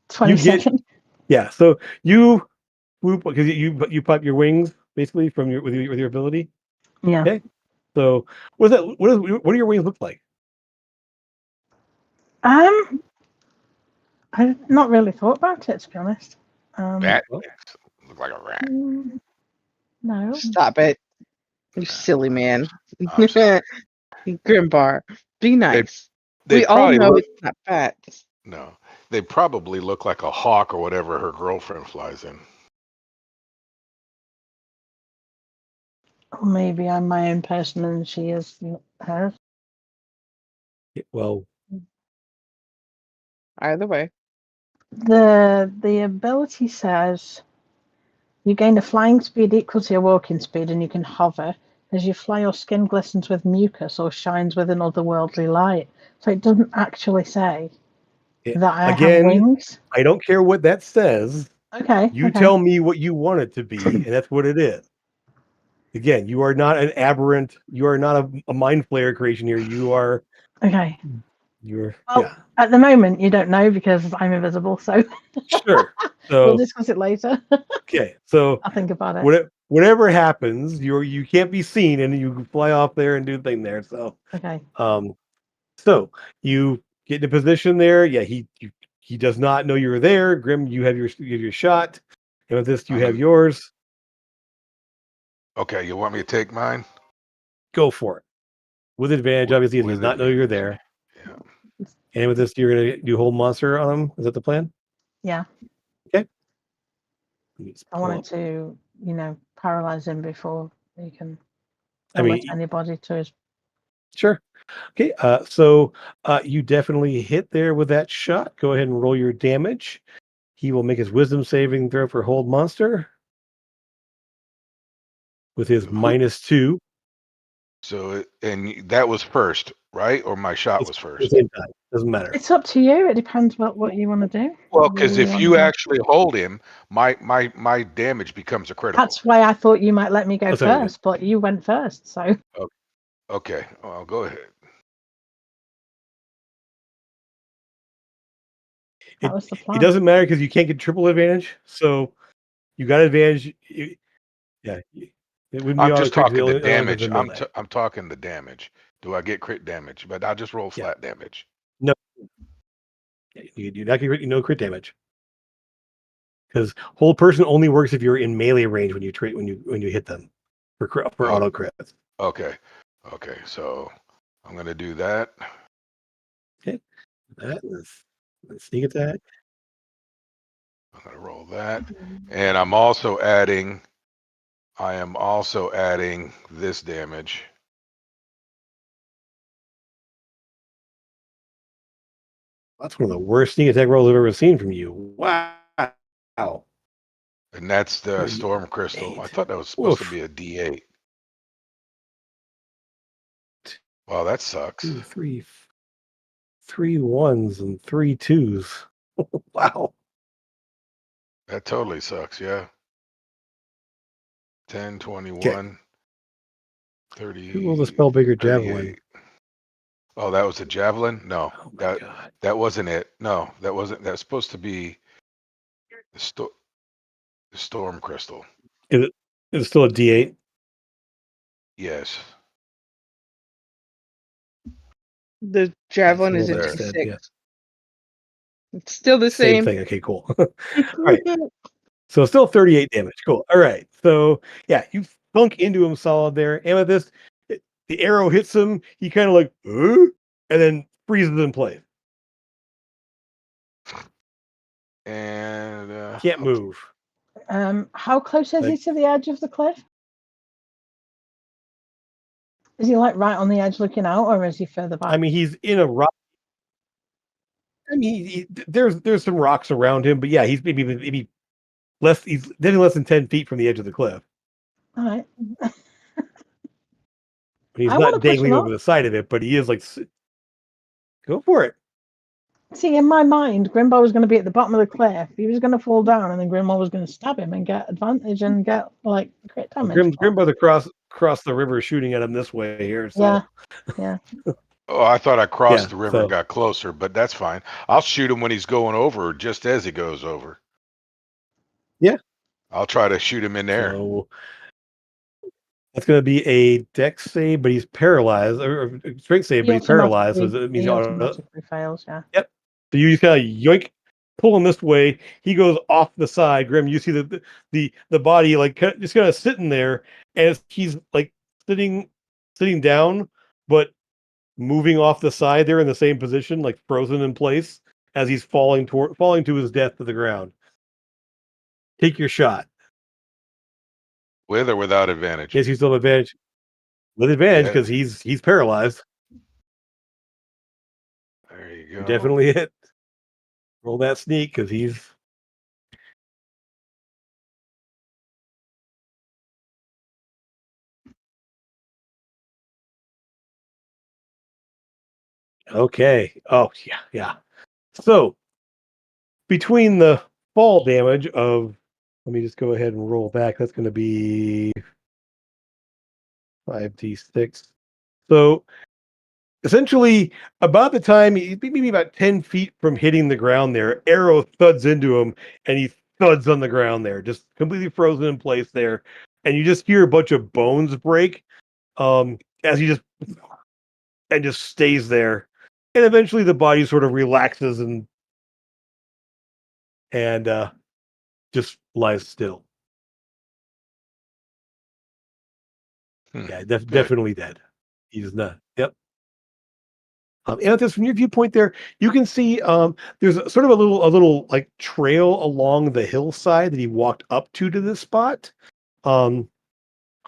22nd. Yeah, so you whoop because you pop your wings basically from your with your ability. Yeah. Okay, so what do your wings look like? I've not really thought about it, to be honest. Bat look like a rat. No. Stop it. You silly man. I'm sorry. Grimbar, be nice. They We all probably know look, it's not bats. no. They probably look like a hawk or whatever her girlfriend flies in. Or maybe I'm my own person and she is hers. Well, Either way. The ability says you gain a flying speed equal to your walking speed and you can hover. As you fly, your skin glistens with mucus or shines with an otherworldly light. So it doesn't actually say that I have wings. I don't care what that says. Okay. You tell me what you want it to be, and that's what it is. Again, you are not an aberrant. You are not a mind flayer creation here. You are. Okay. You're. Well, yeah. At the moment, you don't know because I'm invisible. So Sure. So we'll discuss it later. okay. So I'll think about it. Whatever happens, you can't be seen, and you fly off there and do the thing there. So Okay. So you get in a position there. Yeah, he does not know you're there. Grim, you have your shot, and with this, you have yours. Okay, you want me to take mine? Go for it. With advantage, obviously, he does not know you're there. Yeah. And with this, you're going to do hold monster on him. Is that the plan? Yeah. Okay. I wanted to, paralyze him before he can mean, anybody to his. Sure. Okay. So you definitely hit there with that shot. Go ahead and roll your damage. He will make his wisdom saving throw for hold monster with his -2. So, and that was first, right? Or my shot was first? Same time. Doesn't matter. It's up to you. It depends what you want to do. Well, because if you actually hold him, my damage becomes a critical. That's why I thought you might let me go first, but you went first, so. Okay. Well, go ahead. That was the plan. It doesn't matter because you can't get triple advantage. So you got advantage. Yeah. It wouldn't be I'm just talking the damage. I'm talking the damage. Do I get crit damage? But I'll just roll flat damage. No. You're not getting crit damage. Because hold person only works if you're in melee range when you hit them for auto crits. Okay. So I'm gonna do that. Okay. Let's sneak attack. I'm gonna roll that, and I am also adding this damage. That's one of the worst sneak attack rolls I've ever seen from you. Wow. And that's the storm crystal. I thought that was supposed to be a D8. Wow, that sucks. 2, 3, 3 1s and 3 2s. Wow. That totally sucks, yeah. 10, 21, 30. Who rolled a Spellbreaker Javelin? Oh, that was a javelin? No, God. that wasn't it. No, that wasn't. That's supposed to be the storm crystal. Is it still a D8? Yes. The javelin is a D6. Yeah. It's still the same thing. Okay, cool. All right. So still 38 damage. Cool. All right. So yeah, you thunk into him solid there. Amethyst, the arrow hits him. He kind of like, and then freezes in place. And can't move. How close is he to the edge of the cliff? Is he like right on the edge looking out, or is he further back? I mean, he's in a rock. I mean, there's some rocks around him, but yeah, he's maybe He's definitely less than 10 feet from the edge of the cliff. All right. He's I not wanna push him dangling over up. the side of it, but he is like, go for it. See, in my mind, Grimbo was going to be at the bottom of the cliff. He was going to fall down, and then Grimbo was going to stab him and get advantage and get like crit damage. Grimbo across the river shooting at him this way here. So yeah. Oh, I thought I crossed Yeah, the river and got closer, but that's fine. I'll shoot him when he's going over, or just as he goes over. Yeah. I'll try to shoot him in there. So that's going to be a dex save, but he's paralyzed, or strength save, but he's paralyzed. So it means he automatically fails. Yeah. Yep. So you just kind of yoink, pull him this way. He goes off the side. Grim, you see the body like just kind of sitting there, and he's like sitting down, but moving off the side there in the same position, like frozen in place as he's falling to his death to the ground. Take your shot. With or without advantage? Yes, you still have advantage. With advantage because he's paralyzed. There you go. Definitely hit. Roll that sneak because he's. Okay. Oh, yeah. So, between the fall damage of, let me just go ahead and roll back. That's going to be 5d6. So, essentially, about the time, maybe about 10 feet from hitting the ground there, arrow thuds into him, and he thuds on the ground there, just completely frozen in place there. And you just hear a bunch of bones break as he just stays there. And eventually the body sort of relaxes and just lies still. Yeah, definitely dead. He's not. Yep. And from your viewpoint there, you can see there's sort of a little like trail along the hillside that he walked up to this spot.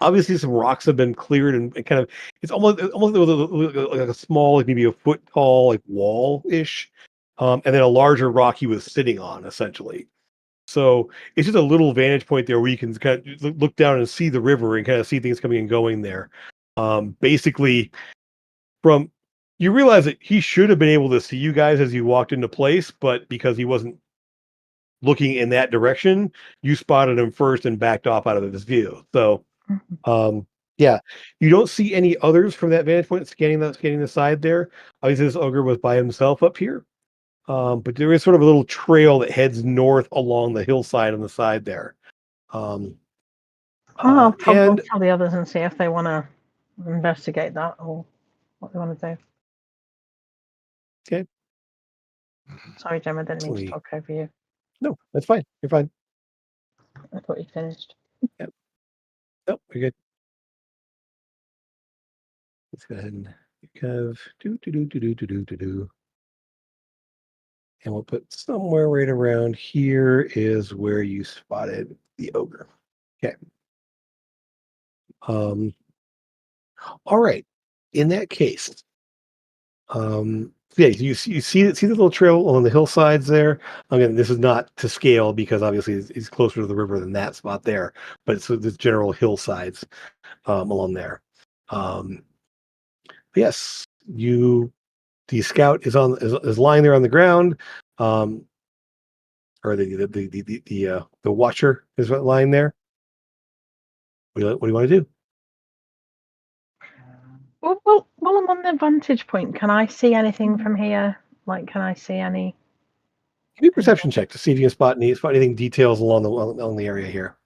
Obviously, some rocks have been cleared and kind of it's almost like a small, like maybe a foot tall, like wall ish, and then a larger rock he was sitting on essentially. So it's just a little vantage point there where you can kind of look down and see the river and kind of see things coming and going there. Basically, from you realize that he should have been able to see you guys as you walked into place, but because he wasn't looking in that direction, you spotted him first and backed off out of his view. So, yeah, you don't see any others from that vantage point scanning the side there. Obviously, this ogre was by himself up here. But there is sort of a little trail that heads north along the hillside on the side there. I'll tell the others and see if they want to investigate that or what they want to do. Okay. Sorry, Jim, I didn't mean to talk over you. No, that's fine. You're fine. I thought you finished. Yep. Nope, we're good. Let's go ahead and do. And we'll put somewhere right around here is where you spotted the ogre. Okay. All right. In that case, yeah, you see the little trail on the hillsides there. Again, this is not to scale because obviously it's closer to the river than that spot there, but it's the general hillsides along there. Yes, the scout is lying there on the ground, or the watcher is lying there. What do you want to do? Well, while I'm on the vantage point, can I see anything from here? Like, can I see any? Give me a perception check to see if you can spot anything details along the area here.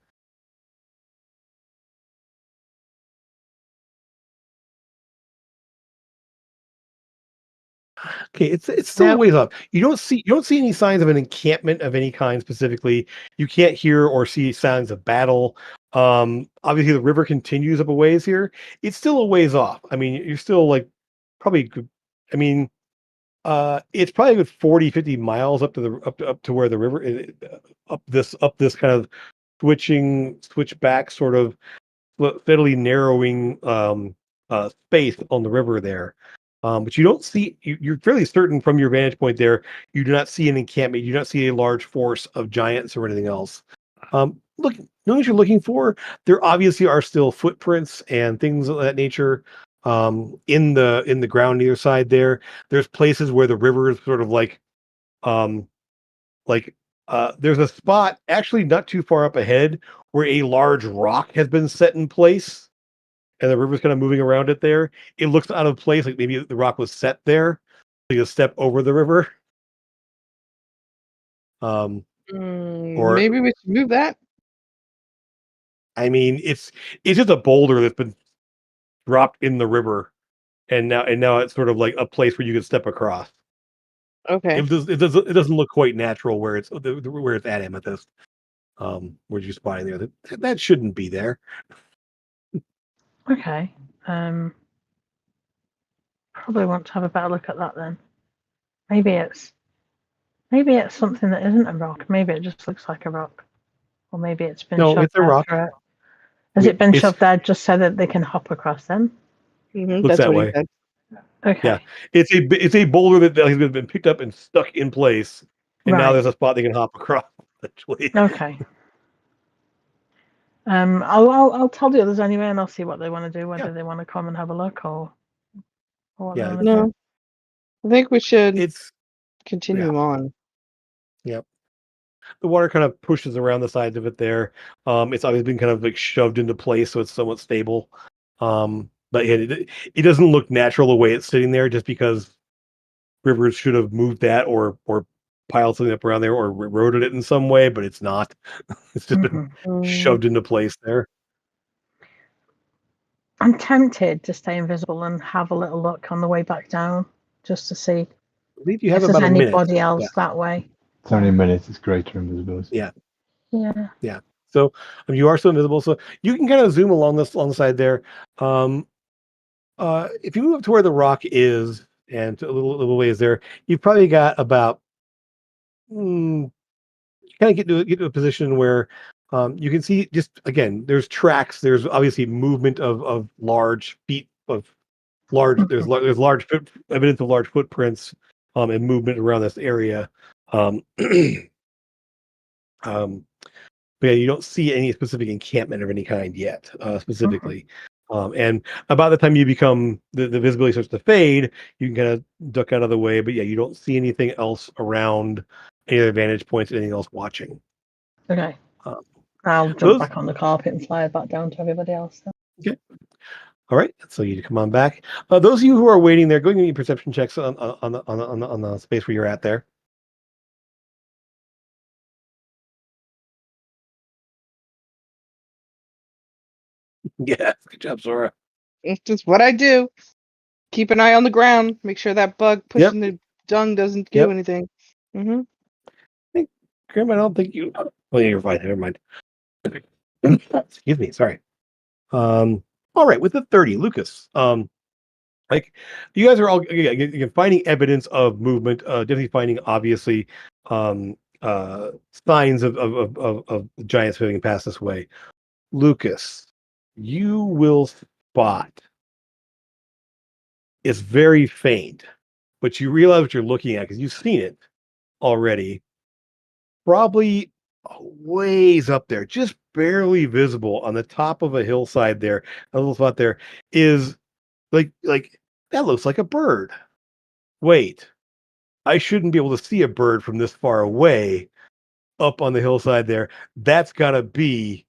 Okay, it's still a ways off. You don't see any signs of an encampment of any kind specifically. You can't hear or see signs of battle. Obviously the river continues up a ways here. It's still a ways off. I mean, you're still like probably good. I mean, it's probably a good 40-50 miles up to where the river is, up this kind of switchback sort of steadily narrowing space on the river there. But you don't see, you're fairly certain from your vantage point there, you do not see an encampment, you do not see a large force of giants or anything else. Look, knowing what you're looking for, there obviously are still footprints and things of that nature in the ground either side there. There's places where the river is sort of um like there's a spot actually not too far up ahead where a large rock has been set in place and the river's kind of moving around it there. It looks out of place, like maybe the rock was set there. So you step over the river. Or Maybe we should move that. I mean, it's just a boulder that's been dropped in the river, and now it's sort of like a place where you can step across. Okay. It doesn't look quite natural where it's at amethyst. Where you spotting there that shouldn't be there. Okay. Probably want to have a better look at that then. Maybe it's something that isn't a rock. Maybe it just looks like a rock, or maybe it's been No, shoved it's a rock. there. Has it been shoved there just so that they can hop across them? Mm-hmm, looks that's that what way. he said. Okay. Yeah, it's a boulder that has been picked up and stuck in place, and now there's a spot they can hop across. Actually, okay. I'll tell the others anyway, and I'll see what they want to do. Whether they want to come and have a look or what they want to do. I think we should it's continue on. Yep. The water kind of pushes around the sides of it there. It's always been kind of like shoved into place, so it's somewhat stable. But yeah, it doesn't look natural the way it's sitting there, just because rivers should have moved that or piled something up around there or eroded it in some way, but it's not. It's just been shoved into place there. I'm tempted to stay invisible and have a little look on the way back down, just to see I believe you have if about there's a minute. anybody else that way. It's only a minute. It's greater invisibility. Yeah. So you are still invisible, so you can kind of zoom along the side there. If you move up to where the rock is and a little ways there, you've probably got about kind of get to a position where you can see, just again, there's tracks. There's obviously movement of large feet of large. There's large evidence of large footprints and movement around this area. But yeah, you don't see any specific encampment of any kind yet, specifically. And about the time you become the visibility starts to fade, you can kind of duck out of the way. But yeah, you don't see anything else around, any other vantage points, anything else watching. Okay. I'll jump back on the carpet and fly back down to everybody else then. Okay. All right. So you come on back. Those of you who are waiting there, go and give me perception checks on the space where you're at there. Yeah, good job, Sora. It's just what I do. Keep an eye on the ground. Make sure that bug pushing the dung doesn't do anything. Grim, I don't think you. Oh, yeah, you're fine. Never mind. Excuse me. Sorry. All right. With the 30, Lucas. Like you guys are all again finding evidence of movement. Definitely finding obviously signs of giants moving past this way. Lucas, you will spot. It's very faint, but you realize what you're looking at because you've seen it already. Probably ways up there, just barely visible on the top of a hillside there, a little spot there is like that looks like a bird. Wait, I shouldn't be able to see a bird from this far away up on the hillside there. That's gotta be,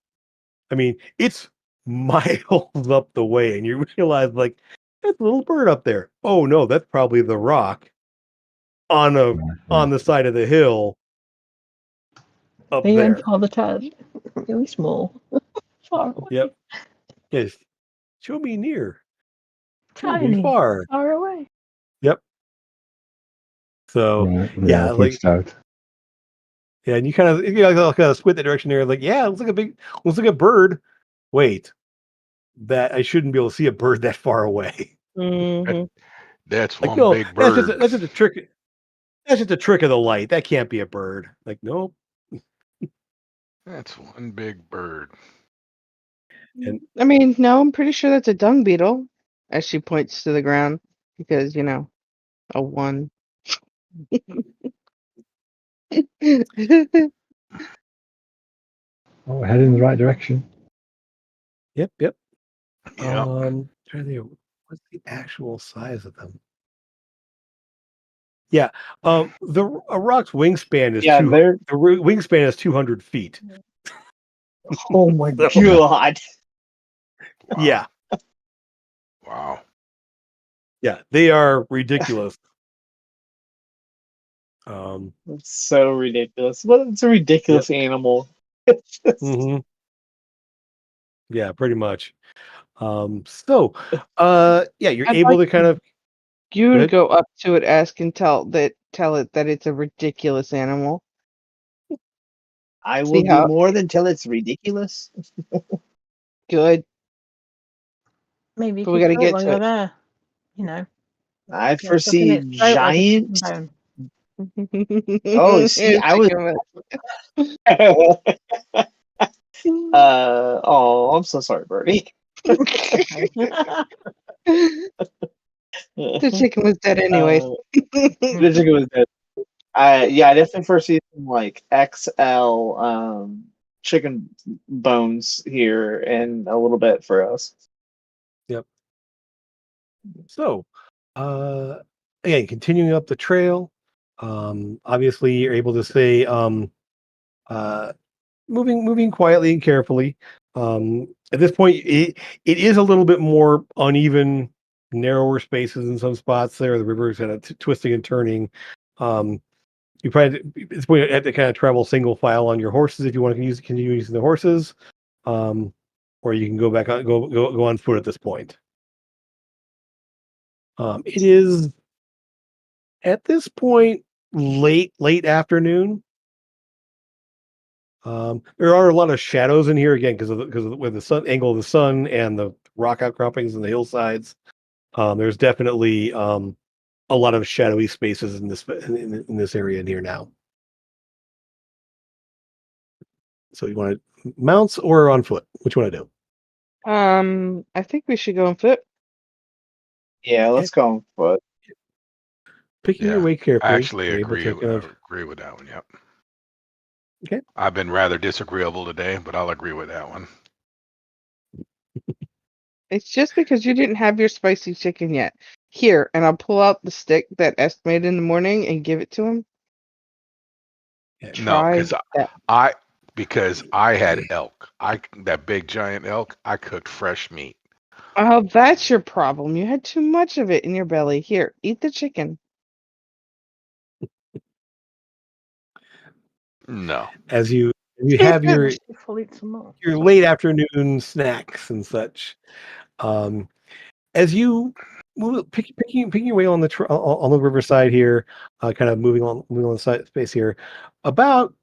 I mean, it's miles up the way, and you realize like that's a little bird up there. Oh no, that's probably the rock on the side of the hill up there. All the time. Really small. Far away. Yep. Yes. Show me near. Show Tiny. me far. Far away. Yep. So like out. Yeah, and you kind of squint that direction there, like, yeah, looks like a bird. Wait, that I shouldn't be able to see a bird that far away. That's Like, one big bird. That's just a trick. That's just a trick of the light. That can't be a bird. Like, nope. That's one big bird. And I mean, no, I'm pretty sure that's a dung beetle, as she points to the ground, because a 1. Oh, we're heading in the right direction. Yep. Yep. Trying to think, what's the actual size of them? Yeah. A rock's wingspan is the wingspan is 200 feet. Oh my So, god. Wow. Yeah. Wow. Yeah, they are ridiculous. It's so ridiculous. Well, it's a ridiculous animal. Mm-hmm. Yeah, pretty much. Yeah, you're I'd able like to kind of you go to ahead. go up to it, ask and tell it that it's a ridiculous animal. I will See do how more than tell it's ridiculous. good. Maybe you But we could got to throw it get while to you're it. there. You know, I get stuck in foresee its throat like a chicken giant. bone. Oh, see, I was. Oh, I'm so sorry, Birdie. Okay. The chicken was dead anyways. The chicken was dead. I definitely foresee some like XL chicken bones here in a little bit for us. Yep. So, again, continuing up the trail. Obviously, you're able to say, moving quietly and carefully. At this point, it is a little bit more uneven, narrower spaces in some spots. There, the river is kind of twisting and turning. You probably at this point have to kind of travel single file on your horses if you want to continue using the horses, or you can go back on go on foot at this point. It is at this point late afternoon. There are a lot of shadows in here again because of with the sun angle of the sun and the rock outcroppings and the hillsides. There's definitely a lot of shadowy spaces in this area in here now. So you want to mounts or on foot? Which one to do? I think we should go on foot. Yeah, let's go on foot. Picking your way I carefully. actually You're able agree. to kind of Agree with that one. Yep. okay. I've been rather disagreeable today, but I'll agree with that one. It's just because you didn't have your spicy chicken yet. Here, and I'll pull out the stick that Est made in the morning and give it to him. No, Try that. because I had elk. That big giant elk. I cooked fresh meat. Oh, that's your problem. You had too much of it in your belly. Here, eat the chicken. No. As you have your Full eat some more. your late afternoon snacks and such. As you picking your way on the riverside here, kind of moving on the side space here, about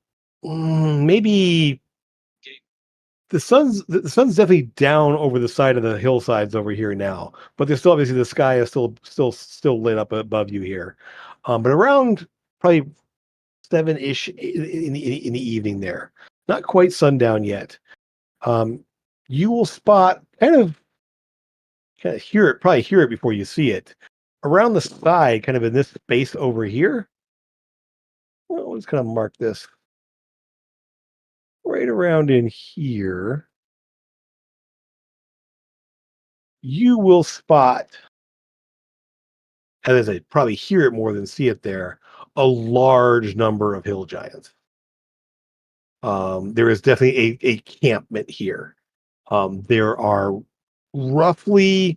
maybe the sun's definitely down over the side of the hillsides over here now, but there's still obviously the sky is still lit up above you here, but around probably 7-ish in the evening there, not quite sundown yet. You will spot kind of probably hear it before you see it. Around the side, kind of in this space over here. Well, let's kind of mark this right around in here. You will spot, as I say, probably hear it more than see it there, a large number of hill giants. There is definitely a campment here. There are roughly,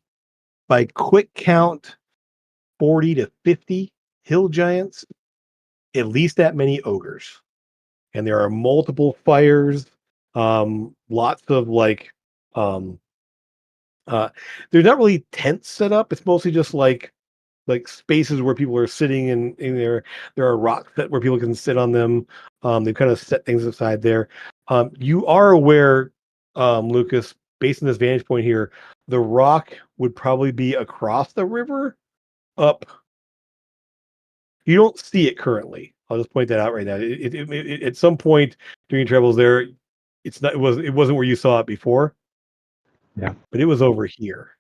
by quick count, 40 to 50 hill giants, at least that many ogres. And there are multiple fires, lots of um, uh, there's not really tents set up. It's mostly just like spaces where people are sitting in there are rocks where people can sit on them. They kind of set things aside there. You are aware, Lucas, based on this vantage point here, the rock would probably be across the river up. You don't see it currently. I'll just point that out right now. At some point during your travels there, it wasn't where you saw it before. Yeah. But it was over here.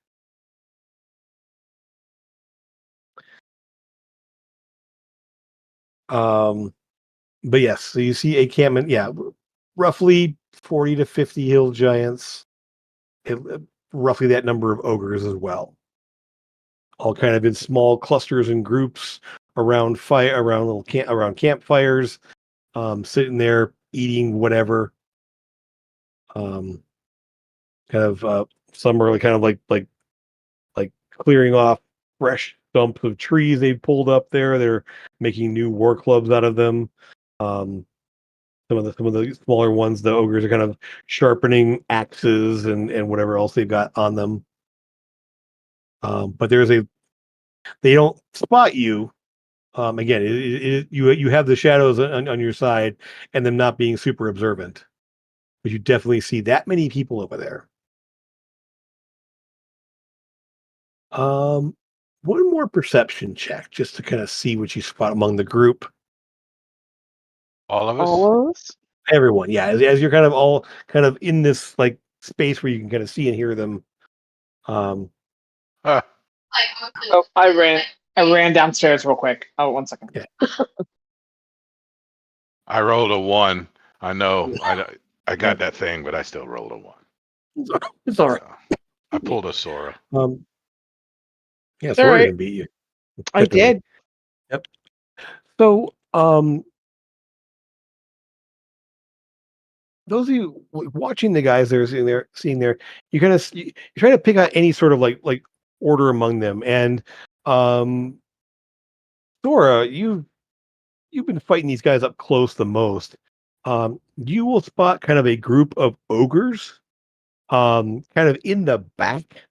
But yes, so you see a campment, yeah, roughly 40 to 50 hill giants, roughly that number of ogres as well, all kind of in small clusters and groups around around campfires, sitting there eating whatever. Kind of some are kind of like clearing off fresh stumps of trees they've pulled up there. They're making new war clubs out of them. Some of the smaller ones, the ogres are kind of sharpening axes and whatever else they've got on them. But they don't spot you. Again, you have the shadows on your side and them not being super observant, but you definitely see that many people over there. One more perception check just to kind of see what you spot among the group. All of us? All of us? Everyone, yeah. As you're kind of all kind of in this like space where you can kind of see and hear them. Huh. Oh, I ran downstairs real quick. Oh, 1 second. Yeah. I rolled a 1. I know. I got that thing, but I still rolled a 1. It's all right. So, I pulled a Sora. Yeah, Sora right. didn't beat you. I did. Yep. So, those of you watching the guys that are seeing there, you kind of you try to pick out any sort of like order among them, and Sora, you've been fighting these guys up close the most. You will spot kind of a group of ogres, kind of in the back,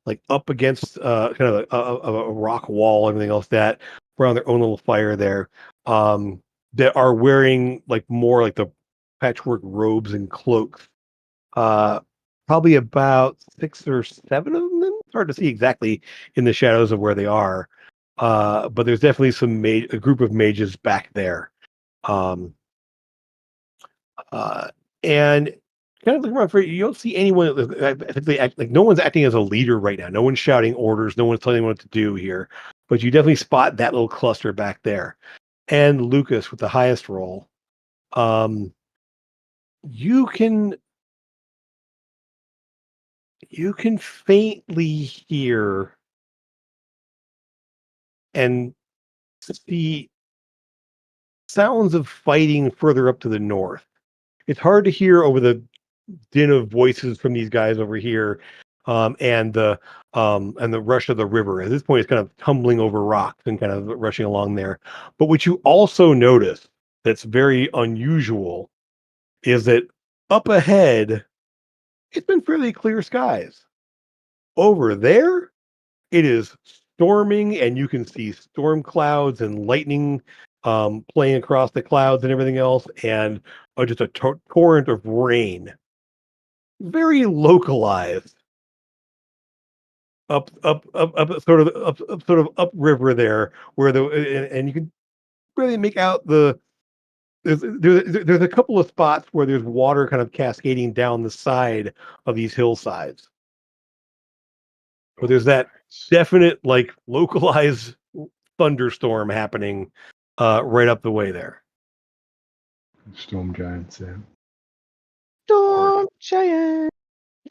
like up against kind of a rock wall, everything else that around their own little fire there, that are wearing like more like the patchwork robes and cloaks. Uh, Probably about 6 or 7 of them. It's hard to see exactly in the shadows of where they are. But there's definitely a group of mages back there. Um, and kind of looking around for you don't see anyone like no one's acting as a leader right now. No one's shouting orders. No one's telling anyone what to do here. But you definitely spot that little cluster back there. And Lucas with the highest roll. You can faintly hear and see sounds of fighting further up to the north. It's hard to hear over the din of voices from these guys over here, and the rush of the river. At this point, it's kind of tumbling over rocks and kind of rushing along there. But what you also notice that's very unusual is that up ahead, it's been fairly clear skies. Over there, it is storming, and you can see storm clouds and lightning playing across the clouds and everything else, and just a torrent of rain. Very localized up sort of upriver there, where and you can really make out there's a couple of spots where there's water kind of cascading down the side of these hillsides. But there's that definite like localized thunderstorm happening right up the way there. Storm giants, yeah. Storm giant.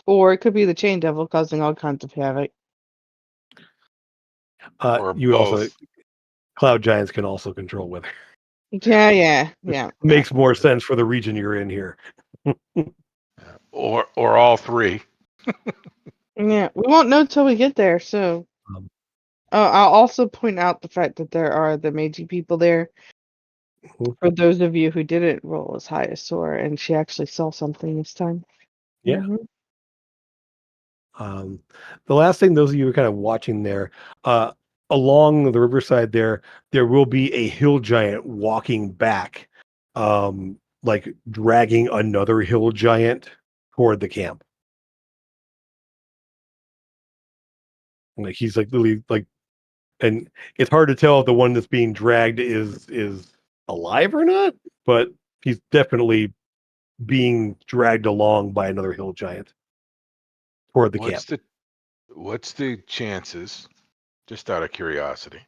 Or it could be the chain devil causing all kinds of havoc. You also cloud giants can also control weather. Yeah. Makes more sense for the region you're in here. Or all three. Yeah, we won't know till we get there. So, I'll also point out the fact that there are the Meiji people there. For those of you who didn't roll as high as Sora, and she actually saw something this time. Yeah. Mm-hmm. The last thing, those of you who are kind of watching there, along the riverside there will be a hill giant walking back, like dragging another hill giant toward the camp. Like he's like literally like, and it's hard to tell if the one that's being dragged is alive or not, but he's definitely being dragged along by another hill giant toward the camp. What's the chances, just out of curiosity,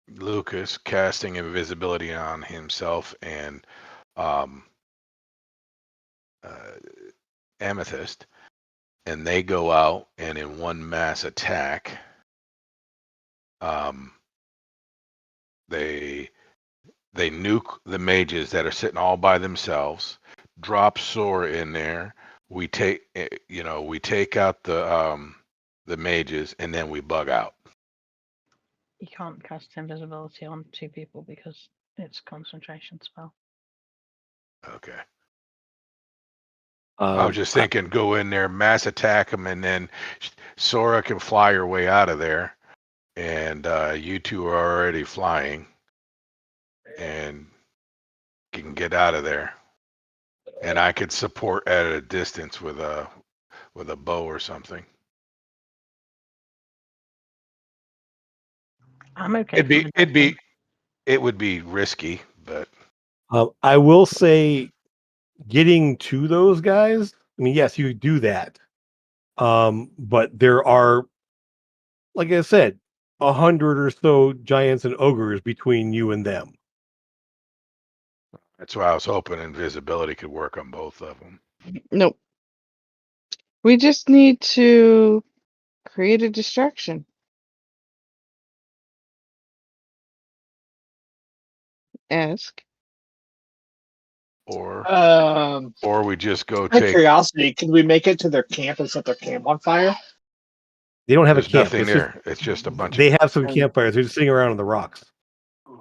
Lucas casting invisibility on himself and Amethyst, and they go out and in one mass attack, they nuke the mages that are sitting all by themselves, drop Sora in there. We take out the mages, and then we bug out. You can't cast invisibility on two people because it's a concentration spell. Okay. I was just thinking, go in there, mass attack them, and then Sora can fly her way out of there, and you two are already flying, and can get out of there. And I could support at a distance with a bow or something. I'm okay. It would be risky, but I will say, getting to those guys. I mean, yes, you do that, but there are, like I said, 100 or so giants and ogres between you and them. that's why I was hoping invisibility could work on both of them. Nope. We just need to create a distraction. Ask. Or we just go out of curiosity, can we make it to their camp and set their camp on fire? They don't have There's a camp. nothing there. It's just a bunch. They have some campfires. They're just sitting around on the rocks.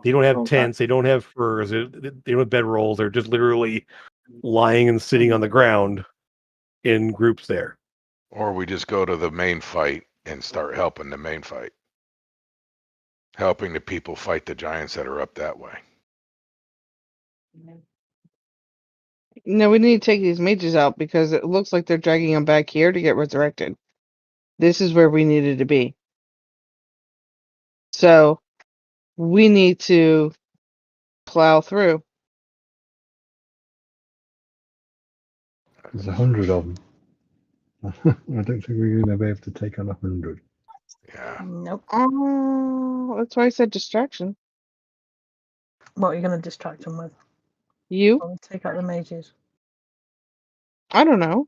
They don't have tents. They don't have furs. They don't have bedrolls. They're just literally lying and sitting on the ground in groups there. Or we just go to the main fight and start helping the main fight. Helping the people fight the giants that are up that way. No, we need to take these mages out because it looks like they're dragging them back here to get resurrected. This is where we needed to be. So we need to plow through. There's 100 of them. I don't think we're going to be able to take on 100. Yeah. Nope. Oh, that's why I said distraction. What are you going to distract them with? You? I'll take out the mages. I don't know.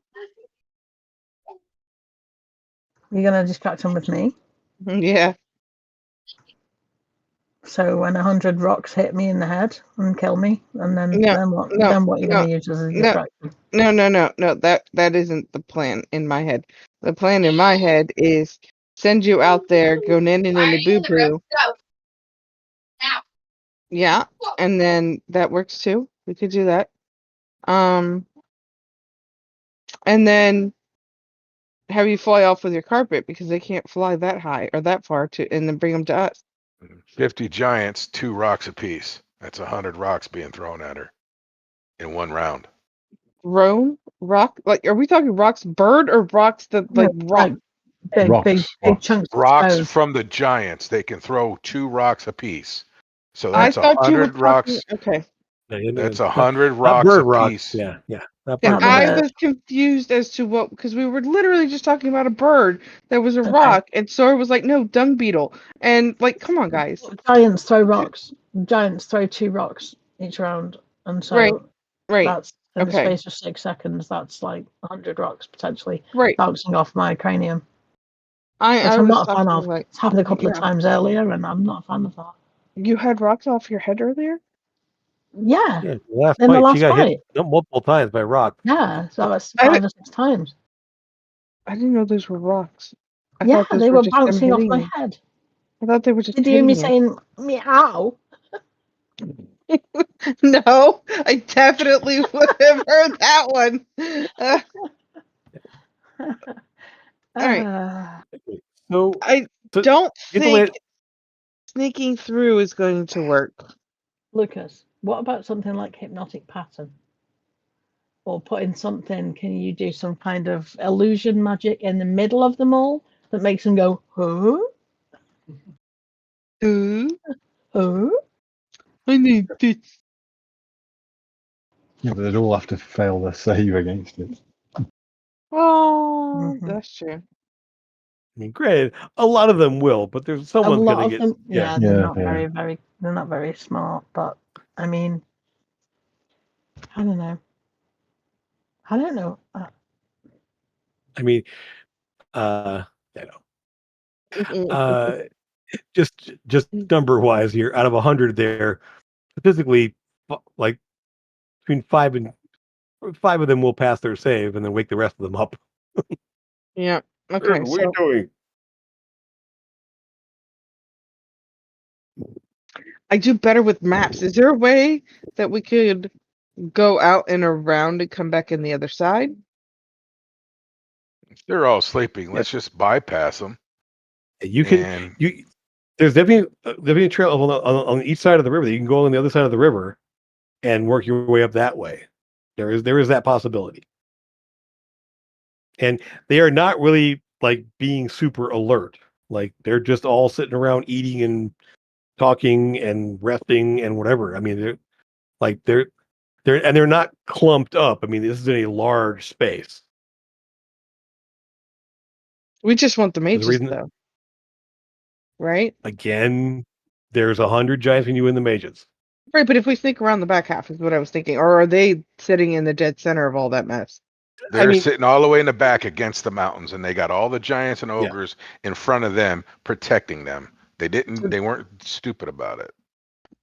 You're going to distract them with me? Yeah. So when 100 rocks hit me in the head and kill me, and then what? Then what are you going to use as a distraction? No. That isn't the plan in my head. The plan in my head is send you out there, go nanny boo boo. Yeah, and then that works too. We could do that. And then have you fly off with your carpet because they can't fly that high or that far and then bring them to us. 50 giants, 2 rocks apiece. That's 100 rocks being thrown at her in one round. Rock? Like, are we talking rocks bird or rocks that like rock? Big chunks. Rocks from the giants. They can throw 2 rocks apiece. So that's 100 rocks. Okay. That's 100 rocks apiece. Yeah. I was confused as to what, because we were literally just talking about a bird that was a rock, and Sora was like, "No, dung beetle," and like, come on, guys. Giants throw rocks. Giants throw 2 rocks each round, and so that's in the space of 6 seconds. That's like 100 rocks potentially bouncing off my cranium. I'm not a fan of. It's happened a couple of times earlier, and I'm not a fan of that. You had rocks off your head earlier? Yeah. In the last fight. Hit multiple times by rock. Yeah, so that's 5 or 6 times. I didn't know those were rocks. Yeah, they were bouncing off my head. I thought they were just. Did you hear me saying meow? No, I definitely would have heard that one. All right. So I don't think sneaking through is going to work. Lucas, what about something like hypnotic pattern? Or putting something, can you do some kind of illusion magic in the middle of them all that makes them go, huh? Huh? I need this. Yeah, but they'd all have to fail their save against it. Oh, that's true. mean, granted, a lot of them will, but there's someone's lot gonna of get. them, Yeah, they're not they're not very smart. But I mean, I don't know. I don't know. I mean, I know. Just number wise here, out of 100, there statistically, like between five of them will pass their save and then wake the rest of them up. Yeah. What Okay. are we doing? I do better with maps. Is there a way that we could go out and around and come back in the other side? They're all sleeping. Yeah. Let's just bypass them. You can there's definitely a trail on each side of the river. You can go on the other side of the river and work your way up that way. There is that possibility. And they are not really like being super alert. Like they're just all sitting around eating and talking and resting and whatever. I mean, they're not clumped up. I mean, this is in a large space. We just want the There's a mages, reason, though. Right? again, there's 100 giants when you win the mages. Right, but if we sneak around the back half is what I was thinking. Or are they sitting in the dead center of all that mess? They're sitting all the way in the back against the mountains, and they got all the giants and ogres in front of them protecting them. They weren't stupid about it.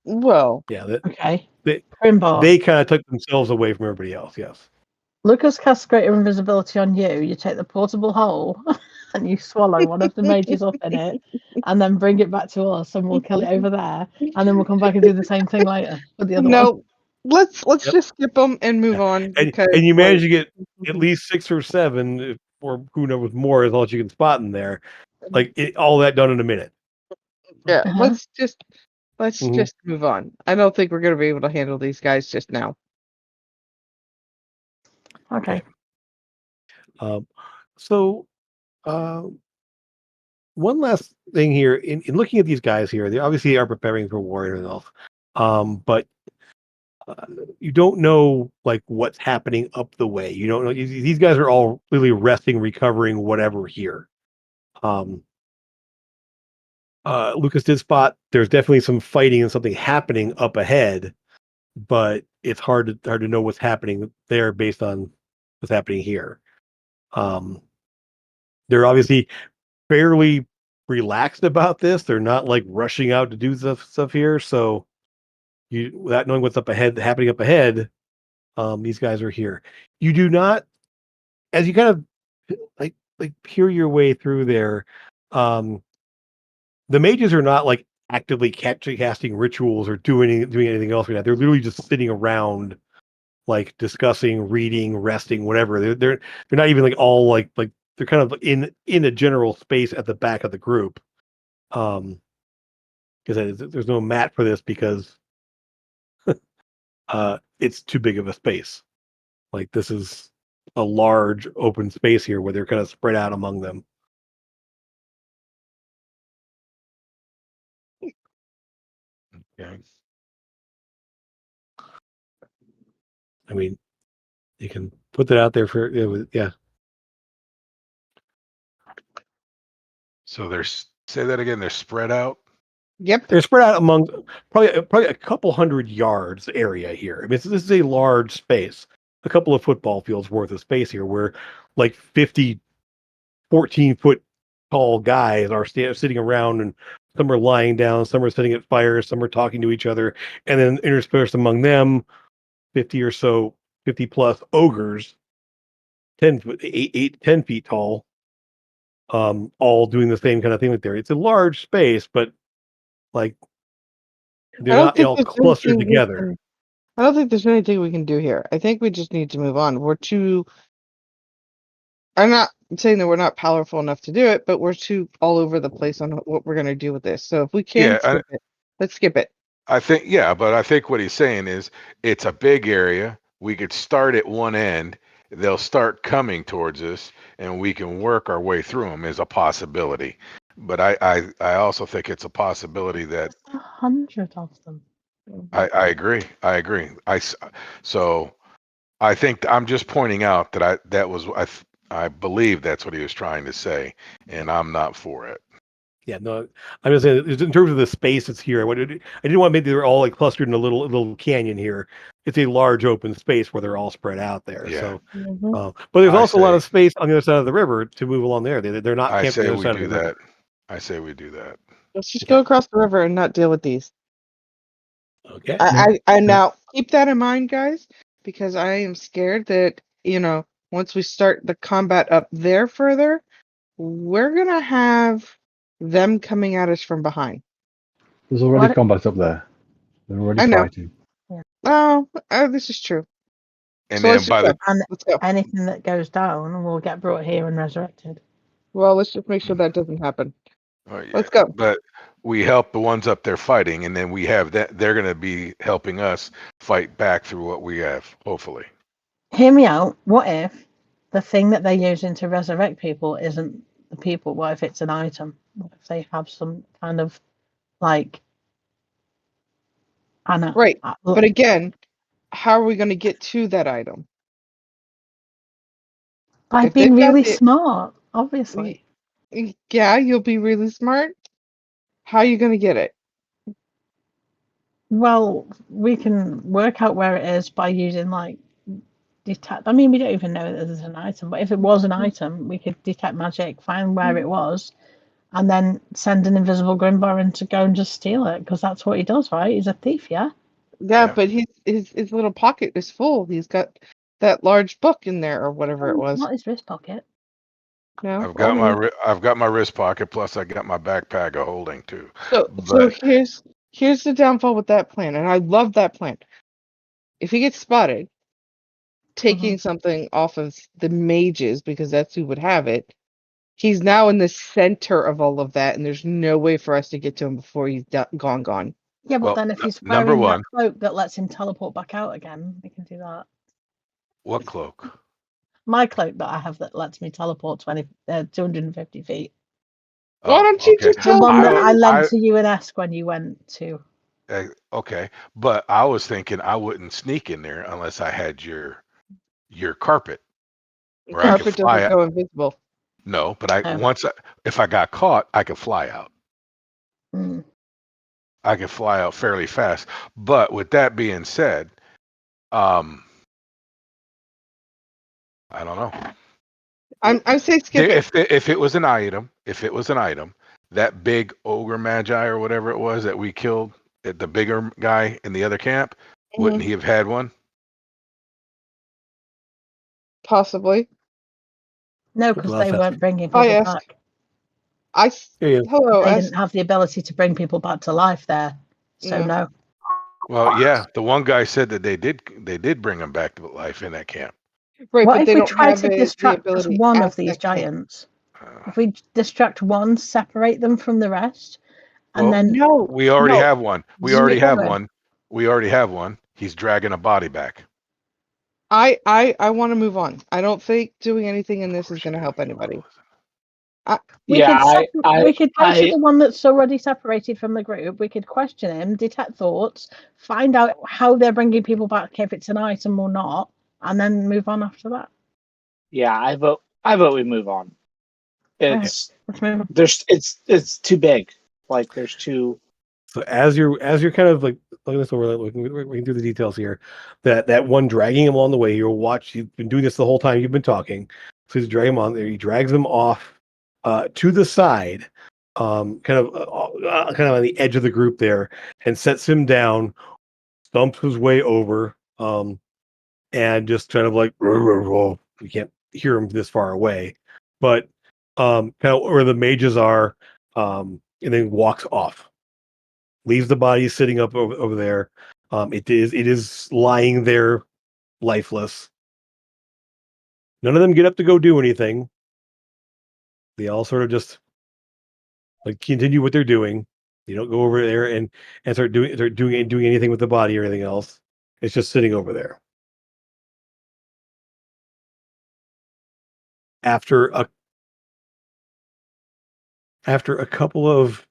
Well, okay. They Primbar. kind of took themselves away from everybody else. Yes. Lucas casts greater invisibility on you. You take the portable hole and you swallow one of the mages up in it, and then bring it back to us, and we'll kill it over there, and then we'll come back and do the same thing later with the other one. No, let's just skip them and move on. Because, and you manage to get at least 6 or 7, or who knows more, is all you can spot in there. Like all that done in a minute. Yeah, let's just move on. I don't think we're going to be able to handle these guys just now. Okay. So, one last thing here in looking at these guys here, they obviously are preparing for war and all, but you don't know like what's happening up the way. You don't know, these guys are all really resting, recovering, whatever here. Lucas did spot there's definitely some fighting and something happening up ahead, but it's hard to know what's happening there based on what's happening here. They're obviously fairly relaxed about this. They're not like rushing out to do stuff here. So you, without knowing what's happening up ahead, these guys are here. You do not, as you kind of like peer your way through there. The mages are not like actively casting rituals or doing anything else like that. They're literally just sitting around, like discussing, reading, resting, whatever. They're not even like all like they're kind of in a general space at the back of the group. Because there's no mat for this because it's too big of a space. Like this is a large open space here where they're kind of spread out among them. Okay. I mean, you can put that out there for yeah. So say that again. They're spread out. Yep. They're spread out among probably a couple hundred yards area here. I mean, this is a large space, a couple of football fields worth of space here, where like 50, 14-foot tall guys are sitting around, and some are lying down, some are sitting at fires, some are talking to each other, and then interspersed among them, 50 plus ogres, 10 foot, 10 feet tall, all doing the same kind of thing like there. It's a large space, but like they're not all clustered together. I don't think there's anything we can do here. I think we just need to move on. I'm not saying that we're not powerful enough to do it, but we're too all over the place on what we're going to do with this. So if we can skip it, let's skip it. I think, but I think what he's saying is it's a big area. We could start at one end. They'll start coming towards us, and we can work our way through them is a possibility. But I also think it's a possibility that 100 of them. I agree. So I think I'm just pointing out that I believe that's what he was trying to say, and I'm not for it. Yeah, no, I'm just saying in terms of the space that's here. I didn't want to make they're all like clustered in a little canyon here. It's a large open space where they're all spread out there. Yeah. So, Mhm. but there's I also a lot say- of space on the other side of the river to move along there. They're not I camped on say the other we side of do the river. that. I say we do that. Let's just Okay. go across the river and not deal with these. Okay. I now keep that in mind, guys, because I am scared that, once we start the combat up there further, we're gonna have them coming at us from behind. There's already What- combat up there. They're already I know. fighting. Oh, this is true. And So then let's by just the go. And Let's go. anything that goes down will get brought here and resurrected. Well, let's just make sure that doesn't happen. oh, yeah, Let's go. but we help the ones up there fighting, and then we have that they're going to be helping us fight back through what we have. Hopefully, Hear me out. What if the thing that they're using to resurrect people isn't the people? What if it's an item? What if they have some kind of like Anna? Right. But again, how are we going to get to that item? By if being they've got really the- smart, obviously. Yeah, you'll be really smart. How are you going to get it? Well, we can work out where it is by using like detect. I mean, we don't even know that there's an item, but if it was an item, we could detect magic, find where it was, and then send an invisible Grimbaron to go and just steal it, because that's what he does, right? He's a thief, yeah. Yeah, Yeah. but his little pocket is full. He's got that large book in there or whatever it was. Not his wrist pocket. No. I've got my wrist pocket, plus I got my backpack of holding too. So But here's the downfall with that plan, and I love that plan. If he gets spotted taking something off of the mages, because that's who would have it, he's now in the center of all of that, and there's no way for us to get to him before he's gone. Yeah, but well, then if he's number wearing one, that cloak that lets him teleport back out again, we can do that. what cloak? My cloak that I have that lets me teleport 250 feet. Why don't you just The tell one him that that? I lent to you and Esk when you went to. Okay, but I was thinking I wouldn't sneak in there unless I had your carpet. The where I could carpet fly doesn't out. go invisible. No, but Oh. if I got caught, I could fly out. Mm. I could fly out fairly fast. But with that being said, I don't know. I'm saying skip it. If it was an item, that big ogre magi or whatever it was that we killed, the bigger guy in the other camp, wouldn't he have had one? Possibly. No, because they weren't bringing people yes. back. Hello. They didn't have the ability to bring people back to life there, so no. Well, yeah, the one guy said that they did bring him back to life in that camp. Right, What but if they we don't try have to the distract ability one at of these that camp. giants? If we distract one, separate them from the rest, and Well, then we already have one. We already have Zero. one. We already have one. He's dragging a body back. I want to move on. I don't think doing anything in this is going to help anybody. We could go to the one that's already separated from the group. We could question him, detect thoughts, find out how they're bringing people back, if it's an item or not, and then move on after that. Yeah, I vote we move on. It's Let's move on. it's too big. Like there's too. So as you're kind of like looking this over, looking through the details here, that one dragging him along the way, you've been doing this the whole time you've been talking. So he's dragging him on there. He drags him off to the side, kind of on the edge of the group there, and sets him down, stumps his way over, and just kind of like you can't hear him this far away, but kind of where the mages are, and then walks off. Leaves the body sitting up over there. It is lying there, lifeless. None of them get up to go do anything. They all sort of just like continue what they're doing. They don't go over there and start doing anything with the body or anything else. It's just sitting over there. After a couple of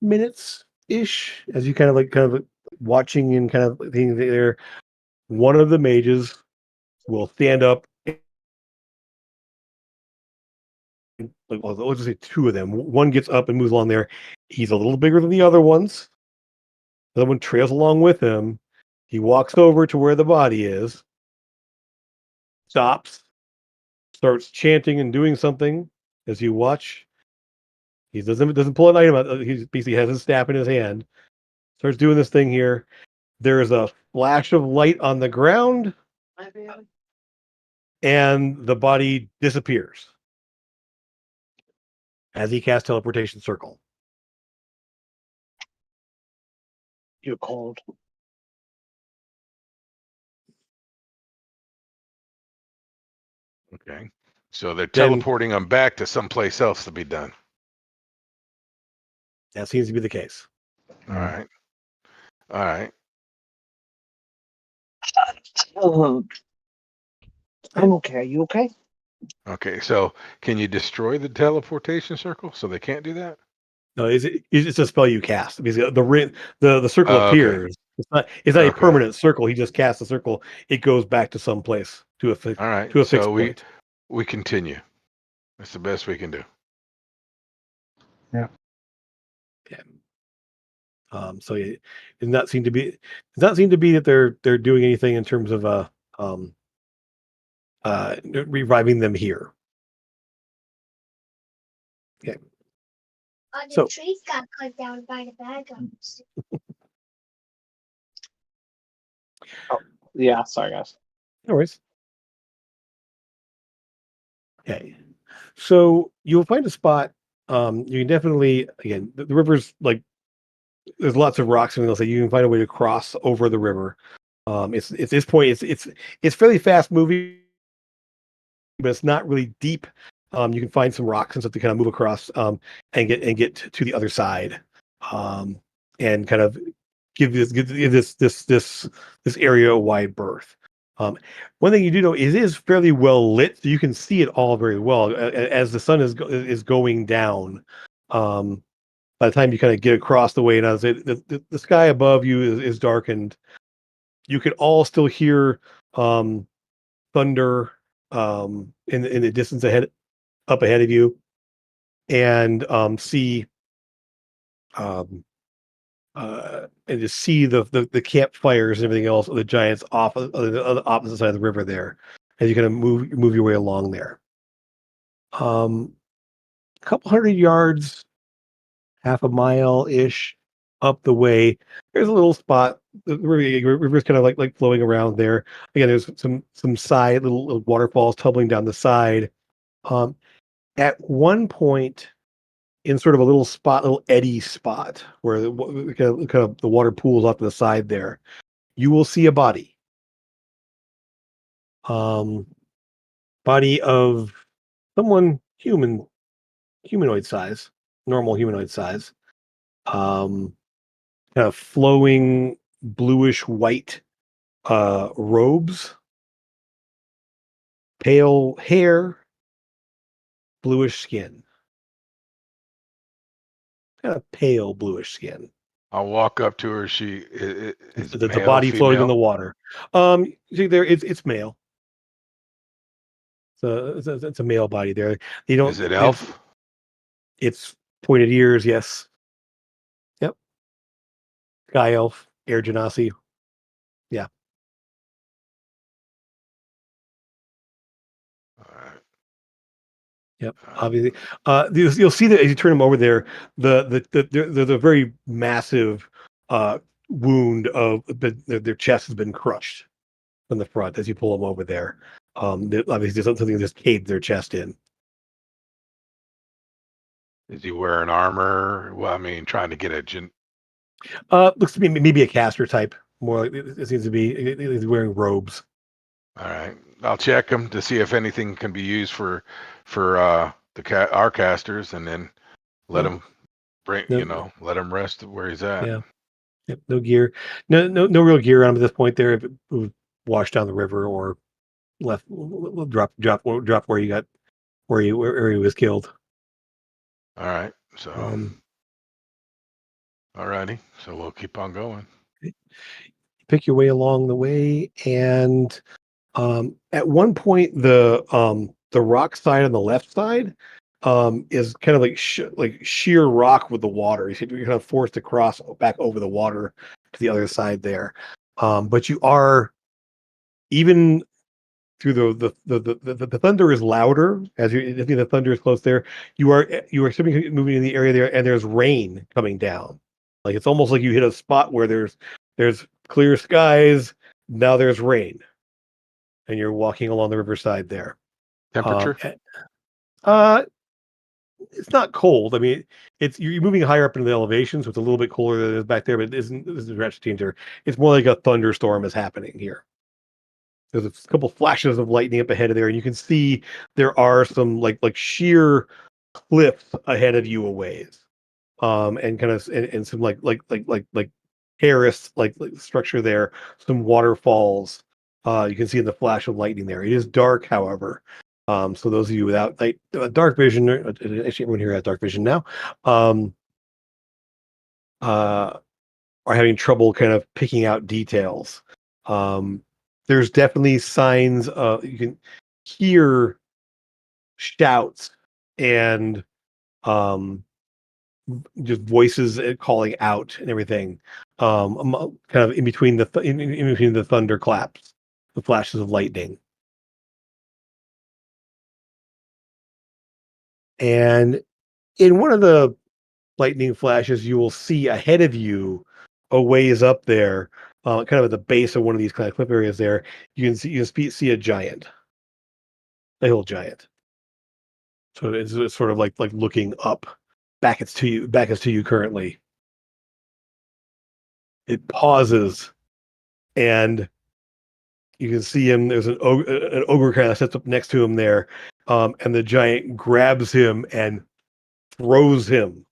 minutes ish, as you kind of watching and kind of thinking there, one of the mages will stand up let's just say two of them. One gets up and moves along there. He's a little bigger than the other ones. The other one trails along with him. He walks over to where the body is, stops, starts chanting and doing something as you watch. He doesn't pull an item out. He basically has his staff in his hand. Starts doing this thing here. There is a flash of light on the ground, and the body disappears as he casts teleportation circle. You're cold. Okay. So they're teleporting them back to someplace else to be done. That seems to be the case. All right. All right. I'm okay. Are you okay? Okay. So can you destroy the teleportation circle so they can't do that? No, it's a spell you cast because the circle Okay. appears. It's not a Okay. permanent circle. He just casts a circle. It goes back to some place to a All right. fixed So point. we continue. That's the best we can do. Yeah. So it does not seem to be that they're doing anything in terms of reviving them here. Okay. The trees got cut down by the bad guys. Oh, yeah. Sorry, guys. No worries. Okay. So you'll find a spot. You can definitely, again, the river's like, there's lots of rocks and so you can find a way to cross over the river. It's at this point, it's fairly fast moving, but it's not really deep. You can find some rocks and stuff to kind of move across, and get to the other side, and kind of give this area a wide berth. One thing you do know is it is fairly well lit, so you can see it all very well as the sun is going down. By the time you kind of get across the way, and as the sky above you is darkened, you can all still hear thunder in the distance up ahead of you, and see and just see the campfires and everything else of the giants off on the opposite side of the river there, as you kind of move your way along there. A couple hundred yards, half a mile ish up the way, there's a little spot. The river's kind of like flowing around there. Again, there's some side little waterfalls tumbling down the side. At one point, in sort of a little eddy spot where kind of the water pools off to the side there, you will see a body. Body of someone humanoid size, normal humanoid size. Kind of flowing bluish white robes, pale hair, bluish skin. Kind of pale bluish skin. I'll walk up to her. She is The male, body floating in female? the water. See there, it's male. It's a male body there. You don't. Is it elf? It's pointed ears. Yes. Yep. Sky elf, Air Genasi. Yeah. All right. Yep. Obviously, you'll see that as you turn them over there, the very massive wound of their chest has been crushed from the front as you pull them over there. Obviously, there's something just caved their chest in. Is he wearing armor? Well, I mean, trying to get Looks to me maybe a caster type. More like it seems to be. He's wearing robes. All right, I'll check him to see if anything can be used for our casters, and then let him let him rest where he's at. Yeah. Yep. No gear. No real gear on him at this point. There, if it was washed down the river or left, drop where he got where he was killed. All right. So, all righty. So we'll keep on going. Pick your way along the way, and at one point, the rock side on the left side, is kind of like sheer rock with the water. You're kind of forced to cross back over the water to the other side there. But you are even through the thunder is louder as the thunder is close there. You are moving in the area there, and there's rain coming down. Like it's almost like you hit a spot where there's clear skies. Now there's rain, and you're walking along the riverside there. Temperature? It's not cold. I mean, you're moving higher up into the elevation, so it's a little bit cooler than it is back there. But this is ratchet change there. It's more like a thunderstorm is happening here. There's a couple flashes of lightning up ahead of there, and you can see there are some like sheer cliffs ahead of you a ways, and kind of and some like terrace like structure there, some waterfalls. You can see in the flash of lightning there. It is dark, however. So those of you without dark vision, actually everyone here has dark vision now, are having trouble kind of picking out details. There's definitely signs of you can hear shouts and just voices calling out and everything, kind of in between in between the thunderclaps, the flashes of lightning. And in one of the lightning flashes, you will see ahead of you, a ways up there, kind of at the base of one of these kind of cliff areas there, you can see a giant, a hill giant. So it's sort of like looking up, back as to you currently. It pauses, and you can see him. There's an ogre kind of sits up next to him there, and the giant grabs him and throws him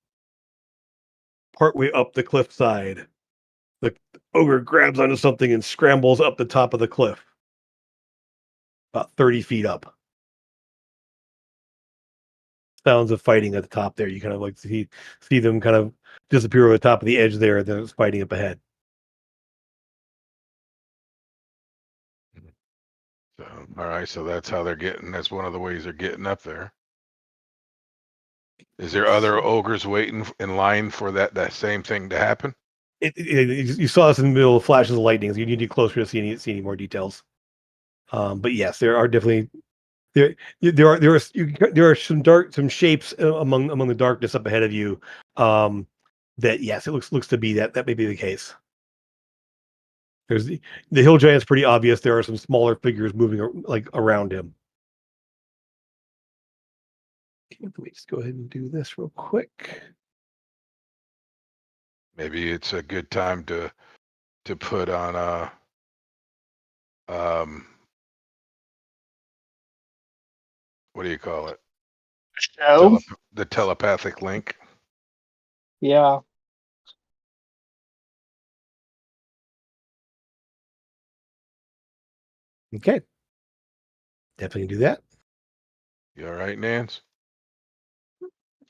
partway up the cliffside. The ogre grabs onto something and scrambles up the top of the cliff, about 30 feet up. Sounds of fighting at the top there. You kind of like see them kind of disappear over the top of the edge there, and then it's fighting up ahead. So, all right, so that's how that's one of the ways they're getting up there. Is there other ogres waiting in line for that same thing to happen? You saw this in the middle of flashes of lightning, so you need to get closer to see any more details. But yes, there are definitely there are some shapes among the darkness up ahead of you. That yes, it looks to be that may be the case. There's the hill giant's pretty obvious. There are some smaller figures moving like around him. Let me just go ahead and do this real quick. Maybe it's a good time to put on what do you call it? Show? The telepathic link. Yeah. Okay. Definitely do that. You all right, Nance?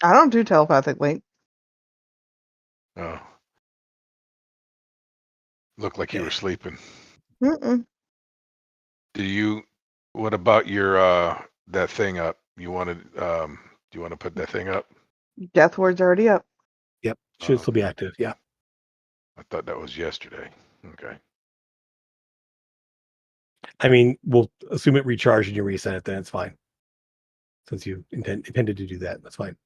I don't do telepathic link. Oh. Looked like you were sleeping. Mm-mm. What about your that thing up? Do you want to put that thing up? Death word's already up. Yep. Should still be active. Yeah. I thought that was yesterday. Okay. I mean, we'll assume it recharged and you reset it, then it's fine. Since you intended to do that, that's fine.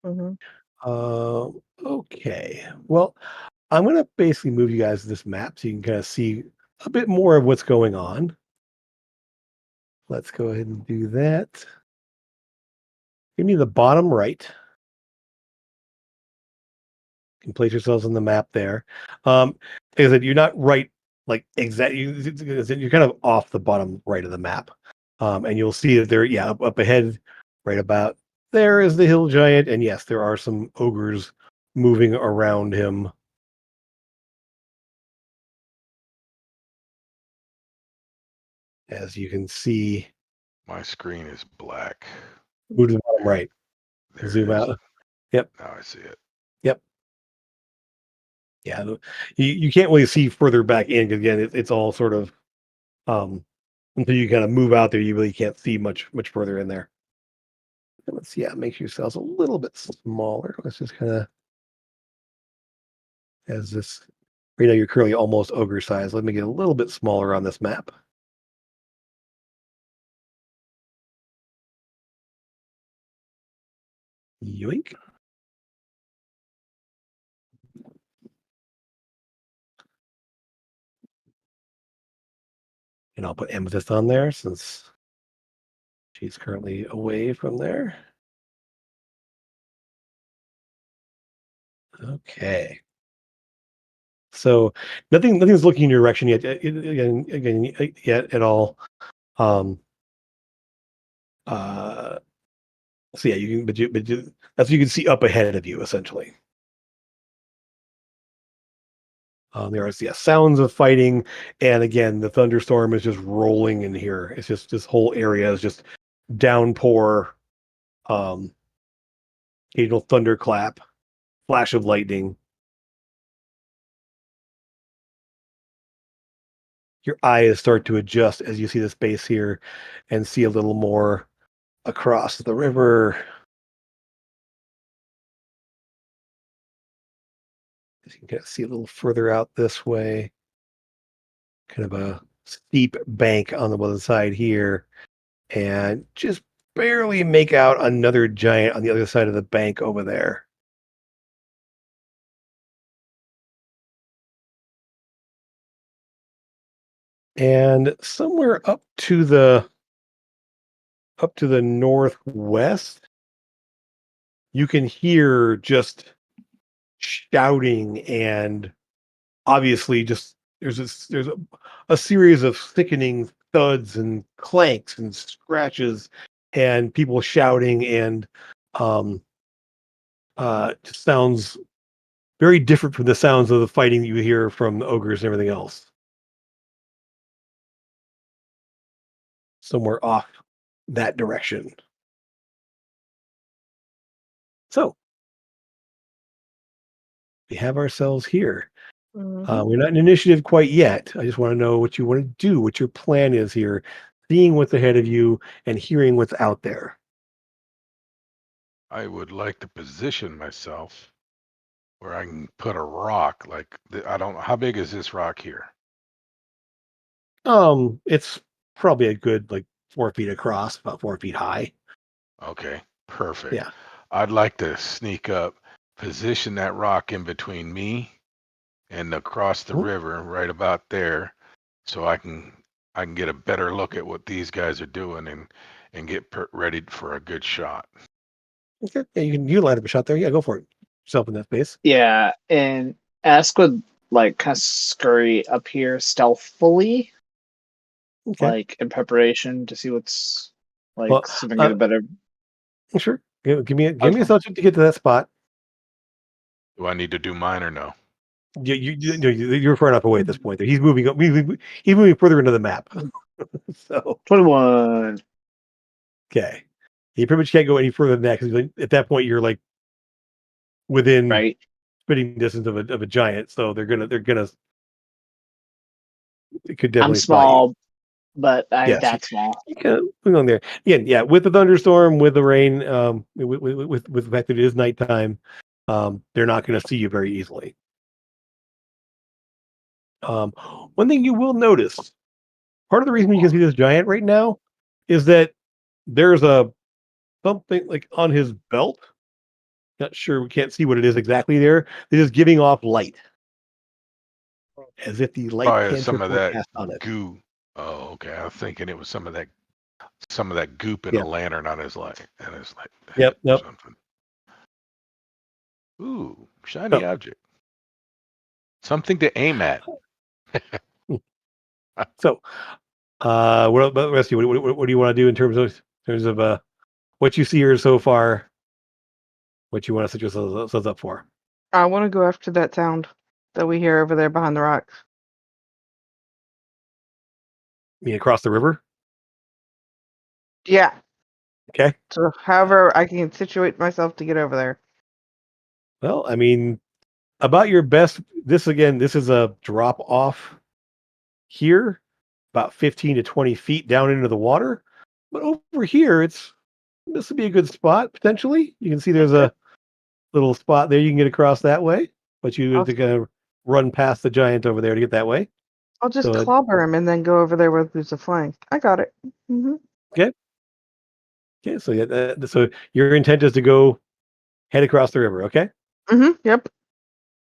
Mm-hmm. Okay. Well, I'm going to basically move you guys to this map so you can kind of see a bit more of what's going on. Let's go ahead and do that. Give me the bottom right. You can place yourselves on the map there. Like I said, you're not right, like exactly. You're kind of off the bottom right of the map, and you'll see that there, yeah, up ahead, right about there is the hill giant, and yes, there are some ogres moving around him. As you can see, my screen is black. Move to the bottom right. There Zoom out. Yep. Now I see it. Yep. Yeah, you can't really see further back in because again, it's all sort of until you kind of move out there, you really can't see much further in there. let's make yourselves a little bit smaller. Let's just kind of, as this, right now you're currently almost ogre size. Let me get a little bit smaller on this map. Yoink. And I'll put Amethyst on there since she's currently away from there. Okay. So nothing's looking in your direction yet. Again, yet at all. So you can, that's what you can see up ahead of you, essentially. There are sounds of fighting, and again, the thunderstorm is just rolling in here. It's just this whole area is just downpour, occasional thunderclap, flash of lightning. Your eyes start to adjust as you see the space here, and see a little more across the river. You can kind of see a little further out this way. Kind of a steep bank on the one side here, and just barely make out another giant on the other side of the bank over there. And somewhere up to the northwest, you can hear just shouting, and obviously just there's a series of sickening thuds and clanks and scratches and people shouting, and just sounds very different from the sounds of the fighting you hear from the ogres and everything else. Somewhere off that direction. So we have ourselves here. We're not in initiative quite yet. I just want to know what you want to do, what your plan is here, seeing what's ahead of you and hearing what's out there. I would like to position myself where I can put a rock. Like I don't know how big is this rock here. It's probably a good 4 feet across, about 4 feet high. Okay, perfect. Yeah. I'd like to sneak up, position that rock in between me and across the river, right about there, so I can get a better look at what these guys are doing and get ready for a good shot. Okay. Yeah, you line up a shot there. Yeah, go for it. Yourself in that space. Yeah, and Ask would kind of scurry up here stealthily, in preparation to see what's so we can get a better. Sure. Give me a subject to get to that spot. Do I need to do mine or no? You're far enough away at this point. He's moving up. He's moving further into the map. So 21. Okay. You pretty much can't go any further than that because at that point you're within spitting distance of a giant. So they're gonna it could definitely. I'm small, but I'm that small. You can move on there. Yeah. With the thunderstorm, with the rain, with the fact that it is nighttime, they're not going to see you very easily. One thing you will notice, part of the reason you can see this giant right now is that there's something on his belt. Not sure, we can't see what it is exactly there. They're just giving off light. As if the light can some of that on it. goo. Oh, okay. I was thinking it was some of that goop in the lantern on his leg. And it's Yep. Something. Ooh, shiny object. Something to aim at. So, what about the rest of you? What do you want to do in terms of what you see here so far? What you want to set yourselves up for? I want to go after that sound that we hear over there behind the rocks. You mean across the river? Yeah. Okay. So, however, I can situate myself to get over there. Well, I mean, about your best. This is a drop off here, about 15 to 20 feet down into the water. But over here, it's this would be a good spot potentially. You can see there's a little spot there you can get across that way, but you have to kind of run past the giant over there to get that way. I'll just clobber him and then go over there with who's a flank. I got it. Okay. Okay, so so your intent is to go head across the river, okay? Yep.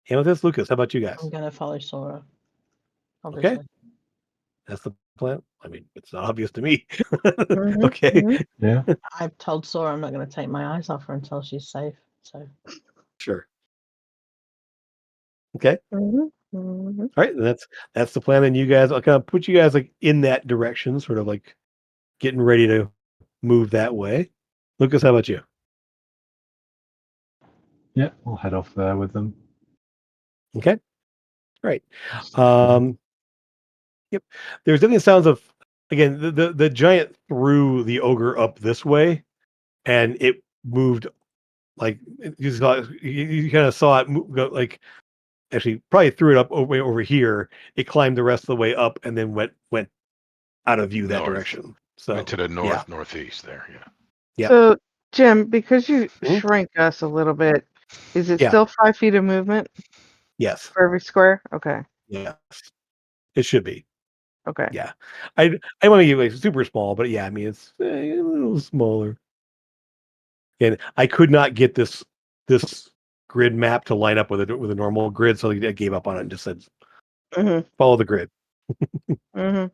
And with this, Lucas, how about you guys? I'm gonna follow Sora. Obviously. Okay. That's the plan. I mean, it's not obvious to me. Okay. Yeah. I've told Sora I'm not going to take my eyes off her until she's safe. So. Sure. Okay. All right. That's the plan. And you guys, I'll kind of put you guys like in that direction, sort of like getting ready to move that way. Lucas, how about you? Yeah, we'll head off there with them. Okay. Right. Yep. There's definitely sounds of, again, the giant threw the ogre up this way, and it moved like you kind of saw it move, go, like actually probably threw it up over here. It climbed the rest of the way up and then went out of view that direction. So went to the northeast there. Yeah. Yeah. So Jim, because you shrank us a little bit, is it still 5 feet of movement? Yes. For every square? Okay. Yes. It should be. Okay. Yeah. I want to give like super small, but yeah, I mean it's a little smaller. And I could not get this grid map to line up with a normal grid, so I gave up on it and just said follow the grid. The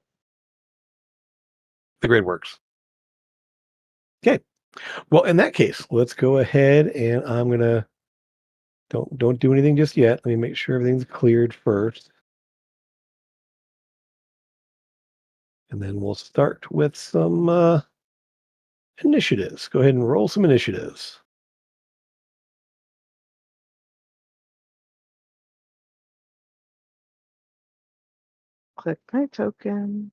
grid works. Okay. Well, in that case, let's go ahead and I'm gonna don't do anything just yet. Let me make sure everything's cleared first. And then we'll start with some initiatives. Go ahead and roll some initiatives. Click my token.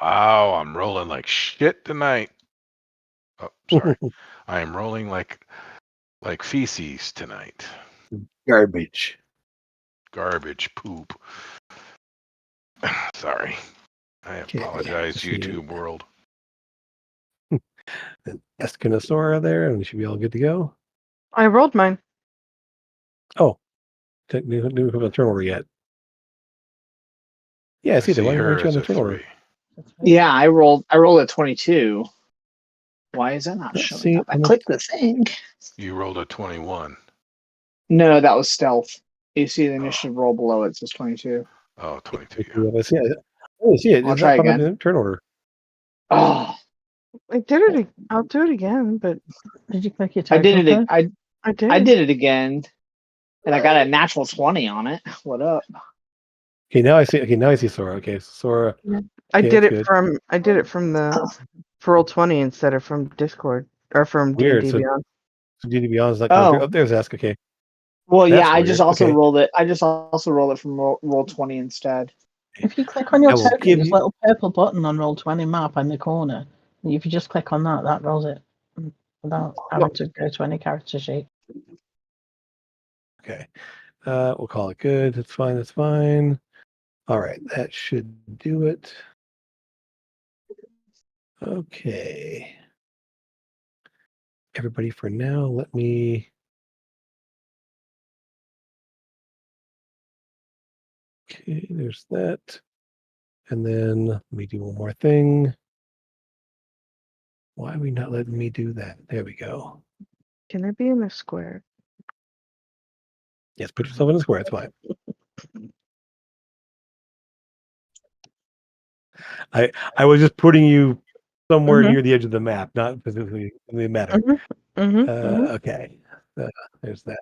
Wow, I'm rolling like shit tonight. Oh, sorry. I am rolling like feces tonight. Garbage poop. Sorry. I apologize, YouTube world. Eskinosaura there, and we should be all good to go. I rolled mine. Oh, didn't have a turnover yet. Yeah, I see that. Why aren't you on the turnover? Yeah, I rolled a 22. Why is that not showing up? I clicked the thing. You rolled a 21. No, that was stealth. You see the initiative roll below it says 22. Oh, 22. Yeah. I see it. Oh, see it. I'll try again. Turnover. Oh, I did it. I'll do it again. But did you click your I did it. I did. I did it again, and I got a natural 20 on it. What up? Okay, now I see. Okay, now I see Sora. Okay, Sora. Yeah. I did it from the Roll20 instead of from Discord or from D&D Beyond. So D&D Beyond is not going through. Oh, there's Ask. Okay. Well, yeah, I just also rolled it. I just also rolled it from Roll20 instead. If you click on your token, there's a little purple button on Roll20 map in the corner. And if you just click on that, that rolls it without having to go to any character sheet. Okay. We'll call it good. That's fine. That's fine. All right. That should do it. Okay. Everybody for now, let me... Okay, there's that. And then let me do one more thing. Why are we not letting me do that? There we go. Can I be in a square? Yes, put yourself in a square. It's fine. I was just putting you somewhere near the edge of the map, not specifically in the matter. Okay, there's that.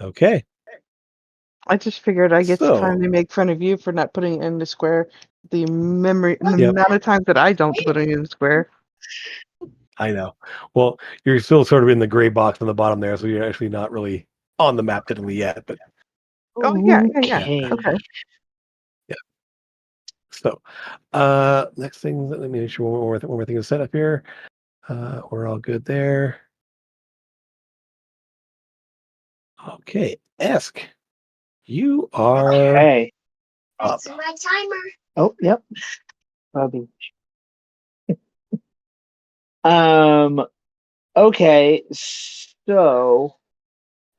Okay. I just figured I get time to make fun of you for not putting it in the square. The amount of times that I don't put it in the square. I know. Well, you're still sort of in the gray box on the bottom there, so you're actually not really on the map technically yet. But yeah. Okay. Yeah. So, next thing. Let me make sure one more thing is set up here. We're all good there. Okay, Esk, you are Okay. up. That's my timer. Oh, yep. Probably. Okay, so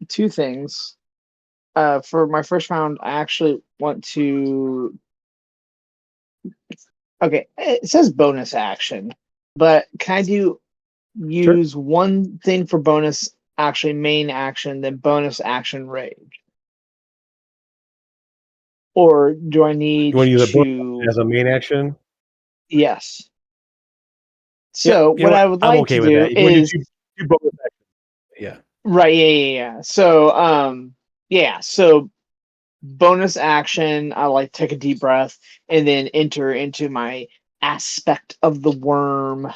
two things. For my first round, I actually want to. Okay, it says bonus action, but can I use one thing for bonus, actually main action, then bonus action rage? Or do I need You want to use a bonus to? as a main action? Yes. Yeah, So you know what I what? would I'm like okay to with do that. You want to is do two bonus actions? Yeah. right, yeah. So yeah. So bonus action, I like take a deep breath and then enter into my aspect of the worm.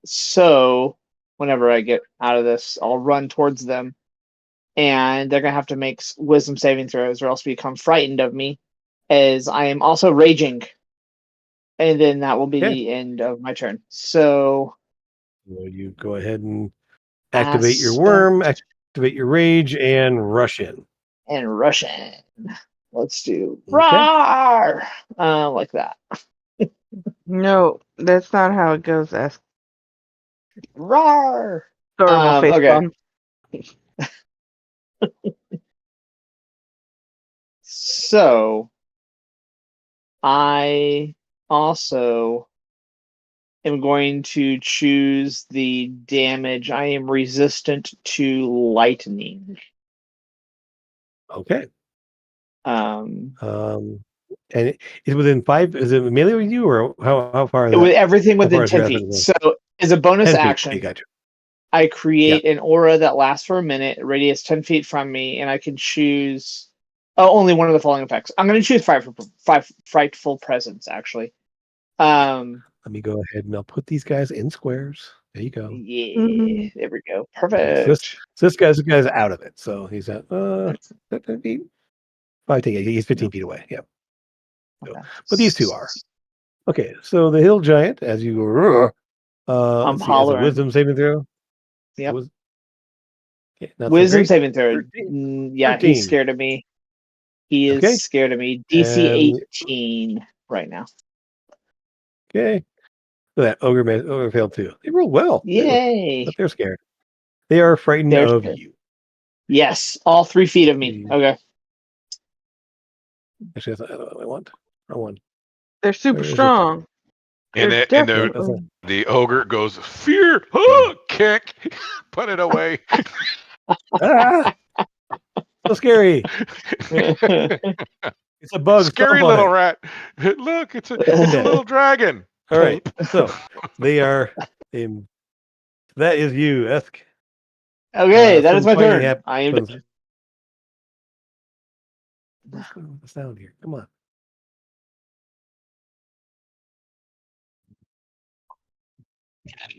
So whenever I get out of this, I'll run towards them, and they're gonna have to make wisdom saving throws, or else become frightened of me, as I am also raging, and then that will be Okay. the end of my turn. So Will you go ahead and activate your worm, activate your rage, and rush in? And rush in. Let's do Okay. roar, like that. No, that's not how it goes. Ask. Roar. Adorable face Okay. bump. So I also am going to choose the damage. I am resistant to lightning. Okay. Um, And is within 5? Is it melee with you, or how far is with that? everything How far within is your 10 aspect feet. of So as a bonus 10 feet? action, Okay, gotcha. I create an aura that lasts for a minute, radius 10 feet from me, and I can choose only one of the following effects. I'm going to choose five frightful presence, actually. Let me go ahead and I'll put these guys in squares. There you go. Yeah, there we go. Okay, Perfect. so this guy's out of it. So he's at 10 feet. He's 15 feet away. Yeah. So, Okay. but these two are. Okay, so the hill giant, as you I'm let's see, as a hollering. wisdom saving throw. Yep. Okay, not so Wisdom great. saving throw. 13. Yeah, he's scared of me. He is Okay. scared of me. And DC 18 right now. okay. Look at that ogre failed too. They rolled well. Too, Yay. but they're scared. They are frightened They're of scared. you. Yes, all 3 feet of me. Okay. Actually, that's not what I want. Wrong one. They're super Where is it? strong. And They're definitely. the ogre goes, fear, kick, put it away. Ah! So scary. It's a bug. Scary Stomp on little it. rat. Look, it's a little dragon. All right. So they are. That is you, Esk. Okay, that is some my fighting turn. I am. happens. What's going on with the sound here? Come on.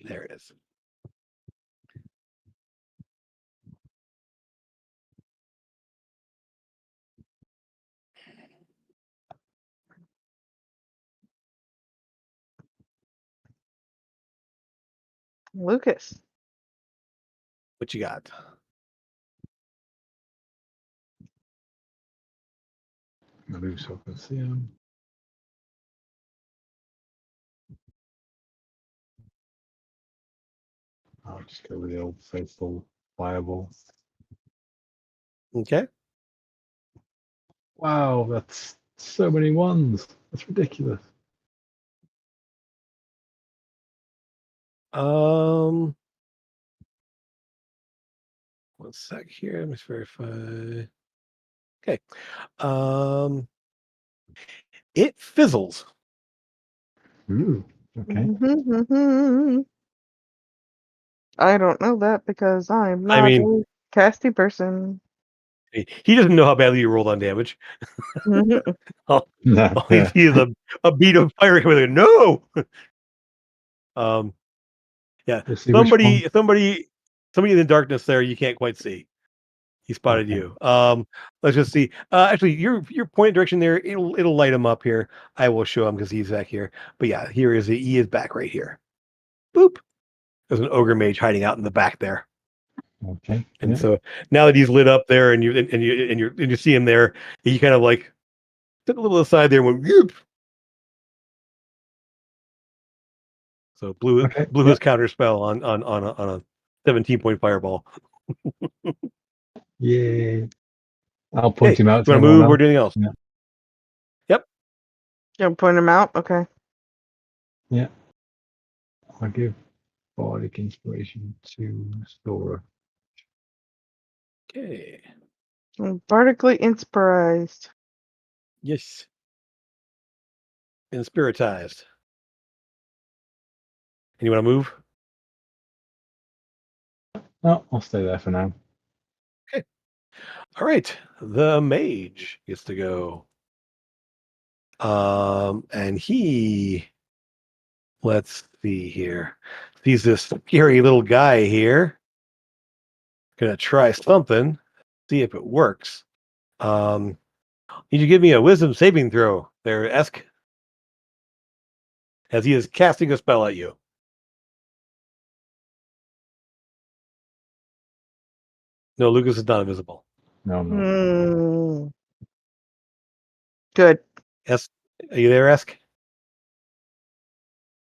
There it is. Lucas. What you got? I move so I can see him. I'll just go with the old faithful fireball. Okay. Wow, that's so many ones. That's ridiculous. One sec here. Let's verify. Okay. It fizzles. Ooh, okay. I don't know that because I'm not I mean, a casty person. he doesn't know how badly you rolled on damage. all No, he sees is a bead of fire coming. Like, no. Yeah. We'll see which one. Somebody in the darkness there you can't quite see. He spotted Okay. you. Let's just see. Actually, your point direction there, it'll light him up here. I will show him because he's back here. But yeah, he is back right here. boop. There's an ogre mage hiding out in the back there. Okay. And so now that he's lit up there, and you see him there, he kind of like took a little aside there and went whoop. So blew his counter spell on a 17-point fireball. Yay! I'll point him out. You want to move or do anything else? Yeah. Yep. You point him out. Okay. Yeah. I'll give bardic inspiration to Sora. Okay. Bardically inspired. Yes. Inspiritized. And you want to move? No, I'll stay there for now. Okay. All right. The mage gets to go. And he, let's see here. He's this scary little guy here. Gonna try something, see if it works. Need you give me a wisdom saving throw there, Esk, as he is casting a spell at you. No, Lucas is not invisible. No. Good. Esk, are you there, Esk?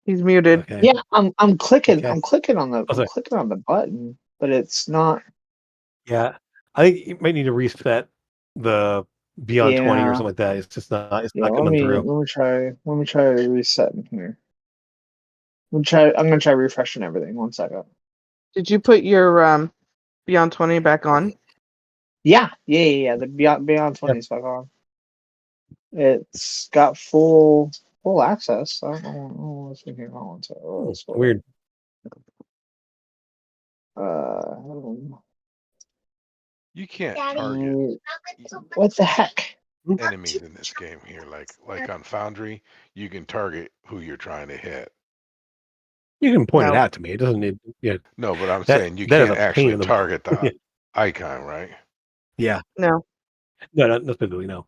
He's muted. Okay. Yeah, I'm clicking. Okay. I'm clicking on the. Oh, I'm clicking on the button, but it's not. Yeah, I think you might need to reset the beyond 20 or something like that. It's just not. It's Yeah, not coming through. let me try resetting here. I'm gonna try refreshing everything. 1 second. Did you put your Beyond 20 back on? Yeah. The beyond 20 is back on. It's got full access. I don't know what's in here. Weird. You can't target what the heck? enemies in this game here. Like on Foundry, you can target who you're trying to hit. You can point it out to me. It doesn't need. Yeah. No, but I'm saying you can't actually target the icon, right? Yeah. No. No, not specifically. No.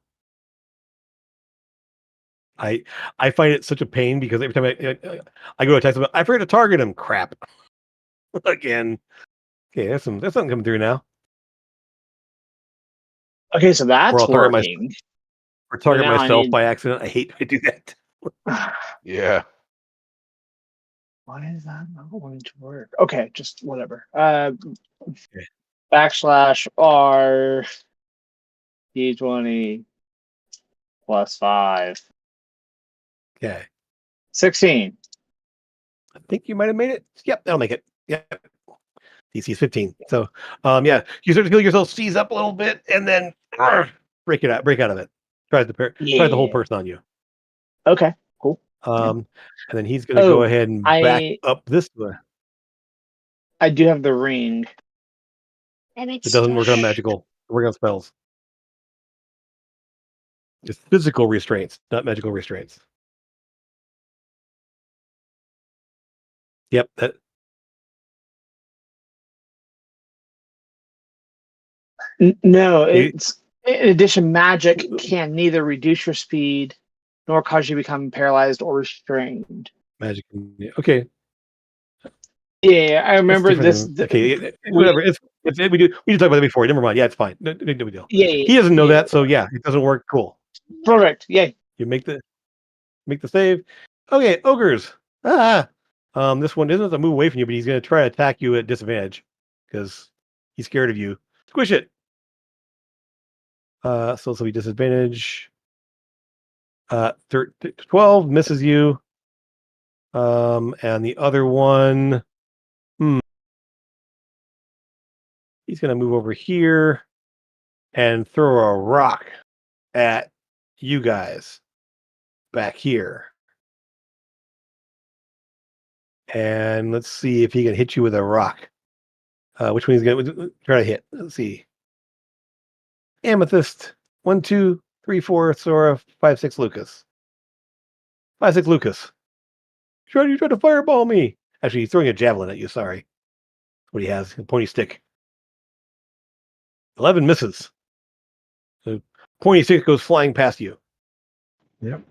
I find it such a pain because every time I go to text them, I forget to target him. Crap. Again. Okay, there's something coming through now. Okay, so that's working. Or target myself by accident. I hate to do that. Yeah. Why is that not going to work? Okay, just whatever. /R D20 plus 5. Okay. 16. I think you might have made it. Yep, that'll make it. Yep. DC is 15. So, yeah, you start to feel yourself seize up a little bit, and then break out of it. Tries the whole person on you. Okay, cool. And then he's going to go ahead and back up this way. I do have the ring. It doesn't work on magical. It works on spells. It's physical restraints, not magical restraints. Yep. No, it's in addition, magic can neither reduce your speed nor cause you to become paralyzed or restrained. Magic. Okay. Yeah, I remember this. Okay, whatever. We did talk about that before. Never mind. Yeah, it's fine. No big deal. Yeah, he doesn't know that, so yeah, it doesn't work. Cool. Perfect. Yay. You make the save. Okay, ogres. This one isn't to move away from you, but he's going to try to attack you at disadvantage because he's scared of you. Squish it. So this will be disadvantage. 12 misses you. And the other one, he's going to move over here and throw a rock at you guys back here. And let's see if he can hit you with a rock. Which one he's going to try to hit? Let's see. Amethyst. 1, 2, 3, 4. Sora. 5, 6. Lucas. 5, 6. Lucas. You tried to fireball me. Actually, he's throwing a javelin at you. Sorry. That's what he has. A pointy stick. 11 misses. The pointy stick goes flying past you. Yep.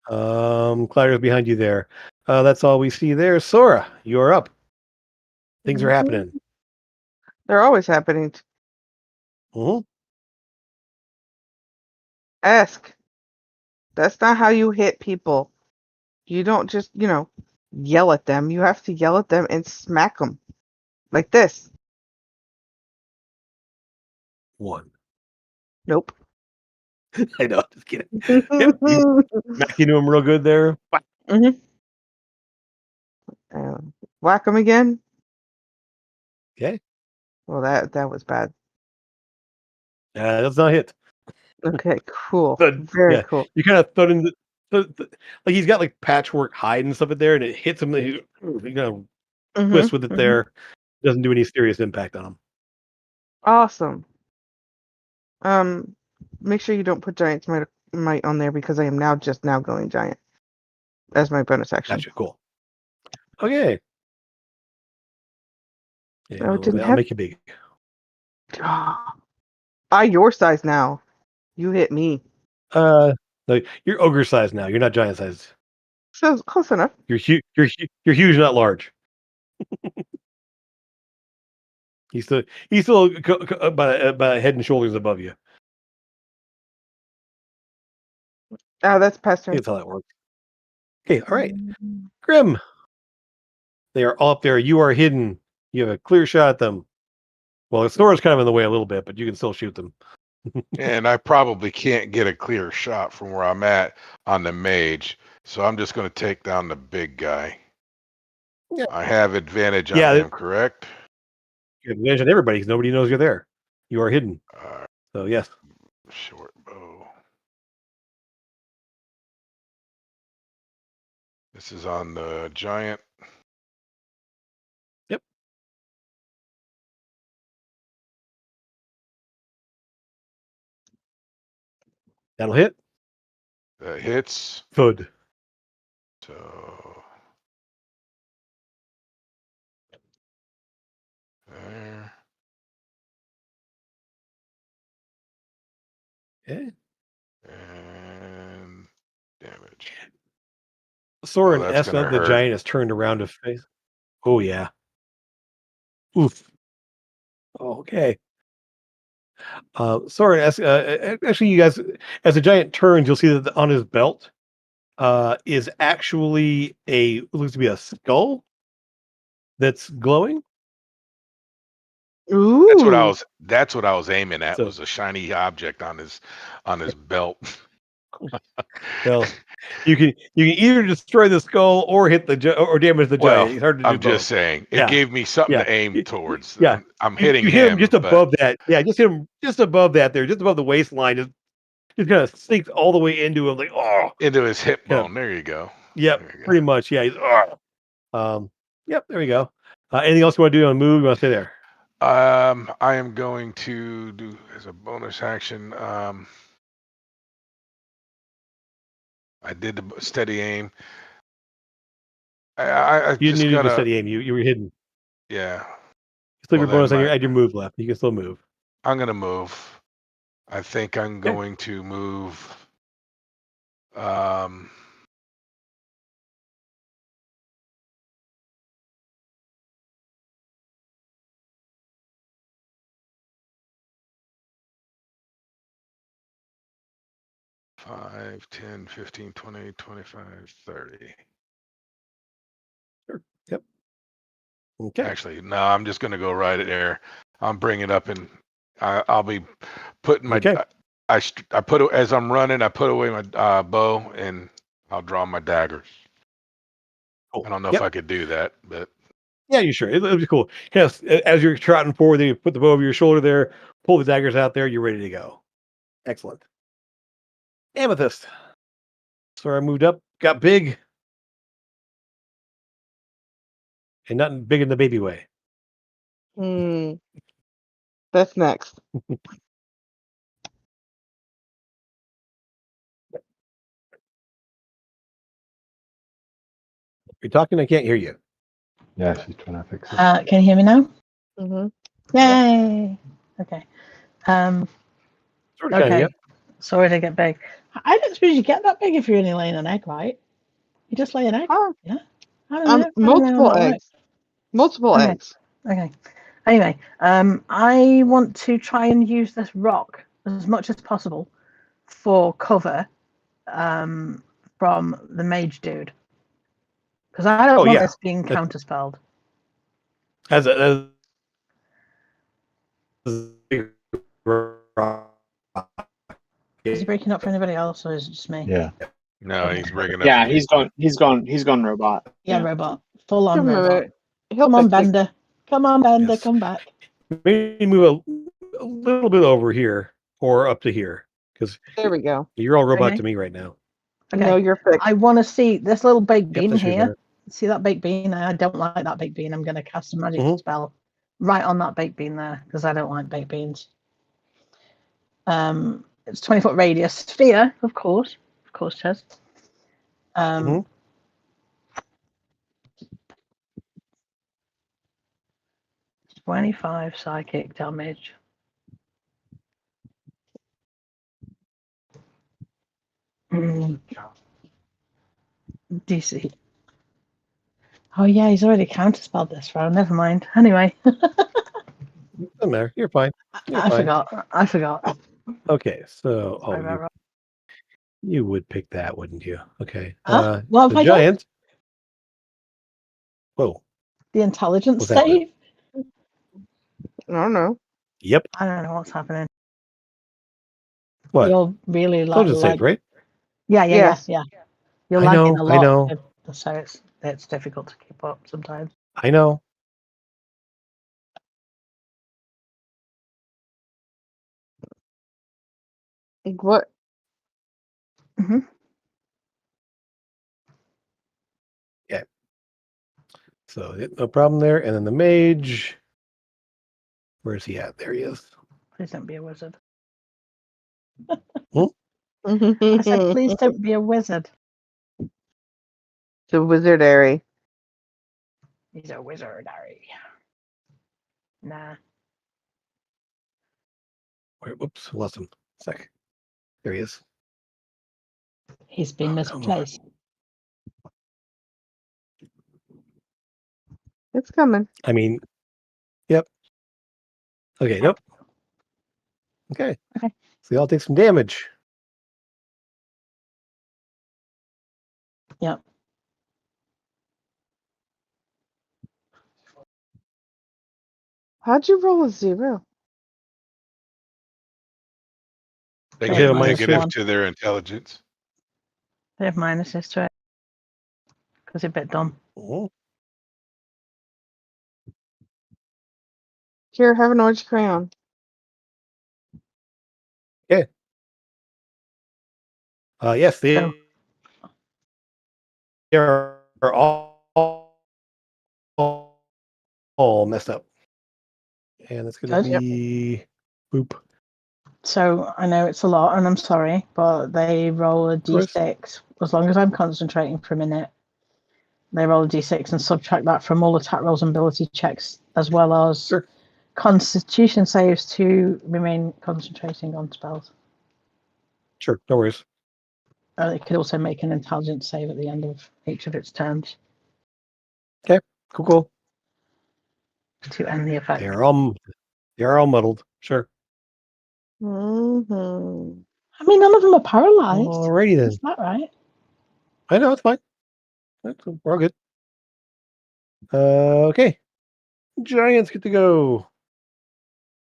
Clyder's behind you there. That's all we see there. Sora, you're up. Things are happening. They're always happening. Mm-hmm. Ask. That's not how you hit people. You don't just, yell at them. You have to yell at them and smack them. Like this. 1. Nope. I know, just kidding. Yep, you smack into him real good there. Mm-hmm. Whack him again. Okay. Well, that was bad. That's not hit. Okay, cool. But, Very cool. You kind of throw in like he's got like patchwork hide and stuff in there, and it hits him. He kind of twists with it there. Doesn't do any serious impact on him. Awesome. Make sure you don't put Giant's Might on there because I am just now going Giant as my bonus action. Gotcha. Cool. Okay. Yeah, I'll make you big. Your size now. You hit me. No, you're ogre size now. You're not giant size. So close enough. You're huge. You're huge, not large. he's still about head and shoulders above you. Oh, that's past turn. That's how that works. Okay, all right. Grim. They are all up there. You are hidden. You have a clear shot at them. Well, the Sora's kind of in the way a little bit, but you can still shoot them. And I probably can't get a clear shot from where I'm at on the mage, so I'm just going to take down the big guy. Yeah. I have advantage on him, correct? You have advantage on everybody because nobody knows you're there. You are hidden. So, yes. Short bow. This is on the giant. Yep. That'll hit. That hits. Good. So there. Okay. And damage. Sora and Esna, the giant, has turned around to face. Oh, yeah. Oof. Okay. Sora and Esna, actually, you guys, as the giant turns, you'll see that on his belt is actually looks to be a skull that's glowing. Ooh. That's what I was aiming at. Was a shiny object on his belt. Well, you can either destroy the skull or hit or damage the giant. It's hard to do I'm just saying it gave me something to aim towards. Yeah, I'm hitting you hit him just above that. Yeah, just hit him just above that there, just above the waistline. Just kind of sinks all the way into him, like into his hip bone. There you go. Yep, pretty much. Yeah. Yep. There we go. Anything else you want to do on move? You want to stay there? I am going to do as a bonus action. I did the steady aim. You didn't need to do steady aim. You were hidden. Yeah. Still your bonus add your move left. You can still move. I'm gonna move. I think I'm going to move. 5, 10, 15, 20, 25, 30. Sure. Yep. Okay. Actually, no, I'm just going to go right there. I'm bringing it up and I'll be putting my, I put, as I'm running, I put away my bow and I'll draw my daggers. Cool. I don't know if I could do that, but. Yeah, you sure. It'll be cool. Kind of, as you're trotting forward, then you put the bow over your shoulder there, pull the daggers out there, you're ready to go. Excellent. Amethyst. So I moved up, got big. And not big in the baby way. That's next. You're talking, I can't hear you. Yeah, she's trying to fix it. Can you hear me now? Mm-hmm. Yay. Okay. Sort of okay. Sorry to get big. I don't suppose you get that big if you're only laying an egg, right? You just lay an egg. Oh. Yeah. I don't know. Multiple Right. eggs. Multiple Okay. eggs. Okay. Anyway, I want to try and use this rock as much as possible for cover from the mage dude. Because I don't want this being counterspelled. As a Is he breaking up for anybody else, or is it just me? Yeah. No, he's breaking up. Yeah, he's gone robot. Yeah, robot. Full on Come robot. on, he'll Come on, fix it. Bender. Come on, Bender. Yes. Come back. Maybe move a little bit over here or up to here because There we go. you're all robot Okay. to me right now. Okay. No, you're fixed. I want to see this little baked bean that should be here. better. See that baked bean? I don't like that baked bean. I'm going to cast a magic spell right on that baked bean there because I don't like baked beans. It's 20-foot radius sphere, of course, Chaz. 25 psychic damage. DC. Oh yeah, he's already counterspelled this round. Never mind. Anyway. Doesn't matter. You're fine. I forgot. Okay, so you would pick that, wouldn't you? Okay. What have I giant. done? Whoa. The intelligence save? I don't know. Yep. I don't know what's happening. What? You're really Intelligence save, right? Yeah. You're lagging a lot. I know. So it's difficult to keep up sometimes. I know. What? Mm-hmm. Yeah. So no problem there. And then the mage. Where's he at? There he is. Please don't be a wizard. Hmm? I said, please don't be a wizard. It's a wizardary. He's a wizardary. Nah. Wait, whoops, lost him. Sec. There he is. He's been misplaced. It's coming. I mean, yep. Okay, nope. Okay. So they all take some damage. Yep. How'd you roll a 0? They Yeah, get minus negative one. to their intelligence. They have minuses to it. Because it's a bit dumb. Oh. Here, have an orange crayon. Okay. Yes, they are all messed up. And it's going to be boop. So I know it's a lot, and I'm sorry, but they roll a d6. As long as I'm concentrating for a minute, they roll a d6 and subtract that from all attack rolls and ability checks, as well as Constitution saves to remain concentrating on spells. Sure, no worries. It could also make an intelligence save at the end of each of its turns. Okay, cool. To end the effect. They're all muddled. Sure. Mm-hmm. I mean, none of them are paralyzed. Alrighty then. Is that right? I know, it's fine. We're all good. Okay. Giants get to go.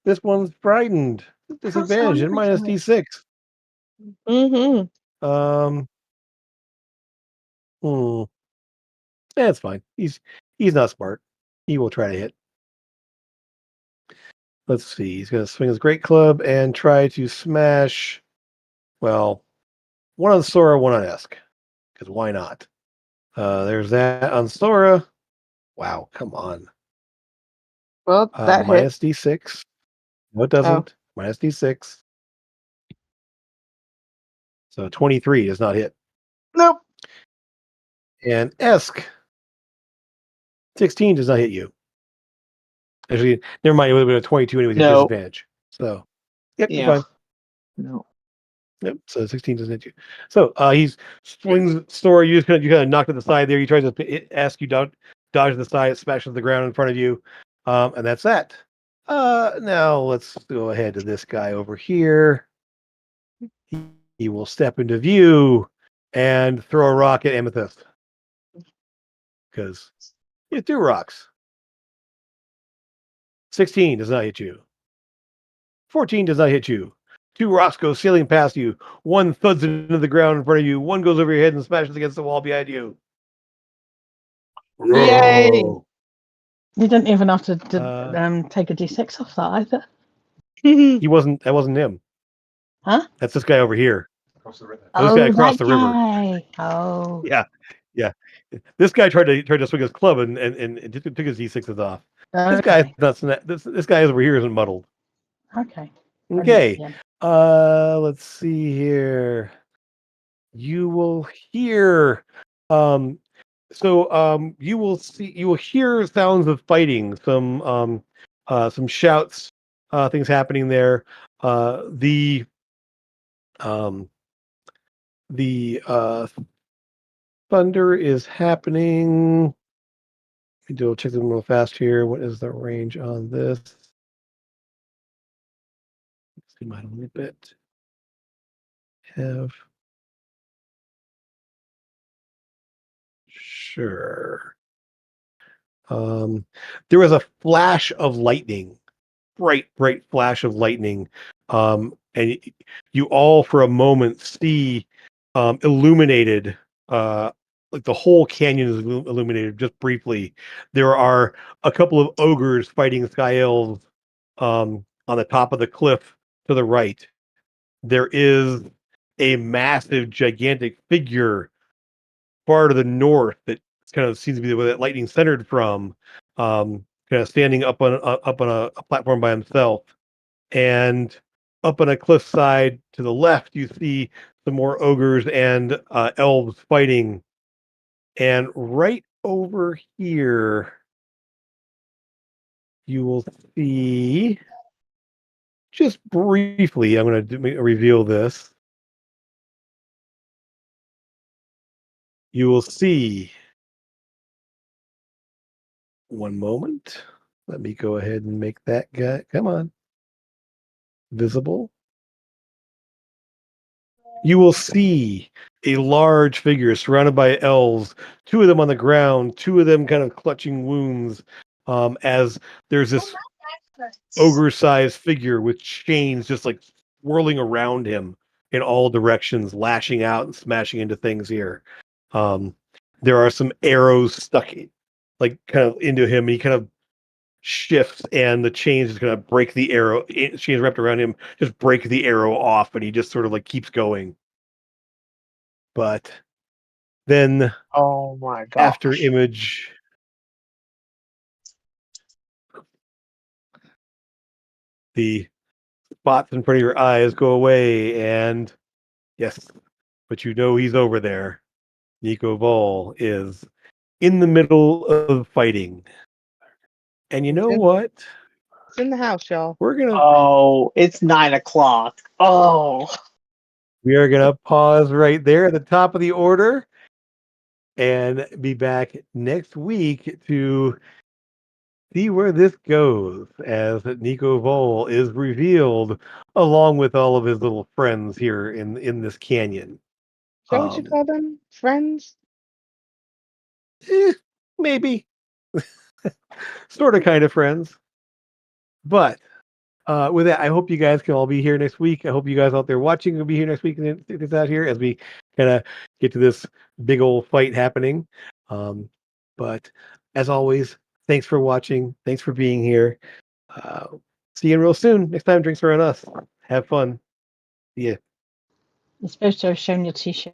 This one's frightened. Disadvantage at minus D6. Mm-hmm. That's fine. He's not smart. He will try to hit. Let's see. He's going to swing his great club and try to smash. Well, one on Sora, one on Esk. Because why not? There's that on Sora. Wow, come on. Well, that minus hit. D6. No, it doesn't. Minus D6. So 23 does not hit. Nope. And Esk, 16 does not hit you. Actually, never mind. It would have been a 22 and it was a disadvantage. So, yep, you're fine. No. Yep. So 16 doesn't hit you. So he swings Sora. You kind of knocked to the side there. He tries to ask you dodge to the side. It smashes the ground in front of you, and that's that. Now let's go ahead to this guy over here. He will step into view and throw a rock at Amethyst because you have 2 rocks. 16 does not hit you. 14 does not hit you. 2 rocks go sailing past you. 1 thuds into the ground in front of you. 1 goes over your head and smashes against the wall behind you. Yay! Whoa. You didn't even have to take a d6 off that either. That wasn't him. Huh? That's this guy over here. Across the river. This guy across the river. Guy. Oh. Yeah. This guy tried to swing his club and took his d6s off. Okay. This guy over here isn't muddled. Okay. Okay. Let's see here. You will hear you will hear sounds of fighting, some shouts, things happening there. The thunder is happening. Let me check them real fast here. What is the range on this? Let's see my little bit. Sure. There was a flash of lightning, bright flash of lightning, and you all for a moment see illuminated, like the whole canyon is illuminated just briefly. There are a couple of ogres fighting sky elves on the top of the cliff to the right. There is a massive, gigantic figure far to the north that kind of seems to be where that lightning centered from, kind of standing up on a platform by himself. And up on a cliffside to the left, you see some more ogres and elves fighting. And right over here, you will see, just briefly, I'm going to reveal this. You will see, one moment. Let me go ahead and make that guy, come on, visible. You will see a large figure surrounded by elves, 2 of them on the ground, 2 of them kind of clutching wounds, as there's this ogre-sized figure with chains just like whirling around him in all directions, lashing out and smashing into things here. There are some arrows stuck like kind of into him, and he kind of shifts, and the chains is going to break the arrow. Chains wrapped around him just break the arrow off, and he just sort of like keeps going. But then, oh my god! After image, the spots in front of your eyes go away, and yes, but you know he's over there. Nico Vol is in the middle of fighting. And you know what? It's in the house, y'all. Oh, it's 9 o'clock. Oh. We are gonna pause right there at the top of the order and be back next week to see where this goes as Nico Vol is revealed along with all of his little friends here in this canyon. Is that what you call them? Friends? Maybe. Sort of kind of friends. But with that, I hope you guys can all be here next week. I hope you guys out there watching will be here next week and it's out here as we kind of get to this big old fight happening. But as always, thanks for watching. Thanks for being here. See you real soon. Next time, drinks are on us. Have fun. See ya. You're supposed to have shown your t-shirt.